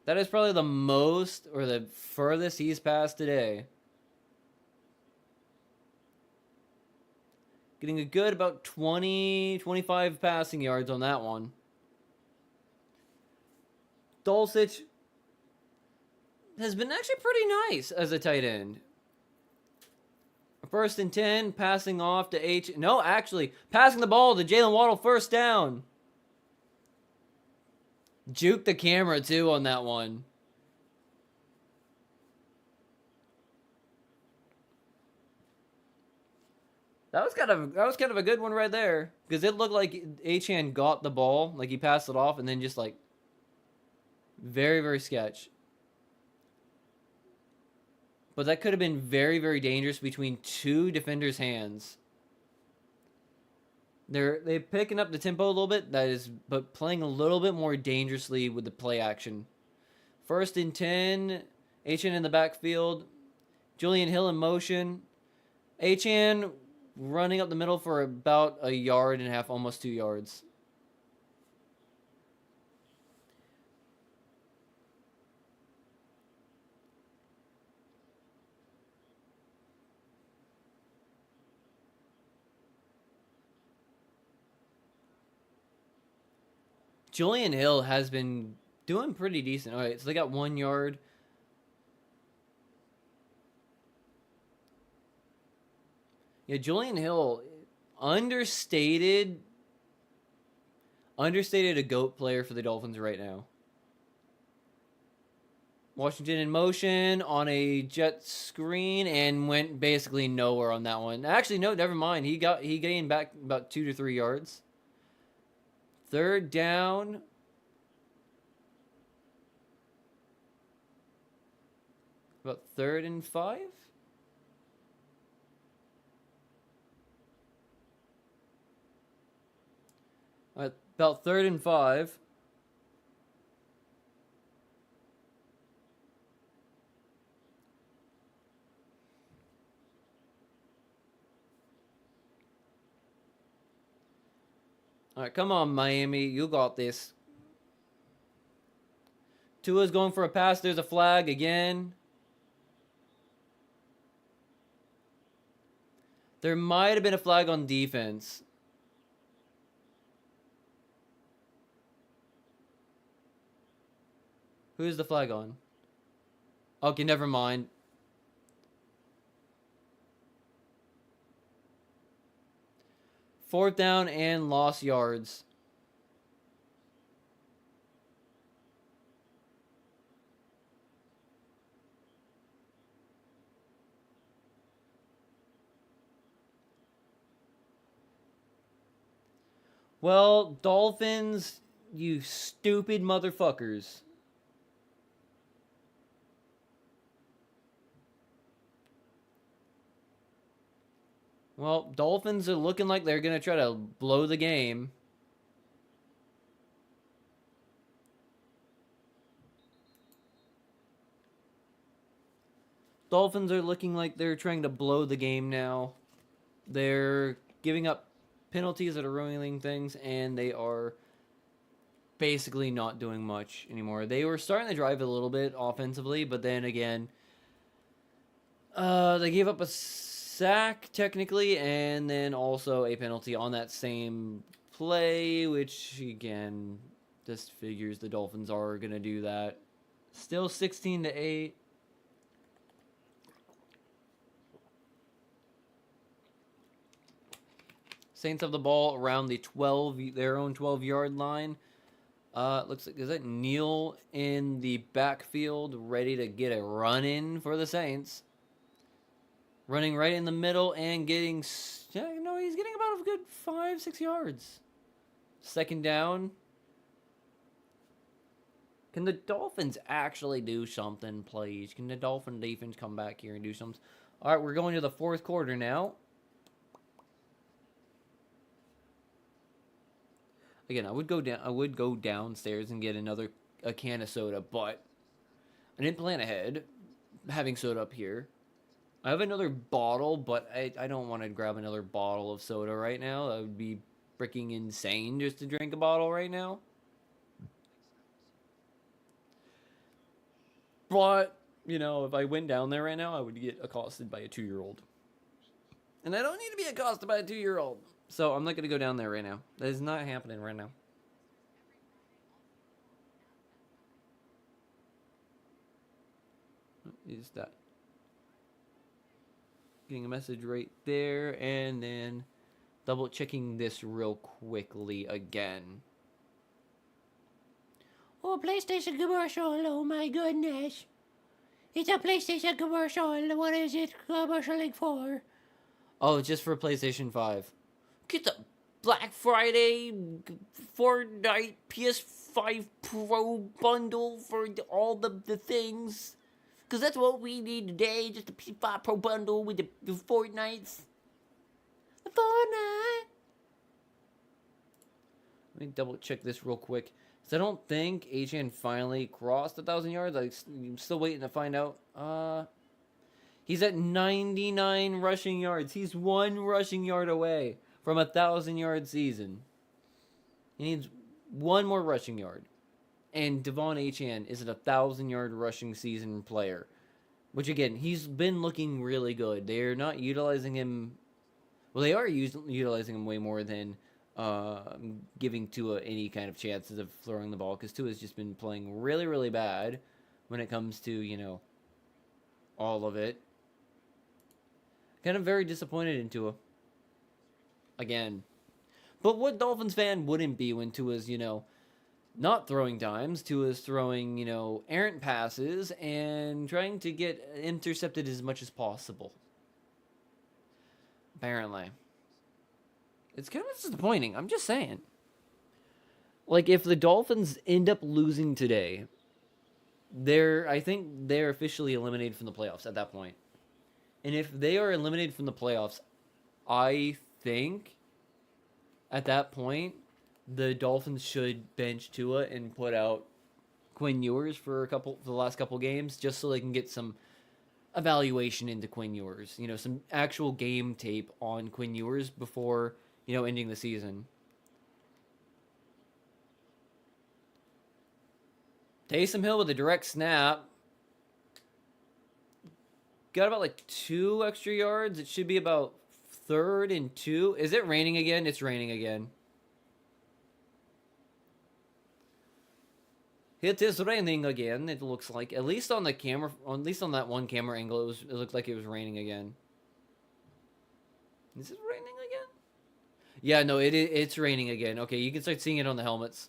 That is probably the most or the furthest he's passed today. Getting a good about 20, 25 passing yards on that one. Dulcich has been actually pretty nice as a tight end. 1st and 10, passing off to No, actually, passing the ball to Jalen Waddle, first down. Juke the camera, too, on that one. That was kind of a good one right there. Because it looked like Achane got the ball, like he passed it off, and then just like very, very sketch. But that could have been very, very dangerous between 2 defenders' hands. They're picking up the tempo a little bit, but playing a little bit more dangerously with the play action. 1st and 10, Achane in the backfield. Julian Hill in motion. Achane running up the middle for about 1.5 yards, almost 2 yards. Julian Hill has been doing pretty decent. All right, so they got 1 yard. Yeah, Julian Hill, understated a GOAT player for the Dolphins right now. Washington in motion on a jet screen and went basically nowhere on that one. Actually, no, never mind. He gained back about 2 to 3 yards. Third down. About 3rd and 5. About 3rd and 5. All right, come on, Miami. You got this. Tua's going for a pass. There's a flag again. There might have been a flag on defense. Who's the flag on? Okay, never mind. Fourth down and lost yards. Well, Dolphins, you stupid motherfuckers. Well, Dolphins are looking like they're going to try to blow the game. Dolphins are looking like they're trying to blow the game now. They're giving up penalties that are ruining things, and they are basically not doing much anymore. They were starting to drive a little bit offensively, but then again, they gave up a sack technically, and then also a penalty on that same play, which again, just figures the Dolphins are gonna do that. Still 16-8. Saints have the ball around their own 12-yard line. Looks like, is that Neal in the backfield ready to get a run in for the Saints? Running right in the middle and getting, he's getting about a good 5-6 yards. Second down. Can the Dolphins actually do something, please? Can the Dolphin defense come back here and do something? All right, we're going to the fourth quarter now. Again, I would go downstairs and get a can of soda, but I didn't plan ahead having soda up here. I have another bottle, but I don't want to grab another bottle of soda right now. That would be freaking insane just to drink a bottle right now. But, if I went down there right now, I would get accosted by a 2-year-old. And I don't need to be accosted by a 2-year-old. So I'm not going to go down there right now. That is not happening right now. Is that getting a message right there, and then double checking this real quickly again. Oh, PlayStation commercial, oh my goodness. It's a PlayStation commercial, what is it commercialing for? Oh, just for PlayStation 5. Get the Black Friday Fortnite PS5 Pro bundle for all the things. Because that's what we need today, just a PS5 Pro bundle with the Fortnites. The Fortnite. Let me double check this real quick. So I don't think HN finally crossed 1,000 yards. I'm still waiting to find out. He's at 99 rushing yards. He's 1 rushing yard away from a 1,000-yard season. He needs 1 more rushing yard. And Devon Achane is a 1,000-yard rushing season player. Which, again, he's been looking really good. They're not utilizing him. Well, they are utilizing him way more than giving Tua any kind of chances of throwing the ball. Because Tua's just been playing really, really bad when it comes to, all of it. Kind of very disappointed in Tua. Again. But what Dolphins fan wouldn't be when Tua's, not throwing dimes. Tua is throwing, errant passes and trying to get intercepted as much as possible. Apparently. It's kind of disappointing. I'm just saying. Like, if the Dolphins end up losing today, I think they're officially eliminated from the playoffs at that point. And if they are eliminated from the playoffs, I think at that point the Dolphins should bench Tua and put out Quinn Ewers for the last couple games, just so they can get some evaluation into Quinn Ewers. Some actual game tape on Quinn Ewers before ending the season. Taysom Hill with a direct snap. Got about like 2 extra yards. It should be about 3rd and 2. Is it raining again? It's raining again. It is raining again. It looks like, at least on the camera, at least on that one camera angle, it looked like it was raining again. Is it raining again? Yeah, no, it's raining again. Okay, you can start seeing it on the helmets.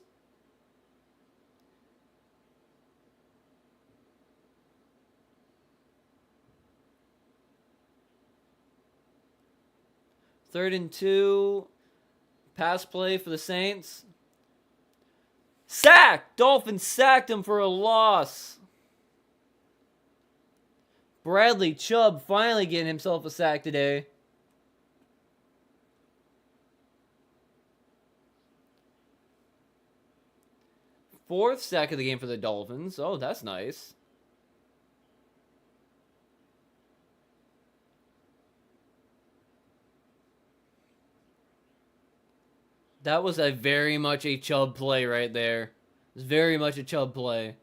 Third and 2. Pass play for the Saints. Sack! Dolphins sacked him for a loss. Bradley Chubb finally getting himself a sack today. Fourth sack of the game for the Dolphins. Oh, that's nice. That was very much a Chubb play right there. It was very much a Chubb play.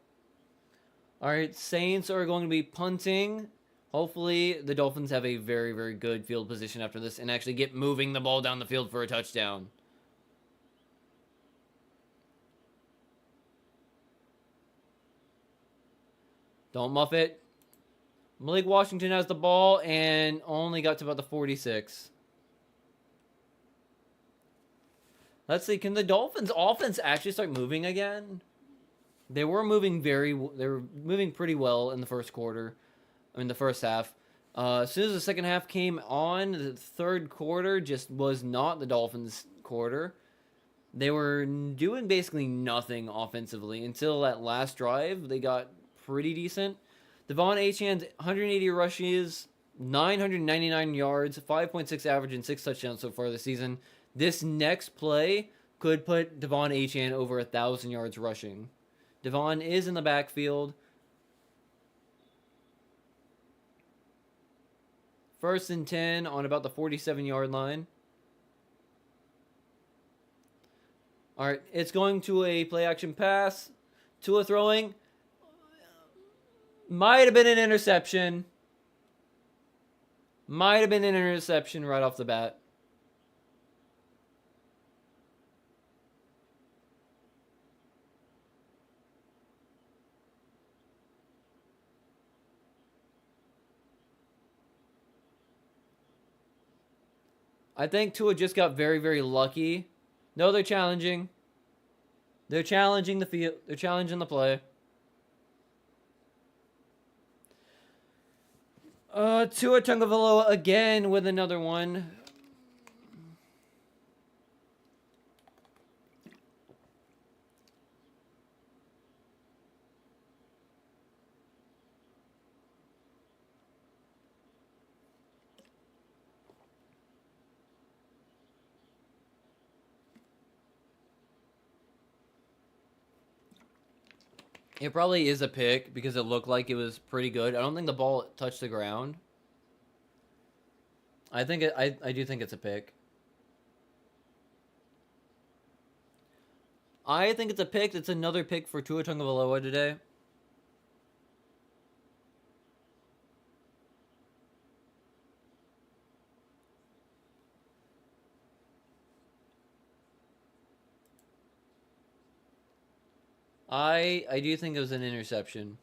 All right, Saints are going to be punting. Hopefully, the Dolphins have a very, very good field position after this and actually get moving the ball down the field for a touchdown. Don't muff it. Malik Washington has the ball and only got to about the 46. Let's see, can the Dolphins offense actually start moving again? They were moving pretty well in the first quarter. The first half. As soon as the second half came on, the third quarter just was not the Dolphins' quarter. They were doing basically nothing offensively until that last drive. They got pretty decent. Devon Achane's 180 rushes, 999 yards, 5.6 average, and 6 touchdowns so far this season. This next play could put Devon Achane over 1,000 yards rushing. Devon is in the backfield. First and 10 on about the 47-yard line. All right, it's going to a play-action pass. Tua throwing. Might have been an interception. Might have been an interception right off the bat. I think Tua just got very, very lucky. No, they're challenging. They're challenging the field. They're challenging the play. Tua Tagovailoa again with another one. It probably is a pick because it looked like it was pretty good. I don't think the ball touched the ground. I do think it's a pick. I think it's a pick. It's another pick for Tua Tagovailoa today. I do think it was an interception.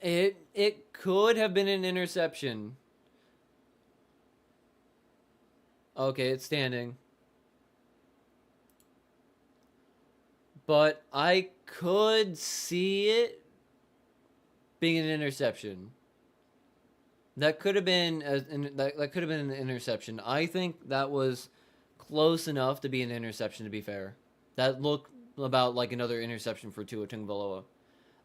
It could have been an interception. Okay, it's standing. But I could see it being an interception. That could have been that could have been an interception. I think that was close enough to be an interception. To be fair, that looked about like another interception for Tua Tagovailoa.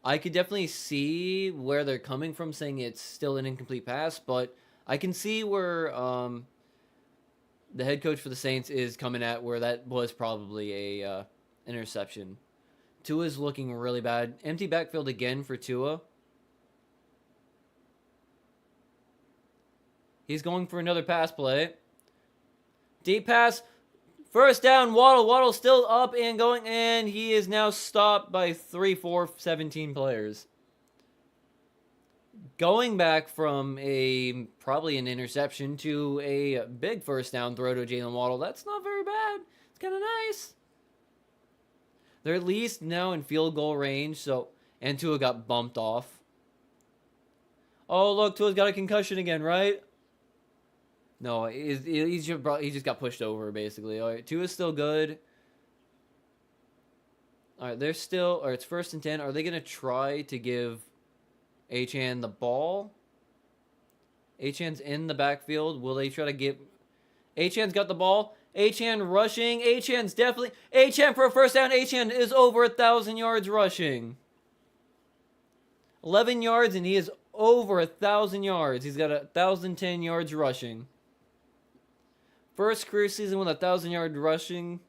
I could definitely see where they're coming from, saying it's still an incomplete pass, but I can see where the head coach for the Saints is coming at where that was probably a interception. Tua's looking really bad. Empty backfield again for Tua. He's going for another pass play. Deep pass. First down, Waddle. Waddle still up and going, and he is now stopped by 3, 4, 17 players. Going back from probably an interception to a big first down throw to Jalen Waddle. That's not very bad. It's kind of nice. They're at least now in field goal range, and Tua got bumped off. Oh, look, Tua's got a concussion again, right? No, he just got pushed over, basically. All right, Tua's still good. All right, it's 1st and 10. Are they going to try to give Achane the ball? Achane's in the backfield. Will they try to get... Achane's got the ball. Achane rushing. Achane's definitely... Achane for a first down. Achane is over 1,000 yards rushing. 11 yards, and he is over 1,000 yards. He's got 1,010 yards rushing. First career season with 1,000-yard rushing.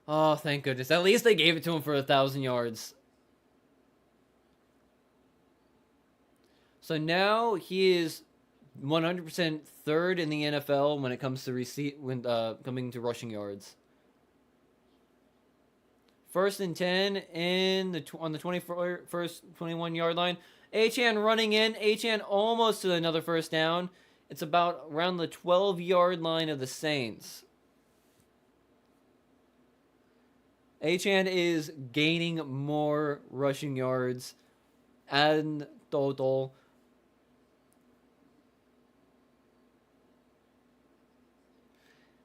Oh, thank goodness. At least they gave it to him for 1,000 yards. So now he is 100% third in the NFL when it comes to coming to rushing yards. 1st and 10 on the 21st, 21-yard line. Achane running in. Achane almost to another first down. It's about around the 12-yard line of the Saints. Achane is gaining more rushing yards and total.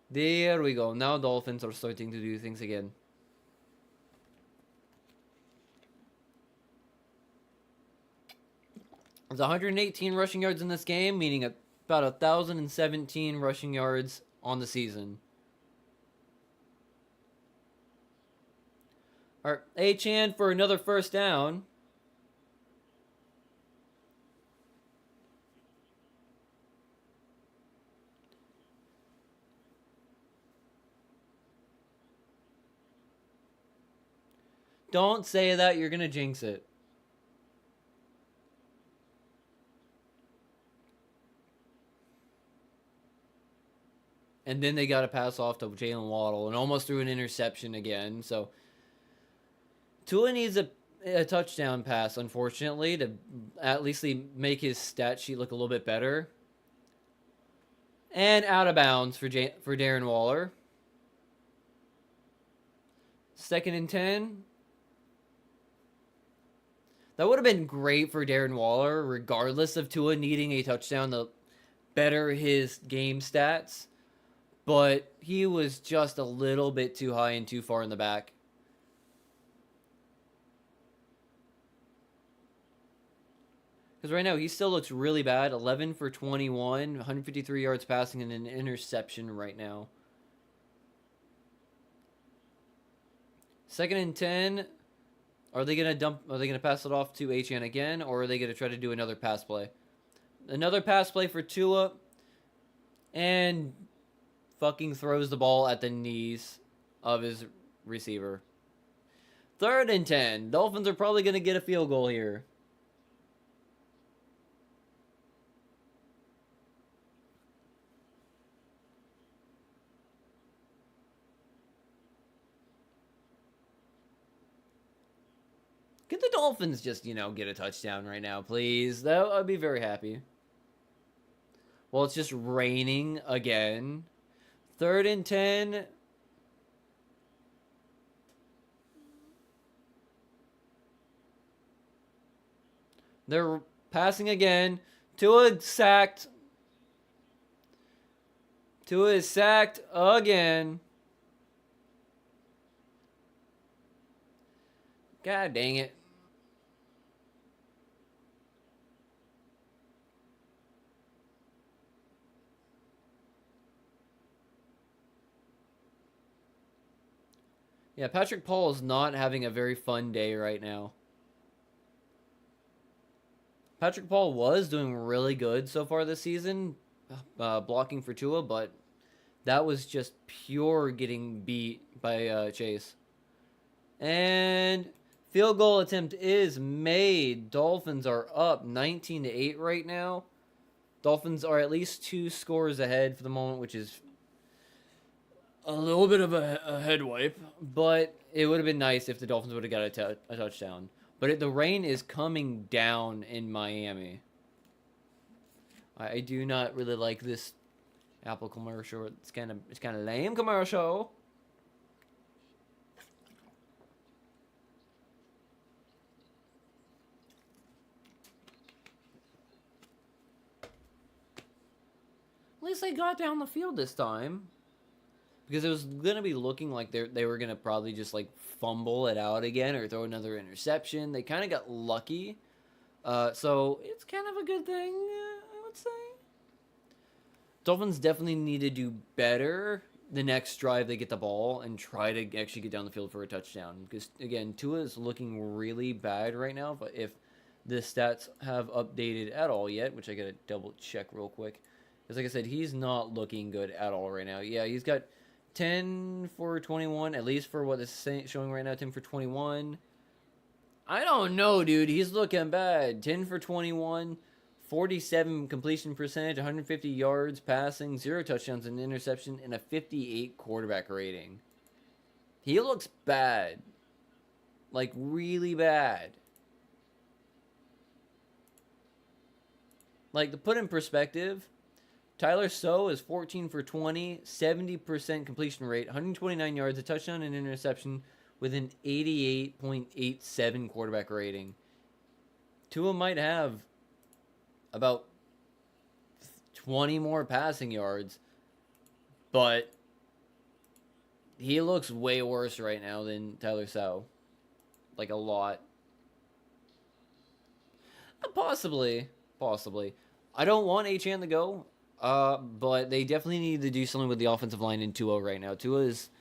There we go. Now Dolphins are starting to do things again. There's 118 rushing yards in this game, meaning about 1,017 rushing yards on the season. All right, Achane for another first down. Don't say that. You're going to jinx it. And then they got to pass off to Jalen Waddle and almost threw an interception again. So Tua needs a touchdown pass, unfortunately, to at least make his stat sheet look a little bit better. And out of bounds for Darren Waller. 2nd and 10. That would have been great for Darren Waller, regardless of Tua needing a touchdown to better his game stats. But he was just a little bit too high and too far in the back. Because right now, he still looks really bad. 11 for 21, 153 yards passing, and an interception right now. 2nd and 10. Are they gonna pass it off to Achane again, or are they gonna try to do another pass play? Another pass play for Tua. And fucking throws the ball at the knees of his receiver. 3rd and 10. Dolphins are probably gonna get a field goal here. Could the Dolphins just, get a touchdown right now, please? I'd be very happy. Well, it's just raining again. 3rd and 10. They're passing again. Tua sacked. Tua is sacked again. God dang it. Yeah, Patrick Paul is not having a very fun day right now. Patrick Paul was doing really good so far this season, blocking for Tua, but that was just pure getting beat by Chase. And field goal attempt is made. Dolphins are up 19-8 right now. Dolphins are at least 2 scores ahead for the moment, which is a little bit of a head wipe, but it would have been nice if the Dolphins would have got a touchdown. But the rain is coming down in Miami. I do not really like this Apple commercial. It's kind of lame commercial. At least they got down the field this time. Because it was going to be looking like they were going to probably just like fumble it out again or throw another interception. They kind of got lucky. So it's kind of a good thing, I would say. Dolphins definitely need to do better the next drive they get the ball and try to actually get down the field for a touchdown. Because, again, Tua is looking really bad right now. But if the stats have updated at all yet, which I got to double check real quick. Because, like I said, he's not looking good at all right now. Yeah, he's got 10 for 21, at least for what it's showing right now, 10 for 21. I don't know, dude. He's looking bad. 10 for 21, 47 completion percentage, 150 yards passing, 0 touchdowns and interception, and a 58 quarterback rating. He looks bad. Like, really bad. Like, to put in perspective, Tyler Sow is 14 for 20, 70% completion rate, 129 yards, a touchdown and interception with an 88.87 quarterback rating. Tua might have about 20 more passing yards, but he looks way worse right now than Tyler Sow. Like, a lot. Possibly. I don't want Achane to go. But they definitely need to do something with the offensive line in Tua right now. Tua is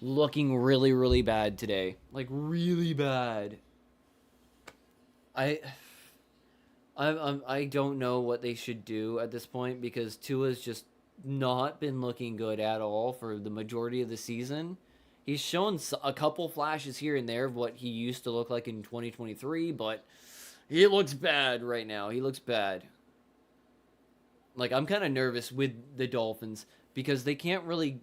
looking really, really bad today. Like, really bad. I don't know what they should do at this point because Tua's just not been looking good at all for the majority of the season. He's shown a couple flashes here and there of what he used to look like in 2023, but he looks bad right now. He looks bad. Like, I'm kind of nervous with the Dolphins because they can't really...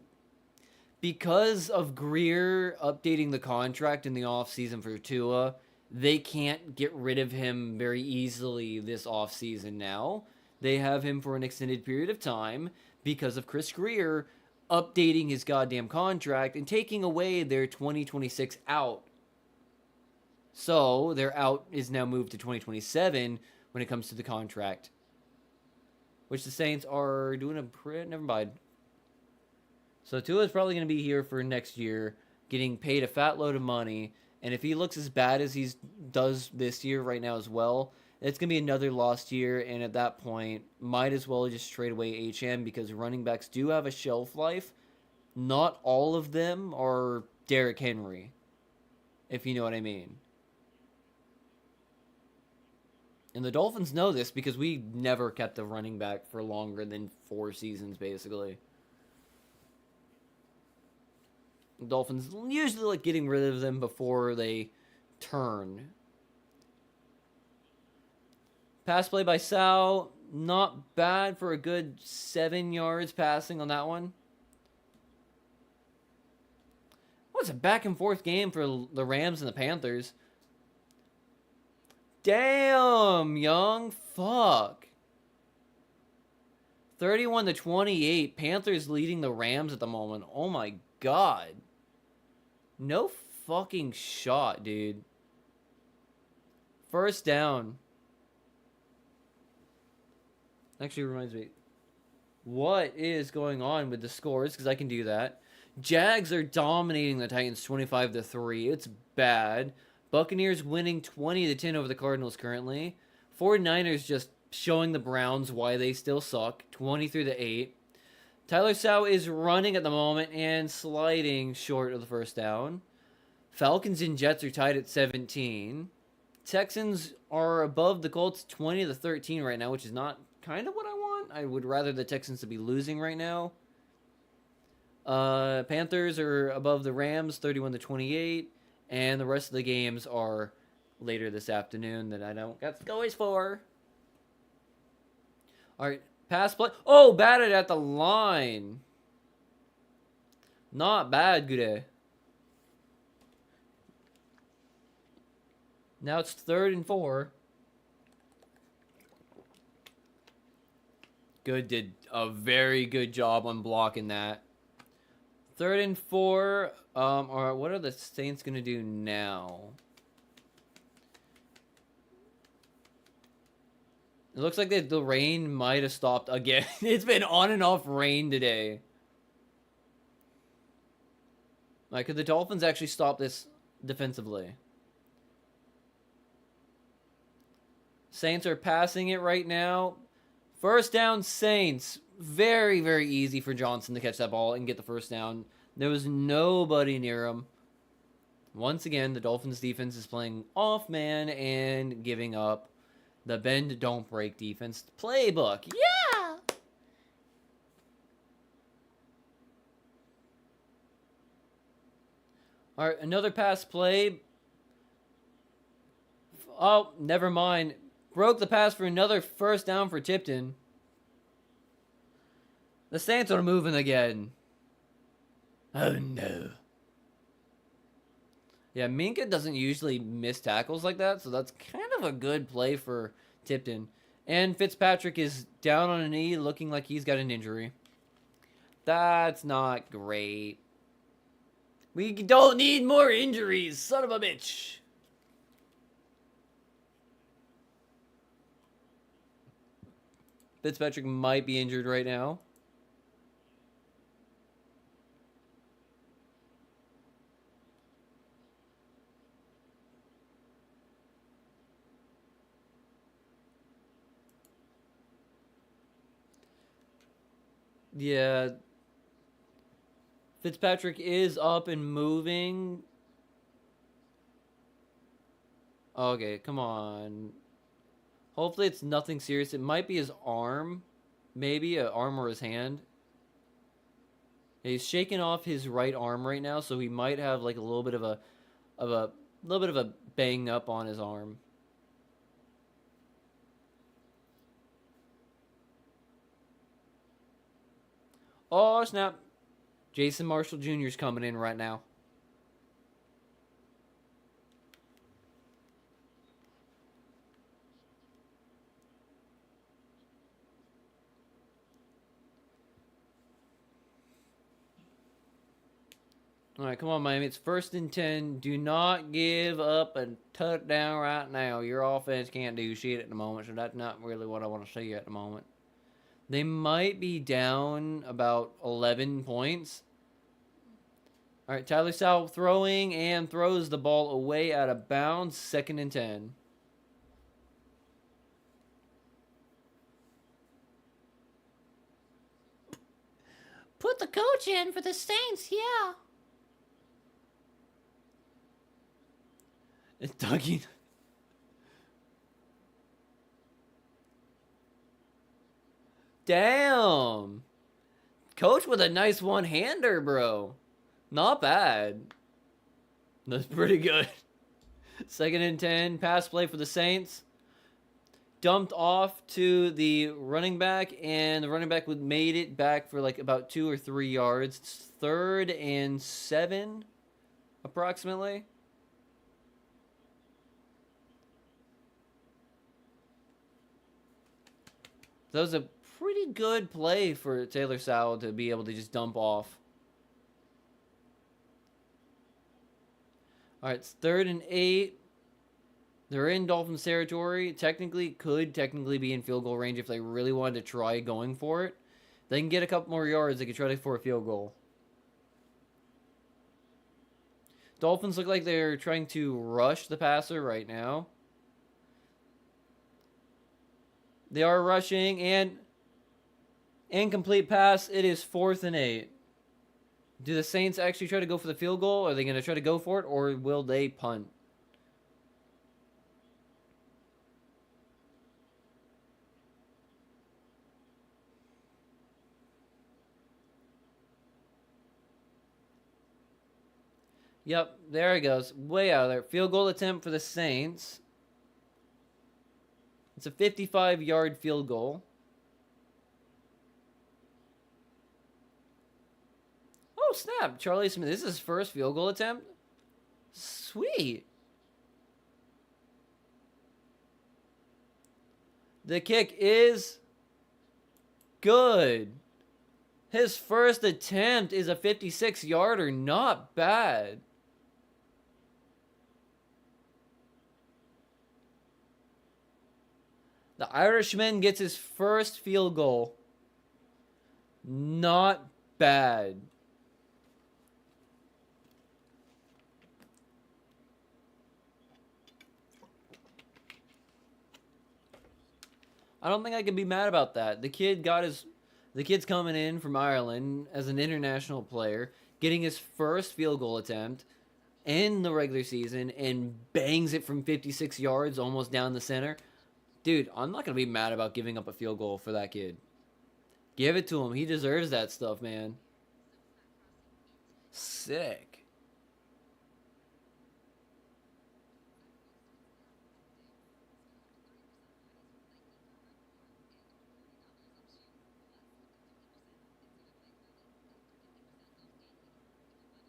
Because of Greer updating the contract in the offseason for Tua, they can't get rid of him very easily this offseason now. They have him for an extended period of time because of Chris Greer updating his goddamn contract and taking away their 2026 out. So, their out is now moved to 2027 when it comes to the contract. Which the Saints are doing a pretty... Never mind. So Tua is probably going to be here for next year, getting paid a fat load of money. And if he looks as bad as he does this year right now as well, it's going to be another lost year. And at that point, might as well just trade away HM because running backs do have a shelf life. Not all of them are Derrick Henry, if you know what I mean. And the Dolphins know this because we never kept a running back for longer than 4 seasons, basically. The Dolphins usually like getting rid of them before they turn. Pass play by Sal. Not bad for a good 7 yards passing on that one. What's a back and forth game for the Rams and the Panthers? Damn, Young. Fuck. 31-28. Panthers leading the Rams at the moment. Oh my god. No fucking shot, dude. First down. Actually reminds me, what is going on with the scores? Because I can do that. Jags are dominating the Titans 25-3. It's bad. Buccaneers winning 20-10 over the Cardinals currently. 49ers just showing the Browns why they still suck, 23-8. Tyler Sow is running at the moment and sliding short of the first down. Falcons and Jets are tied at 17. Texans are above the Colts 20-13 right now, which is not kind of what I want. I would rather the Texans to be losing right now. Panthers are above the Rams 31-28, and the rest of the games are later this afternoon that I don't got scores for. All right, pass play. Oh, batted at the line. Not bad, Gude. Now it's 3rd and 4. Good, did a very good job on blocking that. 3rd and 4. Or what are the Saints gonna do now? It looks like the rain might have stopped again. It's been on and off rain today. Like, could the Dolphins actually stop this defensively? Saints are passing it right now. First down, Saints. Very, very easy for Johnson to catch that ball and get the first down. There was nobody near him. Once again, the Dolphins defense is playing off man and giving up. The bend don't break defense playbook. Yeah! All right, another pass play. Oh, never mind. Broke the pass for another first down for Tipton. The Saints are moving again. Oh no. Yeah, Minka doesn't usually miss tackles like that, so that's kind of a good play for Tipton. And Fitzpatrick is down on a knee, looking like he's got an injury. That's not great. We don't need more injuries, son of a bitch. Fitzpatrick might be injured right now. Yeah. Fitzpatrick is up and moving. Okay, come on. Hopefully it's nothing serious. It might be his arm. Maybe an arm or his hand. Yeah, he's shaking off his right arm right now, so he might have like a little bit of a bang up on his arm. Oh, snap. Jason Marshall Jr. is coming in right now. All right, come on, Miami. It's 1st and 10. Do not give up a touchdown right now. Your offense can't do shit at the moment, so that's not really what I want to see at the moment. They might be down about 11 points. All right, Tyler Sow throwing and throws the ball away out of bounds. 2nd and 10. Put the coach in for the Saints, yeah. It's Dougie. Damn. Coach with a nice one-hander, bro. Not bad. That's pretty good. 2nd and 10. Pass play for the Saints. Dumped off to the running back, and the running back made it back for like about 2 or 3 yards. It's 3rd and 7, approximately. That was a pretty good play for Taylor Sow to be able to just dump off. All right, it's 3rd and 8. They're in Dolphins territory. Could technically be in field goal range if they really wanted to try going for it. They can get a couple more yards. They could try for a field goal. Dolphins look like they're trying to rush the passer right now. They are rushing and incomplete pass. It is 4th and 8. Do the Saints actually try to go for the field goal? Are they going to try to go for it, or will they punt? Yep, there it goes. Way out of there. Field goal attempt for the Saints. It's a 55-yard field goal. Oh, snap. Charlie Smith. This is his first field goal attempt? Sweet. The kick is good. His first attempt is a 56-yarder. Not bad. The Irishman gets his first field goal. Not bad. I don't think I can be mad about that. The kid's coming in from Ireland as an international player, getting his first field goal attempt in the regular season and bangs it from 56 yards almost down the center. Dude, I'm not going to be mad about giving up a field goal for that kid. Give it to him. He deserves that stuff, man. Sick.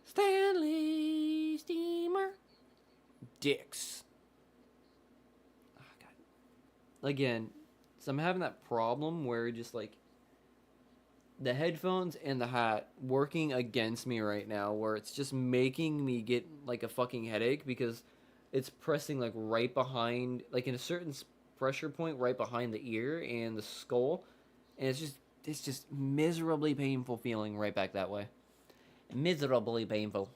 Stanley Steamer. Dicks. Oh, God. Again, so I'm having that problem where just like the headphones and the hat working against me right now, where it's just making me get like a fucking headache because it's pressing like right behind, like in a certain pressure point right behind the ear and the skull, and it's just miserably painful feeling right back that way. Miserably painful.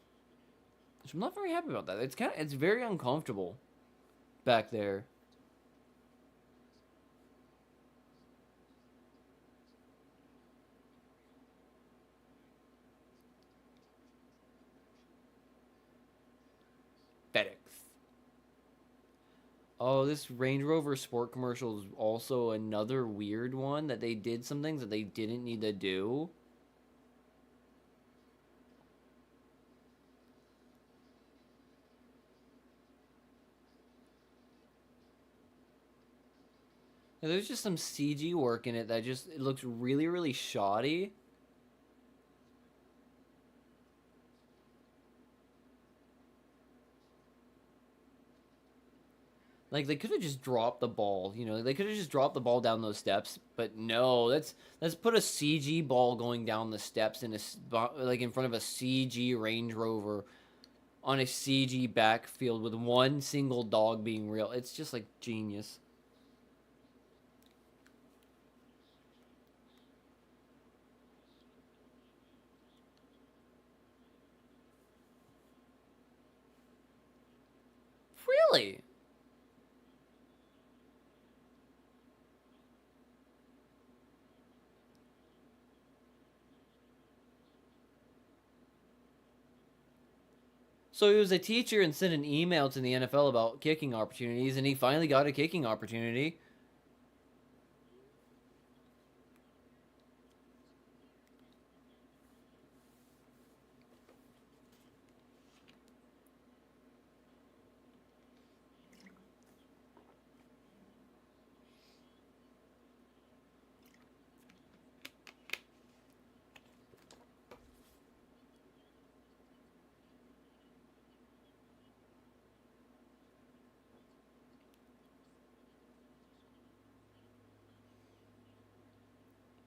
So I'm not very happy about that. It's very uncomfortable back there. FedEx. Oh, this Range Rover Sport commercial is also another weird one that they did some things that they didn't need to do. Yeah, there's just some CG work in it that just it looks really, really shoddy. Like they could have just dropped the ball, you know. They could have just dropped the ball down those steps, but no. Let's put a CG ball going down the steps in like in front of a CG Range Rover on a CG backfield with one single dog being real. It's just like genius. Really? So he was a teacher and sent an email to the NFL about kicking opportunities, and he finally got a kicking opportunity.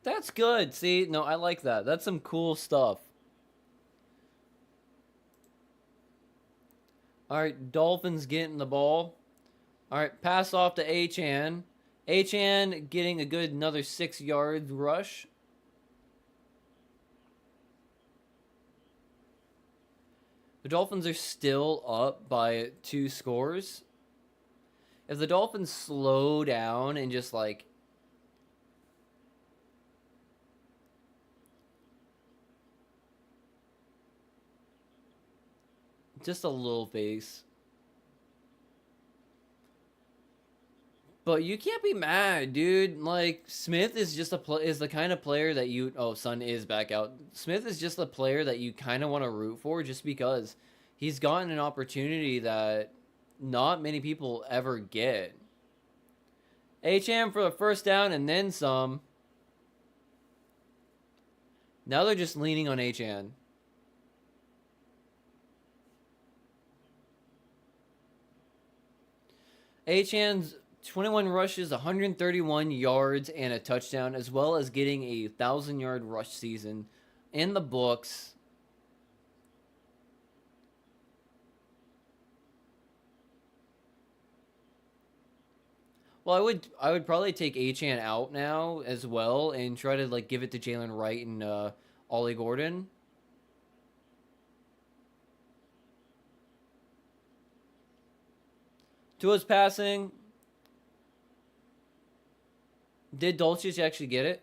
That's good. See, no, I like that. That's some cool stuff. All right, Dolphins getting the ball. All right, pass off to Achan. Achan getting a good another 6 yard rush. The Dolphins are still up by 2 scores. If the Dolphins slow down and just like just a little pace. But you can't be mad, dude. Like Smith is just is the kind of player that you Sun is back out. Smith is just the player that you kind of want to root for just because he's gotten an opportunity that not many people ever get. HM for the first down and then some. Now they're just leaning on HN. HN's 21 rushes, 131 yards, and a touchdown, as well as getting a 1,000-yard rush season in the books. Well, I would probably take Achan out now as well and try to like give it to Jalen Wright and Ollie Gordon. Tua's passing. Did Dolchich actually get it?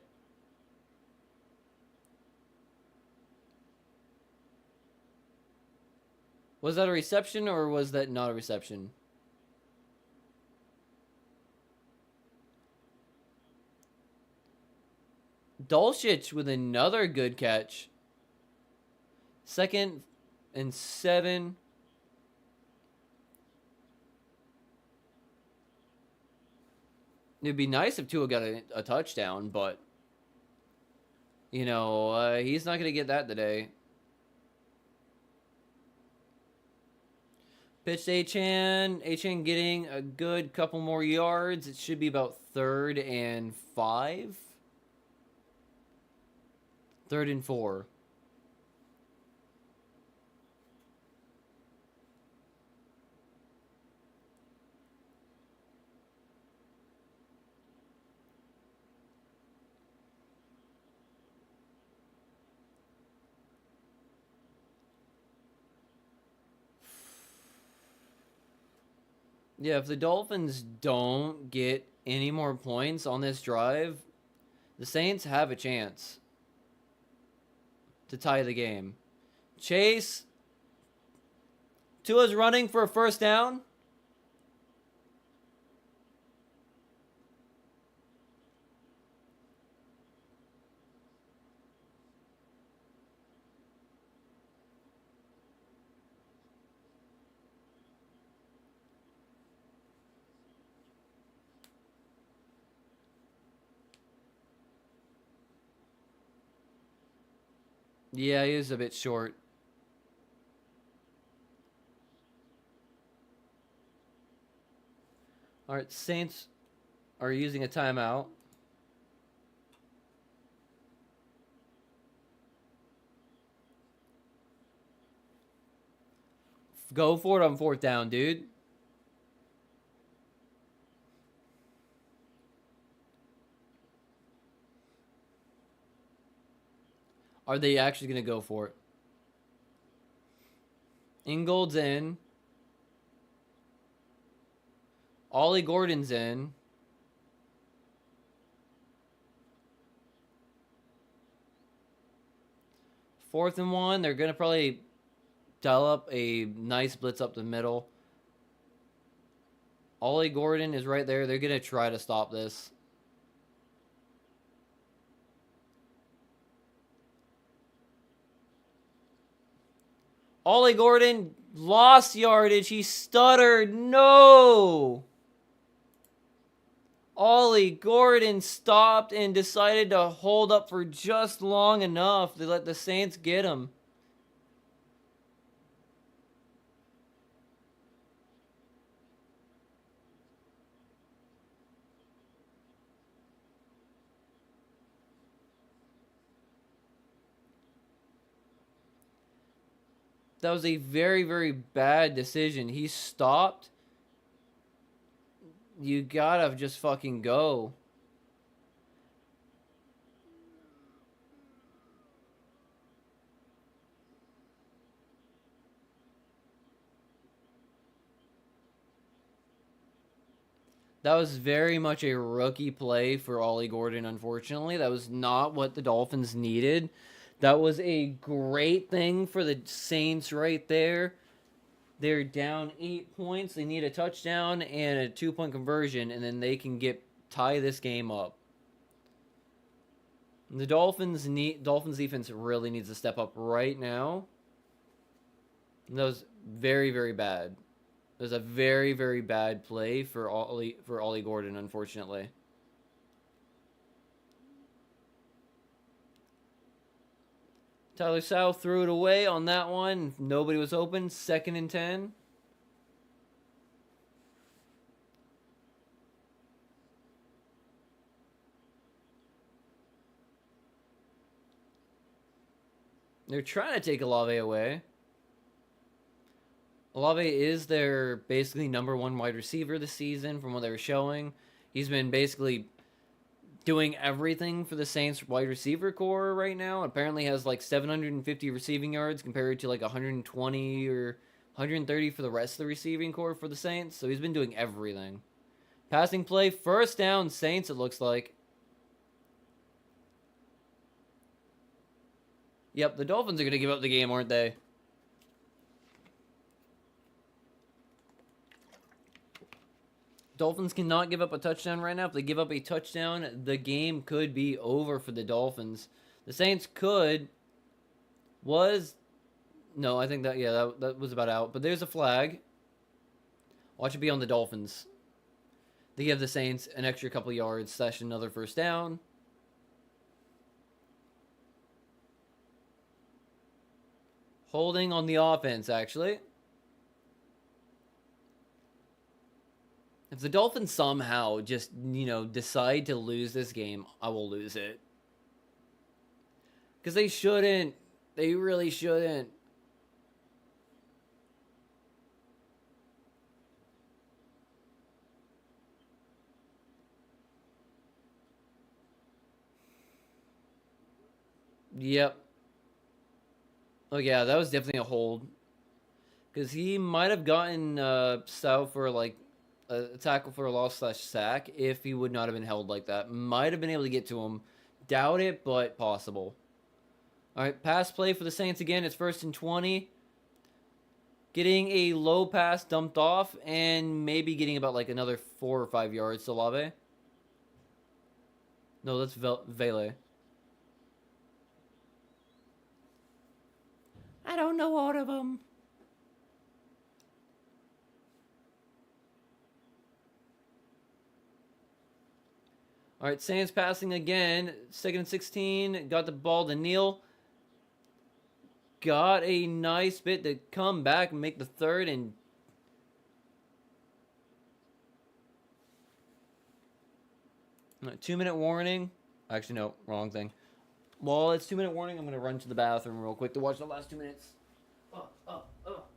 Was that a reception or was that not a reception? Dolchich with another good catch. 2nd and 7. It'd be nice if Tua got a touchdown, but you know, he's not going to get that today. Pitch to Achan. Achan getting a good couple more yards. It should be about 3rd and 5. 3rd and 4. Yeah, if the Dolphins don't get any more points on this drive, the Saints have a chance to tie the game. Chase. Tua's running for a first down. Yeah, he is a bit short. All right, Saints are using a timeout. Go for it on 4th down, dude. Are they actually going to go for it? Ingold's in. Ollie Gordon's in. Fourth and 1. They're going to probably dial up a nice blitz up the middle. Ollie Gordon is right there. They're going to try to stop this. Ollie Gordon lost yardage. He stuttered. No! Ollie Gordon stopped and decided to hold up for just long enough to let the Saints get him. That was a very, very bad decision. He stopped. You gotta just fucking go. That was very much a rookie play for Ollie Gordon, unfortunately. That was not what the Dolphins needed. That was a great thing for the Saints right there. They're down 8 points. They need a touchdown and a 2-point conversion, and then they can tie this game up. The Dolphins defense really needs to step up right now. And that was very, very bad. It was a very, very bad play for Ollie Gordon, unfortunately. Tyler South threw it away on that one. Nobody was open. 2nd and 10. They're trying to take Olave away. Olave is their basically number one wide receiver this season from what they were showing. He's been basically doing everything for the Saints wide receiver core right now. Apparently has like 750 receiving yards compared to like 120 or 130 for the rest of the receiving core for the Saints. So he's been doing everything. Passing play, 1st down, Saints, it looks like. Yep, the Dolphins are going to give up the game, aren't they? Dolphins cannot give up a touchdown right now. If they give up a touchdown, the game could be over for the Dolphins. The Saints no, I think that was about out. But there's a flag. Watch it be on the Dolphins. They give the Saints an extra couple yards, / another 1st down. Holding on the offense, actually. If the Dolphins somehow just, decide to lose this game, I will lose it. Because they shouldn't. They really shouldn't. Yep. Oh, yeah, that was definitely a hold. Because he might have gotten South for, like, a tackle for a loss / sack if he would not have been held like that. Might have been able to get to him. Doubt it, but possible. All right, pass play for the Saints again. It's 1st and 20. Getting a low pass dumped off and maybe getting about like another 4 or 5 yards to Olave. No, that's Vele. I don't know all of them. All right, Saints passing again. 2nd and 16. Got the ball to Neal. Got a nice bit to come back and make the 3rd and... No, 2-minute warning. Actually, no, wrong thing. Well, it's 2-minute warning. I'm going to run to the bathroom real quick to watch the last 2 minutes. Oh.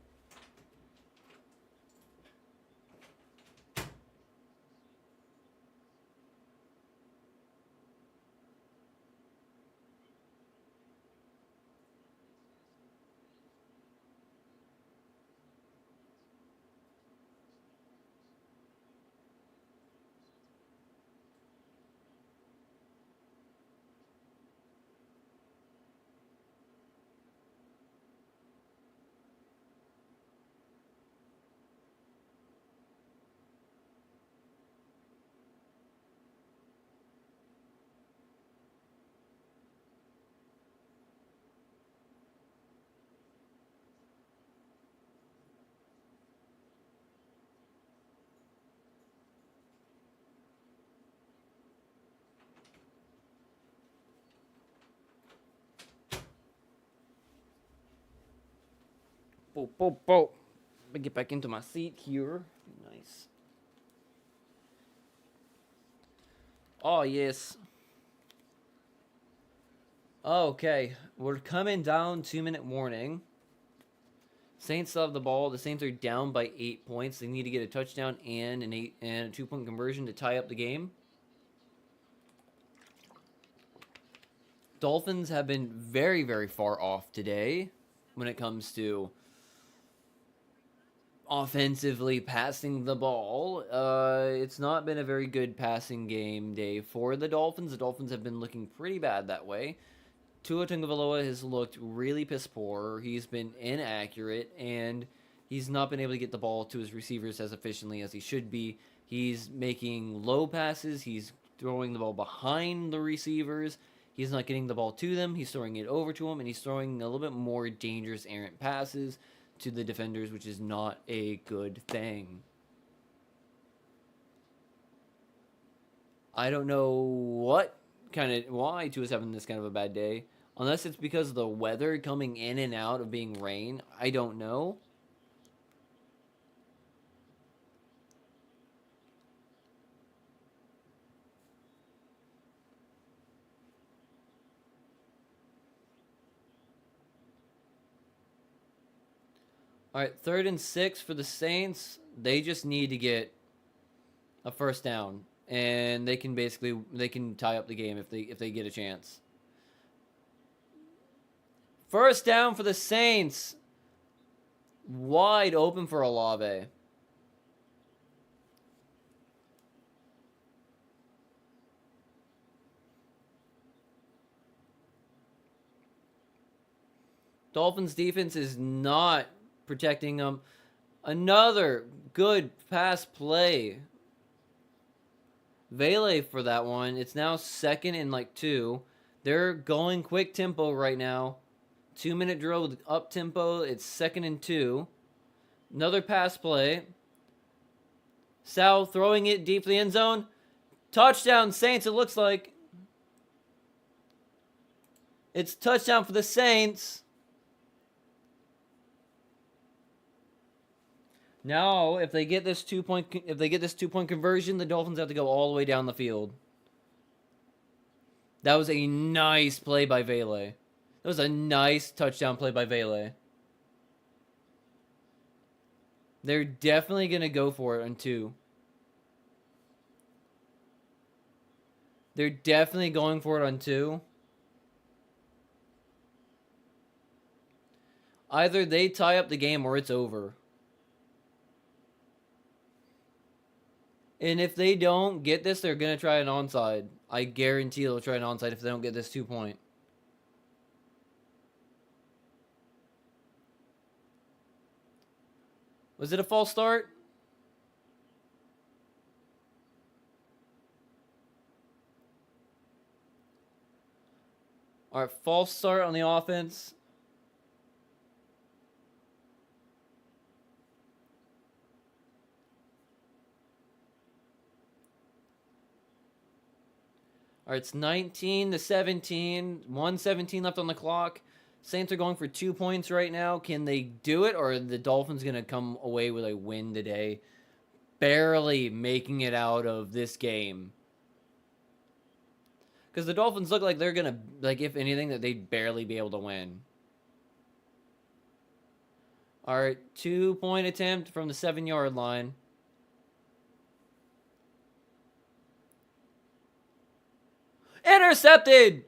Let me get back into my seat here. Nice. Oh, yes. Okay, we're coming down 2-minute warning. Saints still have the ball. The Saints are down by 8 points. They need to get a touchdown and a 2-point conversion to tie up the game. Dolphins have been very, very far off today when it comes to offensively passing the ball. It's not been a very good passing game day for the Dolphins. The Dolphins have been looking pretty bad that way. Tua Tagovailoa has looked really piss poor. He's been inaccurate, and he's not been able to get the ball to his receivers as efficiently as he should be. He's making low passes. He's throwing the ball behind the receivers. He's not getting the ball to them. He's throwing it over to them, and he's throwing a little bit more dangerous errant passes to the defenders, which is not a good thing. I don't know why Tua's having this kind of a bad day. Unless it's because of the weather coming in and out of being rain. I don't know. All right, 3rd and 6 for the Saints. They just need to get a first down, and they can tie up the game if they get a chance. First down for the Saints. Wide open for Olave. Dolphins defense is not protecting them. Another good pass play. Vele for that one. It's now 2nd and 2. They're going quick tempo right now. 2-minute drill with up tempo. It's 2nd and 2. Another pass play. Sal throwing it deep to the end zone. Touchdown Saints, it looks like. It's touchdown for the Saints. Now, if they get this 2-point conversion, the Dolphins have to go all the way down the field. That was a nice play by Vele. That was a nice touchdown play by Vele. They're definitely going to go for it on 2. They're definitely going for it on 2. Either they tie up the game or it's over. And if they don't get this, they're going to try an onside. I guarantee they'll try an onside if they don't get this 2-point. Was it a false start? All right, false start on the offense. All right, it's 19-17. 1:17 left on the clock. Saints are going for 2 points right now. Can they do it, or are the Dolphins going to come away with a win today? Barely making it out of this game. Because the Dolphins look like they're going to, if anything, that they'd barely be able to win. All right, 2-point attempt from the 7-yard line. Intercepted!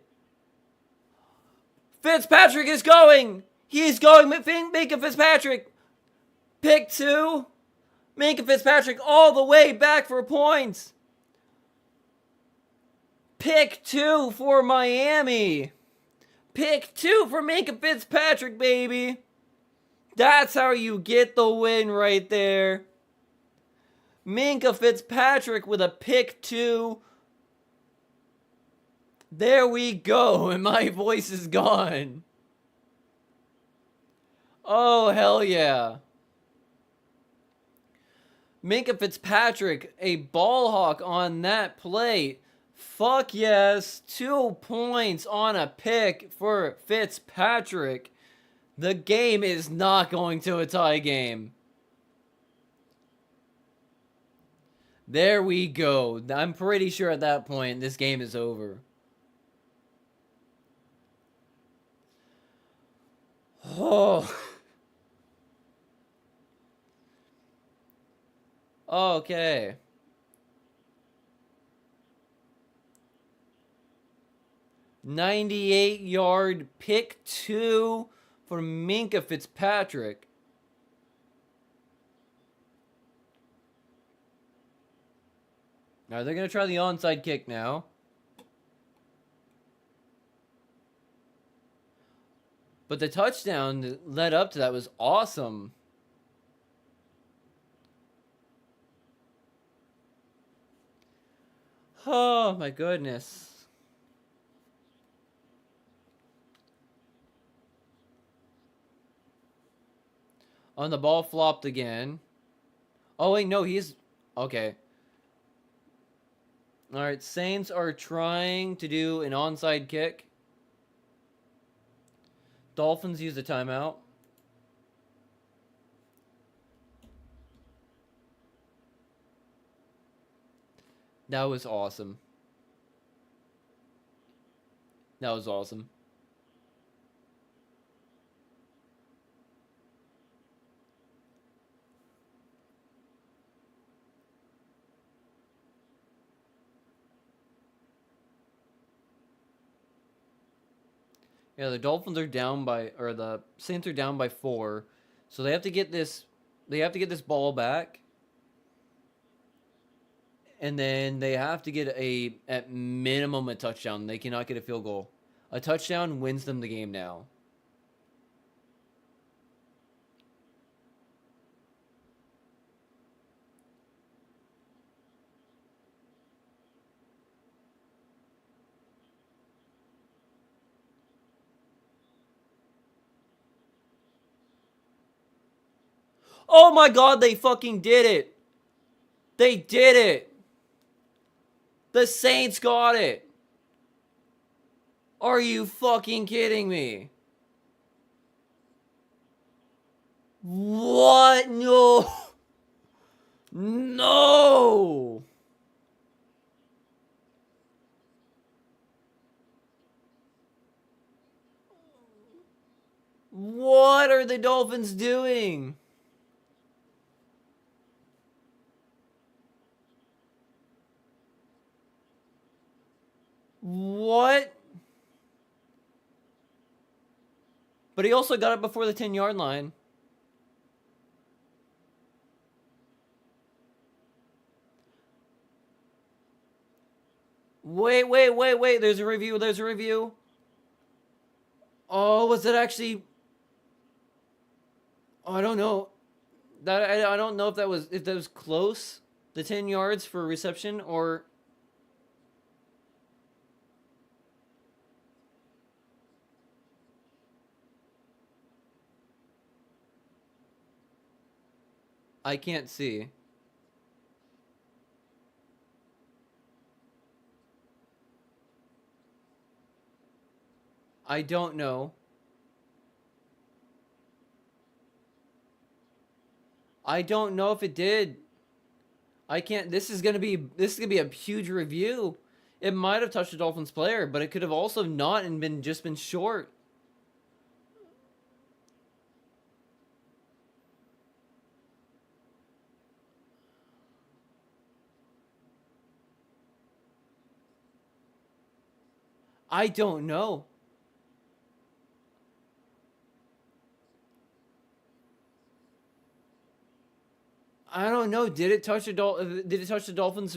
Fitzpatrick is going! He's going! Minka Fitzpatrick! Pick 2. Minka Fitzpatrick all the way back for points. Pick 2 for Miami. Pick 2 for Minka Fitzpatrick, baby. That's how you get the win right there. Minka Fitzpatrick with a pick 2. There we go, and my voice is gone. Oh, hell yeah. Minka Fitzpatrick, a ball hawk on that play. Fuck yes. 2 points on a pick for Fitzpatrick. The game is not going to a tie game. There we go. I'm pretty sure at that point this game is over. Oh. Okay. 98-yard pick 2 for Minka Fitzpatrick. Now they're going to try the onside kick now. But the touchdown that led up to that was awesome. Oh my goodness. On the ball flopped again. Oh wait, no, he's okay. All right, Saints are trying to do an onside kick. Dolphins use a timeout. That was awesome. That was awesome. Yeah, the Dolphins are down by, or the Saints are down by 4, so they have to get this. They have to get this ball back, and then they have to get at minimum a touchdown. They cannot get a field goal. A touchdown wins them the game now. Oh my God! They fucking did it. They did it. The Saints got it. Are you fucking kidding me? What? No. No. What are the Dolphins doing? What? But he also got it before the 10-yard line. Wait. There's a review. There's a review. Oh, was it actually? Oh, I don't know. I don't know if that was close. The 10 yards for reception, or I can't see. I don't know. I don't know if it did. I can't. This is gonna be a huge review. It might have touched the Dolphins player, but it could have also not and been short. I don't know. I don't know. Did it touch Did it touch the Dolphins?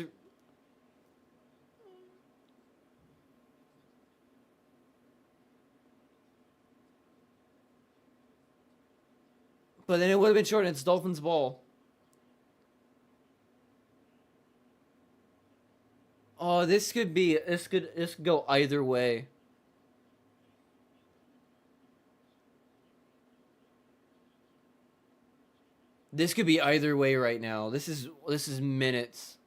But then it would have been short. And it's Dolphins ball. Oh, this could go either way. This could be either way right now. This is minutes.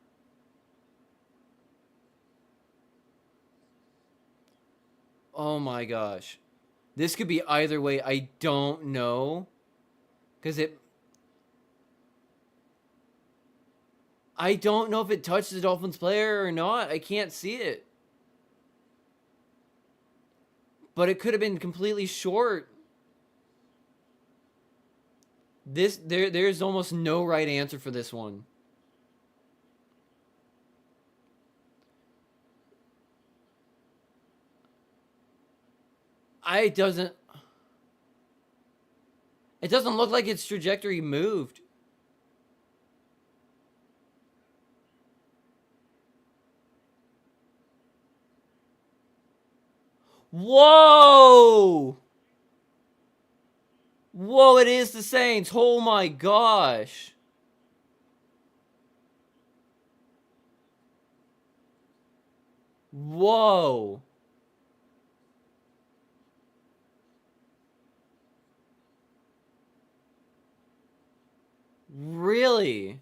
Oh my gosh. This could be either way. I don't know. Cuz it I don't know if it touched the Dolphins player or not. I can't see it. But it could have been completely short. There's almost no right answer for this one. It doesn't. It doesn't look like its trajectory moved. Whoa! Whoa, it is the Saints. Oh my gosh. Whoa. Really?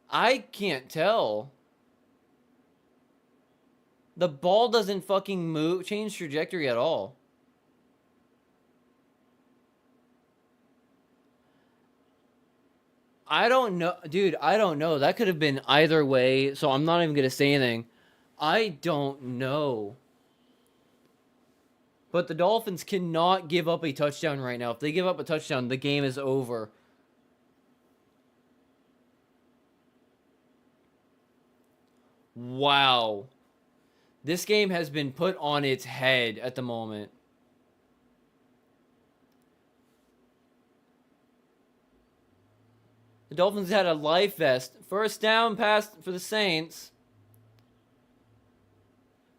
I can't tell. The ball doesn't fucking move, change trajectory at all. I don't know, dude. I don't know. That could have been either way, so I'm not even gonna say anything. I don't know. But the Dolphins cannot give up a touchdown right now. If they give up a touchdown, the game is over. Wow. This game has been put on its head at the moment. The Dolphins had a life vest. First down pass for the Saints.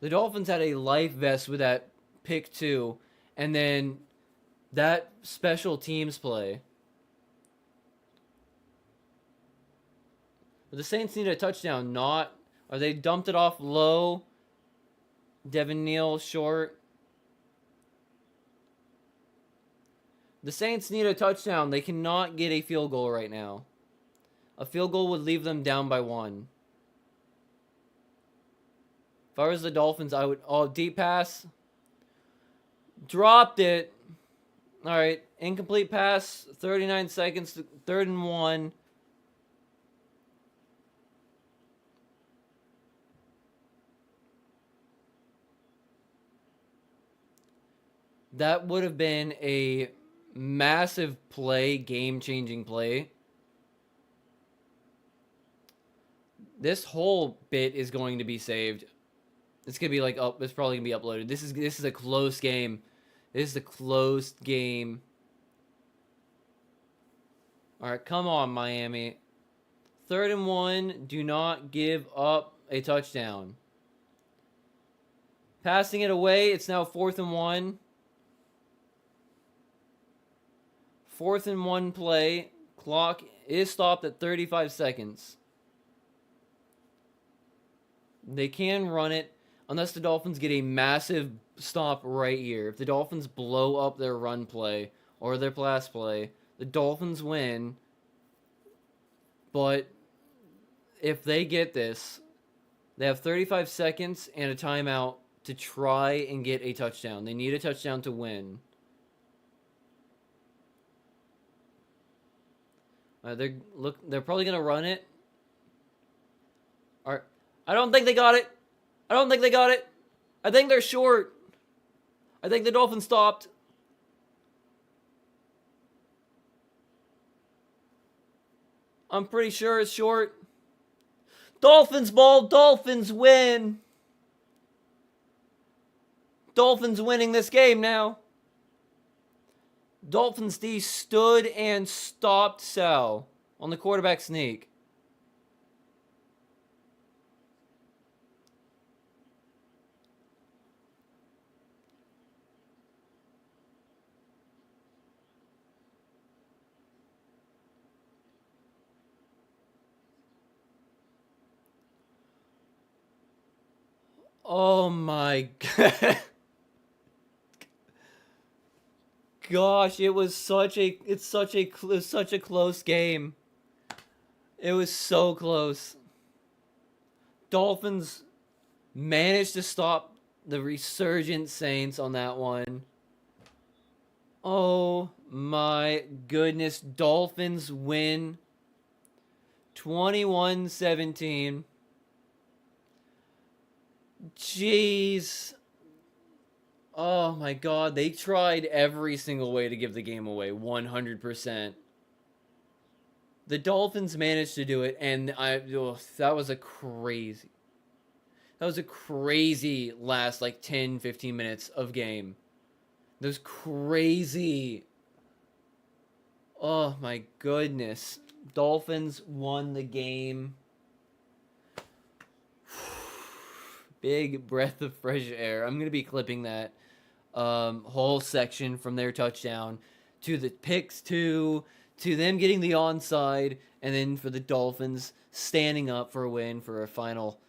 The Dolphins had a life vest with that pick two, and then that special teams play. But the Saints need a touchdown, not... Or they dumped it off low. Devin Neal short. The Saints need a touchdown. They cannot get a field goal right now. A field goal would leave them down by 1. If I was the Dolphins, I would... Oh, deep pass. Dropped it. All right. Incomplete pass. 39 seconds. 3rd and 1. That would have been a massive play, game-changing play. This whole bit is going to be saved. It's gonna be like up. It's probably gonna be uploaded. This is a close game. This is a close game. All right, come on, Miami. 3rd and 1. Do not give up a touchdown. Passing it away. It's now 4th and 1. 4th and 1 play. Clock is stopped at 35 seconds. They can run it unless the Dolphins get a massive stop right here. If the Dolphins blow up their run play or their pass play, the Dolphins win. But if they get this, they have 35 seconds and a timeout to try and get a touchdown. They need a touchdown to win. They're probably gonna run it. All right. I don't think they got it. I don't think they got it. I think they're short. I think the Dolphins stopped. I'm pretty sure it's short. Dolphins ball. Dolphins win. Dolphins winning this game now. Dolphins D stood and stopped Sal on the quarterback sneak. Oh my god. Gosh, it was such a close game. It was so close. Dolphins managed to stop the resurgent Saints on that one. Oh my goodness. Dolphins win 21-17. Jeez. Oh my god, they tried every single way to give the game away, 100%. The Dolphins managed to do it, and that was a crazy. That was a crazy last like 10, 15 minutes of game. That was crazy. Oh my goodness. Dolphins won the game. Big breath of fresh air. I'm going to be clipping that whole section from their touchdown to the picks to them getting the onside, and then for the Dolphins standing up for a win for a final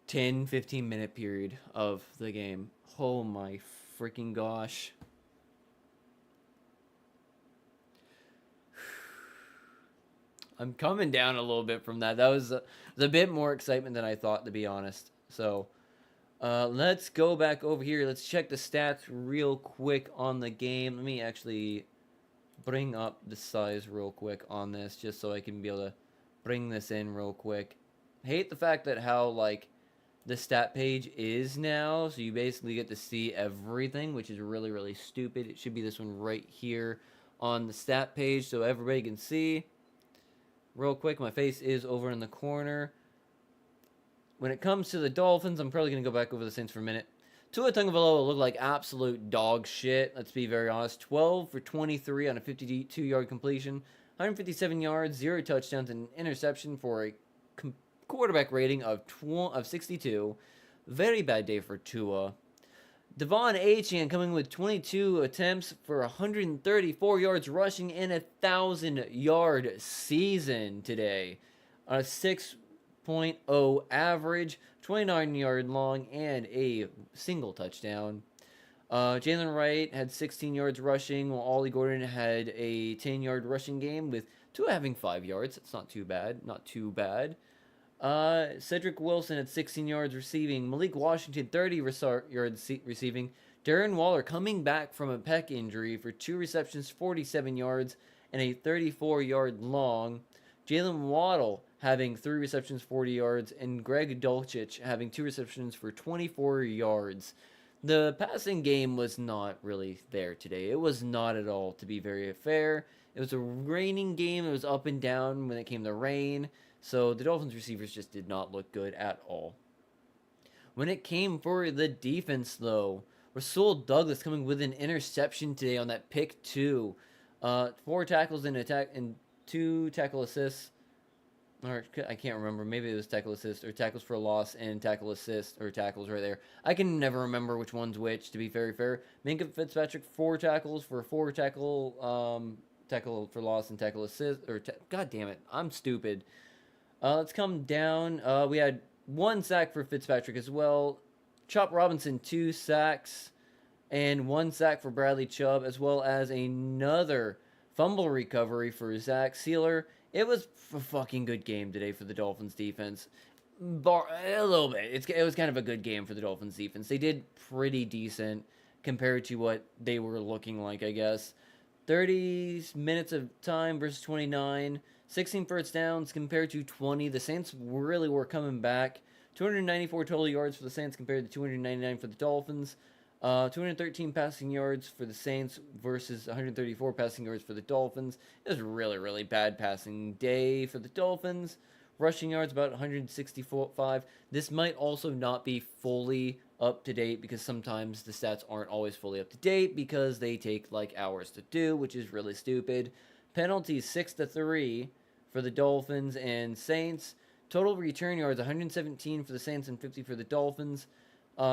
10, 15-minute period of the game. Oh my freaking gosh. I'm coming down a little bit from that. That was a bit more excitement than I thought, to be honest. So, let's go back over here. Let's check the stats real quick on the game. Let me actually bring up the size real quick on this, just so I can be able to bring this in real quick. Hate the fact that how, like, the stat page is now, so you basically get to see everything, which is really, really stupid. It should be this one right here on the stat page, so everybody can see. Real quick, my face is over in the corner. When it comes to the Dolphins, I'm probably going to go back over the Saints for a minute. Tua Tagovailoa looked like absolute dog shit, let's be very honest. 12 for 23 on a 52-yard completion, 157 yards, 0 touchdowns, and interception for a quarterback rating of 62. Very bad day for Tua. Devon Achane coming with 22 attempts for 134 yards rushing in a 1,000-yard season today. On a 6.0 average, 29-yard long, and a single touchdown. Jalen Wright had 16 yards rushing, while Ollie Gordon had a 10-yard rushing game, with Tua having 5 yards. That's not too bad. Not too bad. Cedric Wilson at 16 yards receiving. Malik Washington 30 yards receiving. Darren Waller coming back from a pec injury for 2 receptions, 47 yards, and a 34-yard long. Jalen Waddle having 3 receptions, 40 yards, and Greg Dulcich having 2 receptions for 24 yards. The passing game was not really there today. It was not at all, to be very fair. It was a raining game. It was up and down when it came to rain. So the Dolphins receivers just did not look good at all. When it came for the defense, though, Rasul Douglas coming with an interception today on that pick 2. 4 tackles and 2 tackle assists. Or I can't remember. Maybe it was tackle assist or tackles for a loss and tackle assist or tackles right there. I can never remember which one's which, to be very fair. Minkah Fitzpatrick, 4 tackles for 4 tackle for loss and tackle assist. God damn it, I'm stupid. Let's come down. We had 1 sack for Fitzpatrick as well. Chop Robinson, 2 sacks. And 1 sack for Bradley Chubb, as well as another fumble recovery for Zach Sealer. It was a fucking good game today for the Dolphins defense. A little bit. It was kind of a good game for the Dolphins defense. They did pretty decent compared to what they were looking like, I guess. 30 minutes of time versus 29. 16 first downs compared to 20. The Saints really were coming back. 294 total yards for the Saints compared to 299 for the Dolphins. 213 passing yards for the Saints versus 134 passing yards for the Dolphins. It was a really, really bad passing day for the Dolphins. Rushing yards about 165. This might also not be fully up to date because sometimes the stats aren't always fully up to date because they take like hours to do, which is really stupid. Penalties 6-3 for the Dolphins and Saints. Total return yards 117 for the Saints and 50 for the Dolphins.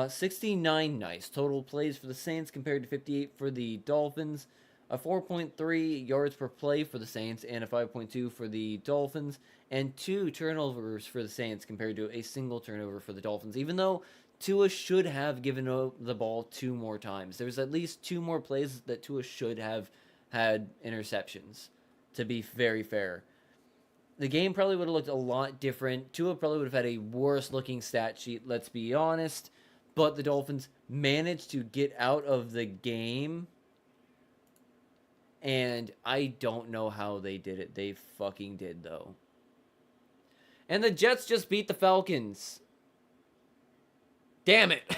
69 nice total plays for the Saints compared to 58 for the Dolphins. A 4.3 yards per play for the Saints and a 5.2 for the Dolphins. And 2 turnovers for the Saints compared to a single turnover for the Dolphins. Even though Tua should have given the ball 2 more times. There's at least 2 more plays that Tua should have had interceptions, to be very fair. The game probably would have looked a lot different. Tua probably would have had a worse looking stat sheet, let's be honest. But the Dolphins managed to get out of the game. And I don't know how they did it. They fucking did, though. And the Jets just beat the Falcons. Damn it.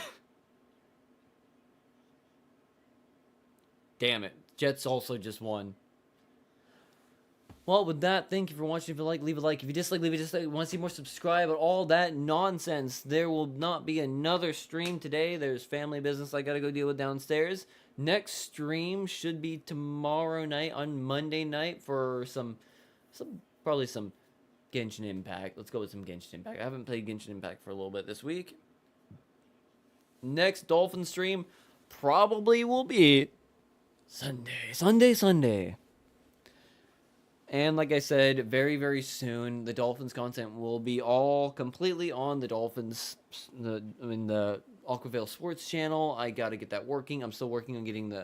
Damn it. Jets also just won. Well, with that, thank you for watching. If you like, leave a like. If you dislike, leave a dislike. Want to see more, subscribe. All that nonsense. There will not be another stream today. There's family business I gotta go deal with downstairs. Next stream should be tomorrow night on Monday night for probably some Genshin Impact. Let's go with some Genshin Impact. I haven't played Genshin Impact for a little bit this week. Next Dolphin stream probably will be Sunday. And like I said, very, very soon, the Dolphins content will be all completely on the Dolphins, the Aquavale Sports channel. I got to get that working. I'm still working on getting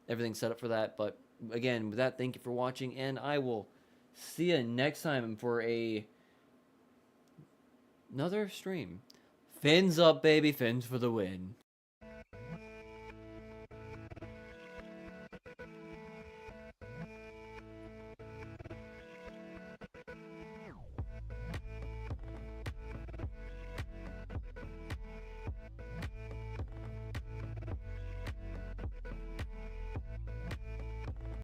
everything set up for that. But again, with that, thank you for watching, and I will see you next time for another stream. Fins up, baby. Fins for the win.